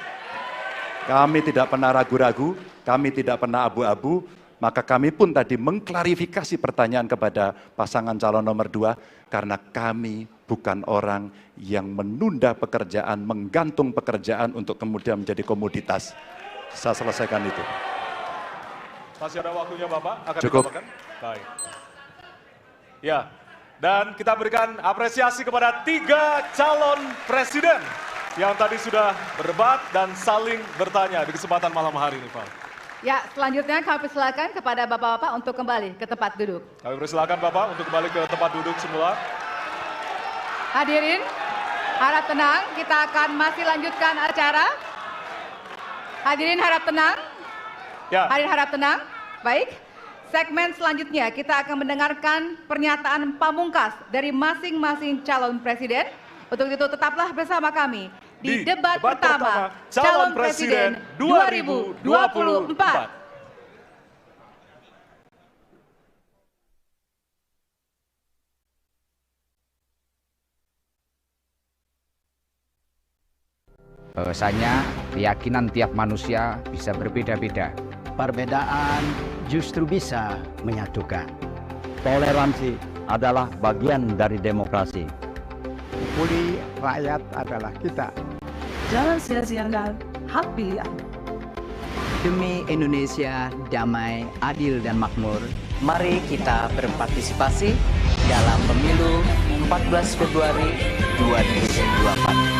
Kami tidak pernah ragu-ragu, kami tidak pernah abu-abu, maka kami pun tadi mengklarifikasi pertanyaan kepada pasangan calon nomor 2, karena kami bukan orang yang menunda pekerjaan, menggantung pekerjaan untuk kemudian menjadi komoditas. Saya selesaikan itu. Masih ada waktunya Bapak? Akan cukup. ditambahkan? Baik. Ya, dan kita berikan apresiasi kepada 3 calon presiden yang tadi sudah berdebat dan saling bertanya di kesempatan malam hari ini, Pak. Ya, selanjutnya kami persilakan kepada Bapak-Bapak untuk kembali ke tempat duduk. Kami persilakan Bapak untuk kembali ke tempat duduk semula. Hadirin, harap tenang, kita akan masih lanjutkan acara. Hadirin harap tenang. Ya. Hadirin harap tenang. Baik. Segmen selanjutnya kita akan mendengarkan pernyataan pamungkas dari masing-masing calon presiden. Untuk itu tetaplah bersama kami di debat pertama calon presiden 2024. Bahwasanya keyakinan tiap manusia bisa berbeda-beda. Perbedaan justru bisa menyatukan. Toleransi adalah bagian dari demokrasi. Pulih rakyat adalah kita. Jangan sia-siakan hak pilihan. Demi Indonesia damai, adil, dan makmur, Mari kita berpartisipasi dalam pemilu 14 Februari 2024.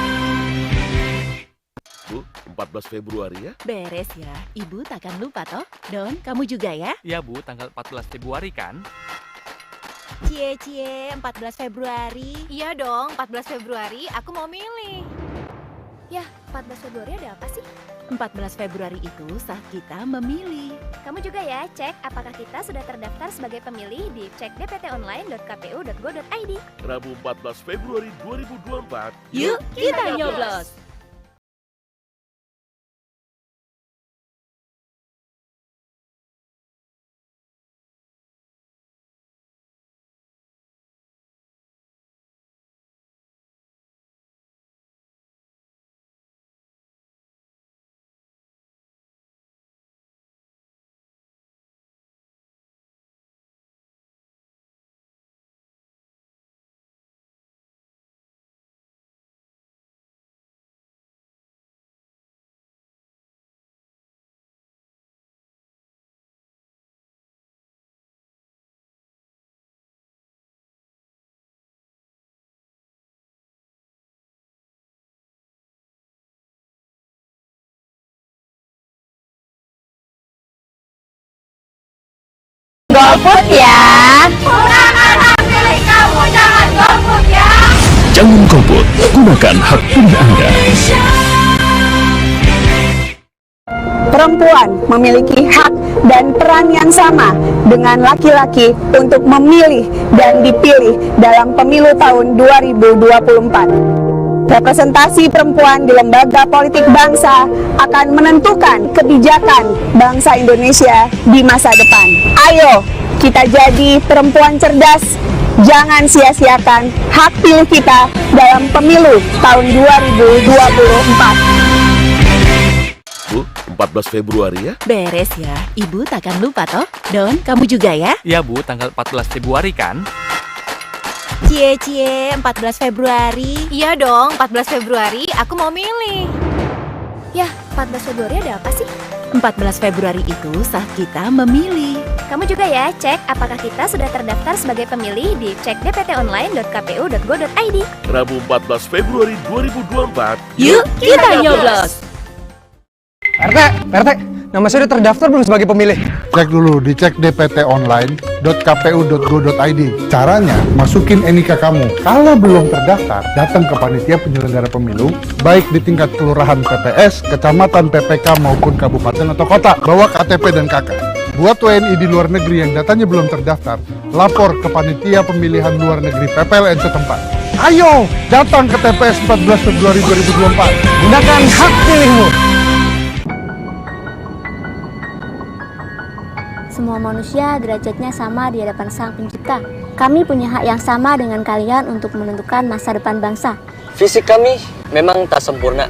Bu, 14 Februari ya? Beres ya, Ibu takkan lupa toh. Don, kamu juga ya? Ya Bu, tanggal 14 Februari kan? Cie, 14 Februari. Iya dong, 14 Februari aku mau milih. Ya, 14 Februari ada apa sih? 14 Februari itu saat kita memilih. Kamu juga ya, cek apakah kita sudah terdaftar sebagai pemilih di cekdptonline.kpu.go.id. Rabu 14 Februari 2024. Yuk, kita nyoblos! Golput ya. Gunakan hak pilih kamu, jangan golput ya. Jangan golput, gunakan hak pilih Anda. Perempuan memiliki hak dan peran yang sama dengan laki-laki untuk memilih dan dipilih dalam pemilu tahun 2024. Representasi perempuan di lembaga politik bangsa akan menentukan kebijakan bangsa Indonesia di masa depan. Ayo, kita jadi perempuan cerdas. Jangan sia-siakan hak pilih kita dalam pemilu tahun 2024. Bu, 14 Februari ya? Beres ya, Ibu takkan lupa toh. Don, kamu juga ya? Ya Bu, tanggal 14 Februari kan? Cie, 14 Februari. Iya dong, 14 Februari aku mau milih. Ya, 14 Februari ada apa sih? 14 Februari itu saat kita memilih. Kamu juga ya cek apakah kita sudah terdaftar sebagai pemilih di cekdptonline.kpu.go.id. Rabu 14 Februari 2024. Yuk kita nyoblos! RT, nama saya udah terdaftar belum sebagai pemilih? Cek dulu di cekdptonline.kpu.go.id. Caranya, masukin NIK kamu. Kalau belum terdaftar, datang ke panitia penyelenggara pemilu, baik di tingkat kelurahan PPS, kecamatan PPK maupun kabupaten atau kota. Bawa KTP dan KK. Buat WNI di luar negeri yang datanya belum terdaftar, lapor ke panitia pemilihan luar negeri PPLN setempat. Ayo, datang ke TPS 14 Februari 2024. Gunakan hak pilihmu. Semua manusia derajatnya sama di hadapan Sang Pencipta. Kami punya hak yang sama dengan kalian untuk menentukan masa depan bangsa. Fisik kami memang tak sempurna,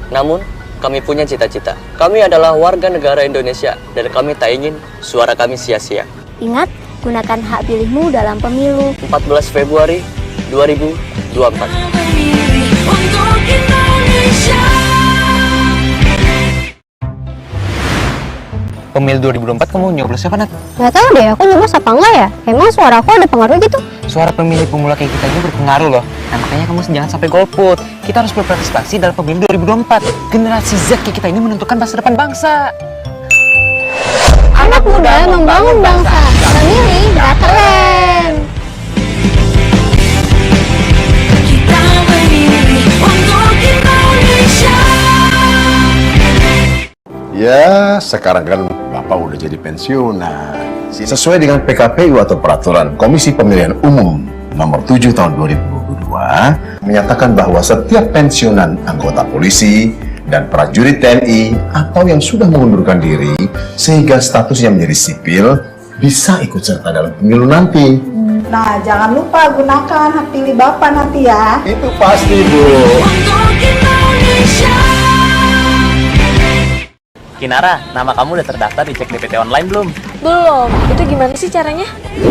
namun kami punya cita-cita. Kami adalah warga negara Indonesia dan kami tak ingin suara kami sia-sia. Ingat, gunakan hak pilihmu dalam pemilu 14 Februari 2024. Pemilu 2024 kamu nyoblos siapa, Nat? Gak tahu deh, aku nyoblos apa enggak ya? Emang suara aku ada pengaruh gitu? Suara pemilih pemula kayak kita ini berpengaruh loh. Nah makanya kamu jangan sampai golput. Kita harus berpartisipasi dalam pemilu 2024. Generasi Z kayak kita ini menentukan masa depan bangsa. Anak muda membangun bangsa. Memilih gak keren. Kita memilih untuk Indonesia. Ya, sekarang kan Bapak udah jadi pensiunan. Sesuai dengan PKPU atau Peraturan Komisi Pemilihan Umum Nomor 7 Tahun 2022, menyatakan bahwa setiap pensiunan anggota polisi dan prajurit TNI atau yang sudah mengundurkan diri sehingga statusnya menjadi sipil bisa ikut serta dalam pemilu nanti. Nah, jangan lupa gunakan hak pilih Bapak nanti ya. Itu pasti, Bu. Untuk Indonesia. Kinara, nama kamu udah terdaftar di Cek DPT Online belum? Belum. Itu gimana sih caranya?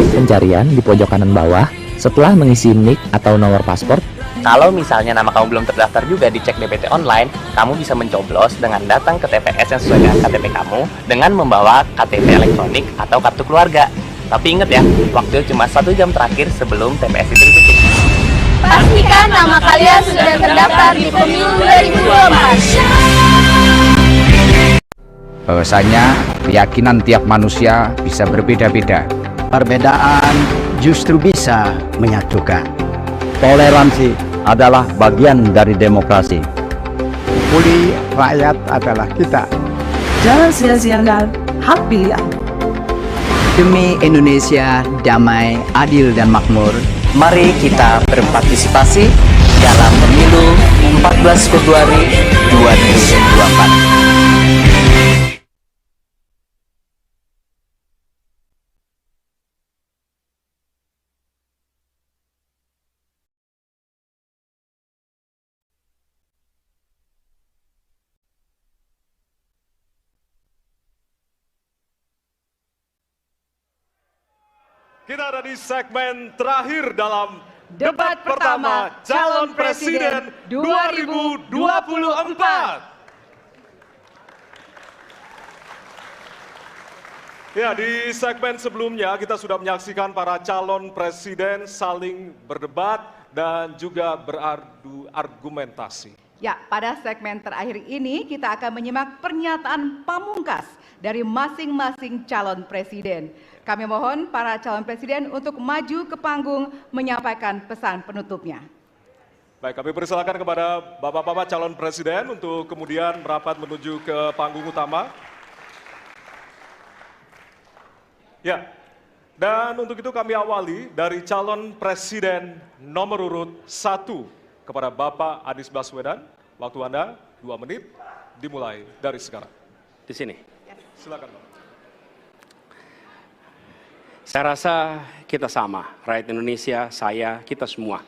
Pencarian di pojok kanan bawah setelah mengisi NIK atau nomor paspor. Kalau misalnya nama kamu belum terdaftar juga di Cek DPT Online, kamu bisa mencoblos dengan datang ke TPS yang sesuai dengan KTP kamu dengan membawa KTP elektronik atau kartu keluarga. Tapi ingat ya, waktu cuma 1 jam terakhir sebelum TPS itu ditutup. Pastikan nama kalian sudah terdaftar di pemilu 2024. Bahwasanya keyakinan tiap manusia bisa berbeda-beda. Perbedaan justru bisa menyatukan. Toleransi adalah bagian dari demokrasi. Pulih rakyat adalah kita. Jangan sia-siakan hak pilih Anda. Demi Indonesia damai, adil, dan makmur, Mari kita berpartisipasi dalam pemilu 14 Februari 2024. Kita ada di segmen terakhir dalam debat pertama calon presiden 2024. Ya, di segmen sebelumnya kita sudah menyaksikan para calon presiden saling berdebat dan juga beradu argumentasi. Ya, pada segmen terakhir ini kita akan menyimak pernyataan pamungkas dari masing-masing calon presiden. Kami mohon para calon presiden untuk maju ke panggung menyampaikan pesan penutupnya. Baik, kami persilakan kepada Bapak-Bapak calon presiden untuk kemudian merapat menuju ke panggung utama. Ya, dan untuk itu kami awali dari calon presiden nomor urut 1 kepada Bapak Anies Baswedan. Waktu Anda 2 menit, dimulai dari sekarang. Di sini. Silakan, Pak. Saya rasa kita sama, rakyat Indonesia, saya, kita semua.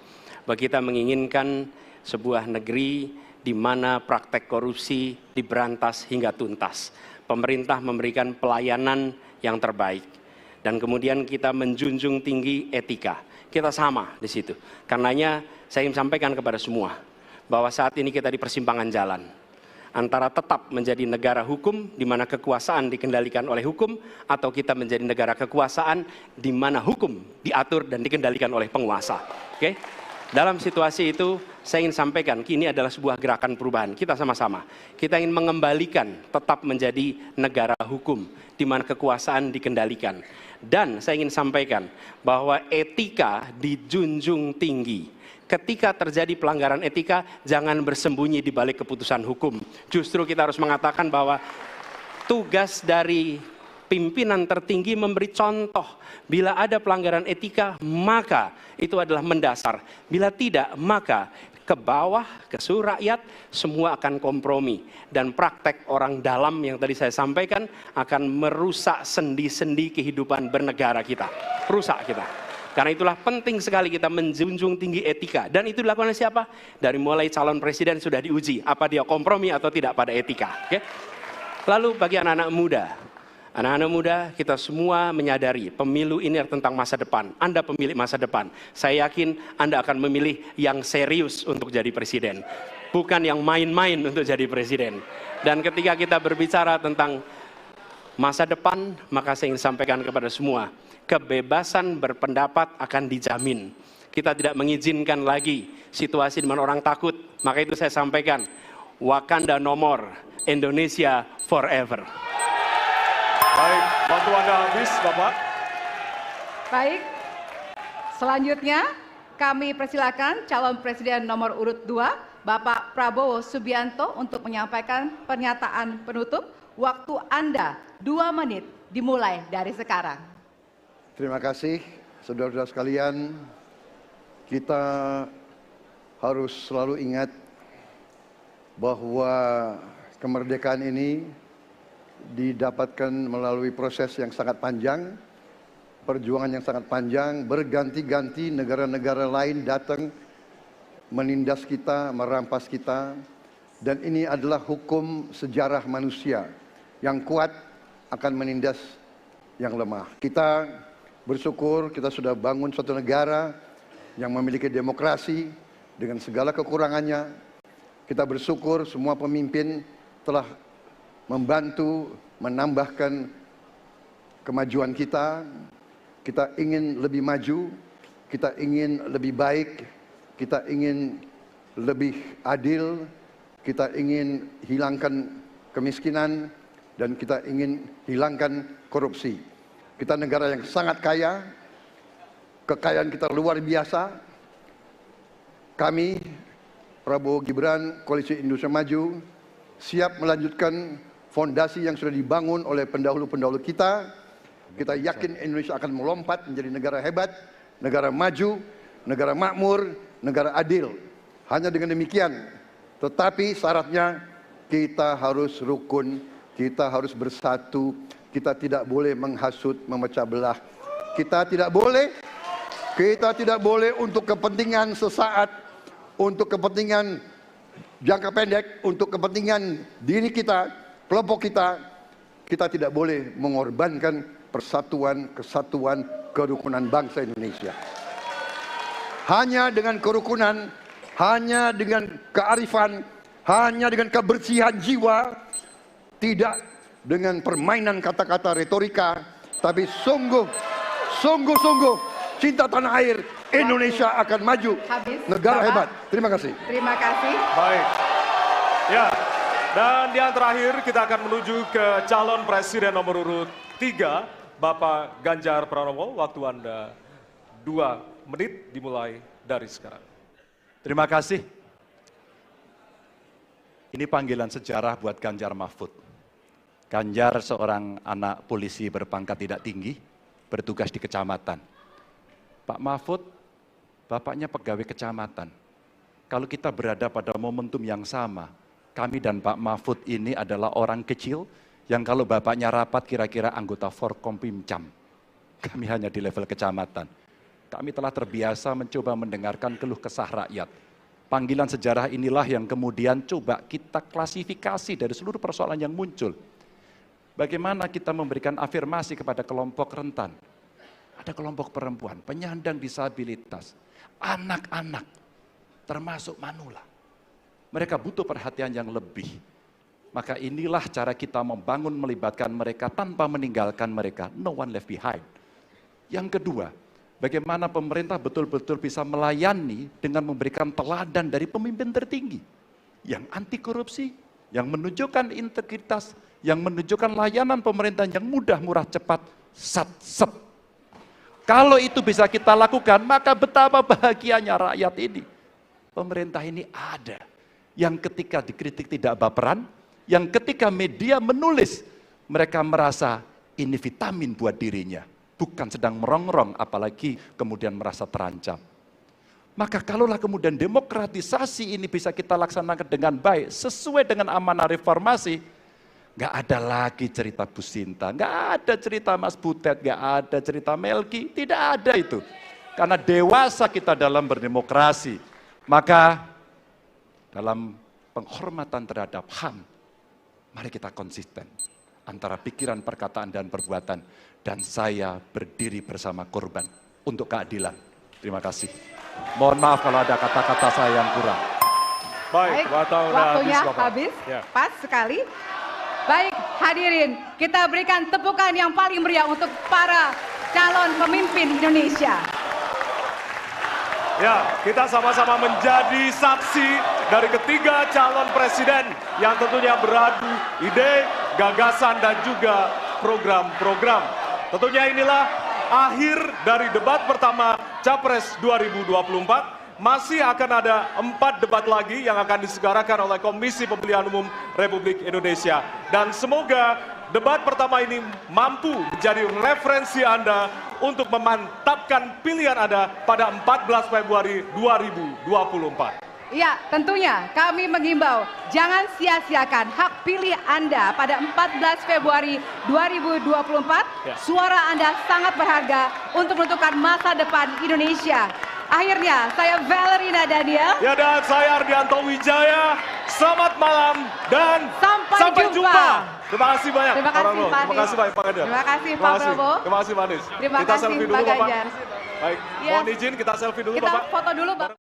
Bahwa kita menginginkan sebuah negeri di mana praktek korupsi diberantas hingga tuntas. Pemerintah memberikan pelayanan yang terbaik. Dan kemudian kita menjunjung tinggi etika. Kita sama di situ. Karenanya saya ingin sampaikan kepada semua bahwa saat ini kita di persimpangan jalan. antara tetap menjadi negara hukum di mana kekuasaan dikendalikan oleh hukum, atau kita menjadi negara kekuasaan di mana hukum diatur dan dikendalikan oleh penguasa. Oke? Dalam situasi itu, saya ingin sampaikan, ini adalah sebuah gerakan perubahan. Kita sama-sama. Kita ingin mengembalikan tetap menjadi negara hukum, di mana kekuasaan dikendalikan. Dan saya ingin sampaikan bahwa etika dijunjung tinggi. Ketika terjadi pelanggaran etika, jangan bersembunyi di balik keputusan hukum. Justru kita harus mengatakan bahwa tugas dari pimpinan tertinggi memberi contoh. Bila ada pelanggaran etika, maka itu adalah mendasar. Bila tidak, maka ke bawah, ke seluruh rakyat, semua akan kompromi. Dan praktek orang dalam yang tadi saya sampaikan akan merusak sendi-sendi kehidupan bernegara kita. Rusak kita. Karena itulah penting sekali kita menjunjung tinggi etika. Dan itu dilakukan oleh siapa? Dari mulai calon presiden sudah diuji. Apa dia kompromi atau tidak pada etika. Oke? Lalu bagi anak-anak muda. Anak-anak muda, kita semua menyadari pemilu ini tentang masa depan. Anda pemilik masa depan. Saya yakin Anda akan memilih yang serius untuk jadi presiden. Bukan yang main-main untuk jadi presiden. Dan ketika kita berbicara tentang masa depan, maka saya ingin sampaikan kepada semua, kebebasan berpendapat akan dijamin. Kita tidak mengizinkan lagi situasi di mana orang takut. Maka itu saya sampaikan, Wakanda no more, Indonesia forever. Baik, waktu Anda habis, Bapak. Baik, selanjutnya kami persilakan calon presiden nomor urut 2, Bapak Prabowo Subianto untuk menyampaikan pernyataan penutup. Waktu Anda 2 menit dimulai dari sekarang. Terima kasih, saudara-saudara sekalian. Kita harus selalu ingat bahwa kemerdekaan ini didapatkan melalui proses yang sangat panjang, perjuangan yang sangat panjang, berganti-ganti negara-negara lain datang menindas kita, merampas kita, dan ini adalah hukum sejarah manusia. Yang kuat akan menindas yang lemah. Kita bersyukur kita sudah bangun suatu negara yang memiliki demokrasi dengan segala kekurangannya. Kita bersyukur semua pemimpin telah membantu menambahkan kemajuan kita. Kita ingin lebih maju, kita ingin lebih baik, kita ingin lebih adil, kita ingin hilangkan kemiskinan, dan kita ingin hilangkan korupsi. Kita negara yang sangat kaya, kekayaan kita luar biasa. Kami, Prabowo Gibran, Koalisi Indonesia Maju, siap melanjutkan fondasi yang sudah dibangun oleh pendahulu-pendahulu kita. Kita yakin Indonesia akan melompat menjadi negara hebat, negara maju, negara makmur, negara adil. Hanya dengan demikian, tetapi syaratnya kita harus rukun, kita harus bersatu, kita tidak boleh menghasut, memecah belah. Kita tidak boleh untuk kepentingan sesaat, untuk kepentingan jangka pendek, untuk kepentingan diri kita, kelompok kita, kita tidak boleh mengorbankan persatuan, kesatuan, kerukunan bangsa Indonesia. Hanya dengan kerukunan, hanya dengan kearifan, hanya dengan kebersihan jiwa, tidak dengan permainan kata-kata retorika, tapi sungguh cinta tanah air, Indonesia akan maju. Negara hebat. Terima kasih. Terima kasih. Baik. Ya. Dan yang terakhir kita akan menuju ke calon presiden nomor urut 3, Bapak Ganjar Pranowo. Waktu Anda 2 menit dimulai dari sekarang. Terima kasih. Ini panggilan sejarah buat Ganjar Mahfud. Ganjar seorang anak polisi berpangkat tidak tinggi, bertugas di kecamatan. Pak Mahfud, bapaknya pegawai kecamatan. Kalau kita berada pada momentum yang sama, kami dan Pak Mahfud ini adalah orang kecil yang kalau bapaknya rapat kira-kira anggota Forkompimcam. Kami hanya di level kecamatan. Kami telah terbiasa mencoba mendengarkan keluh kesah rakyat. Panggilan sejarah inilah yang kemudian coba kita klasifikasi dari seluruh persoalan yang muncul. Bagaimana kita memberikan afirmasi kepada kelompok rentan. Ada kelompok perempuan, penyandang disabilitas, anak-anak, termasuk manula. Mereka butuh perhatian yang lebih. Maka inilah cara kita membangun melibatkan mereka tanpa meninggalkan mereka. No one left behind. Yang kedua, bagaimana pemerintah betul-betul bisa melayani dengan memberikan teladan dari pemimpin tertinggi. Yang anti korupsi, yang menunjukkan integritas, yang menunjukkan layanan pemerintahan yang mudah, murah, cepat, sat-set. Kalau itu bisa kita lakukan, maka betapa bahagianya rakyat ini. Pemerintah ini ada. Yang ketika dikritik tidak baperan, yang ketika media menulis, mereka merasa ini vitamin buat dirinya. Bukan sedang merongrong, apalagi kemudian merasa terancam. Maka kalaulah kemudian demokratisasi ini bisa kita laksanakan dengan baik, sesuai dengan amanah reformasi, nggak ada lagi cerita Bu Sinta, nggak ada cerita Mas Butet, nggak ada cerita Melki, tidak ada itu. Karena dewasa kita dalam berdemokrasi. Maka dalam penghormatan terhadap HAM, mari kita konsisten antara pikiran, perkataan, dan perbuatan. Dan saya berdiri bersama korban untuk keadilan. Terima kasih. Mohon maaf kalau ada kata-kata saya yang kurang. Baik, waktunya habis. Ya. Pas sekali. Baik, hadirin, kita berikan tepukan yang paling meriah untuk para calon pemimpin Indonesia. Ya, kita sama-sama menjadi saksi dari ketiga calon presiden yang tentunya beradu ide, gagasan, dan juga program-program. Tentunya inilah akhir dari debat pertama Capres 2024. Masih akan ada 4 debat lagi yang akan diselenggarakan oleh Komisi Pemilihan Umum Republik Indonesia. Dan semoga debat pertama ini mampu menjadi referensi Anda untuk memantapkan pilihan Anda pada 14 Februari 2024. Ya, tentunya kami mengimbau jangan sia-siakan hak pilih Anda pada 14 Februari 2024. Ya. Suara Anda sangat berharga untuk menentukan masa depan Indonesia. Akhirnya, saya Valerina Daniel. Ya, dan saya Ardianto Wijaya. Selamat malam dan sampai jumpa. Terima kasih banyak. Terima kasih, Pak Terima kasih banyak Pak Ganjar. Terima kasih, Pak Prabowo. Terima kasih Pak Anies. Terima Kita kasih, selfie dulu Pak Bapak. Ganjar. Baik, Ya. mohon izin kita selfie dulu Kita Bapak. foto dulu, Bapak.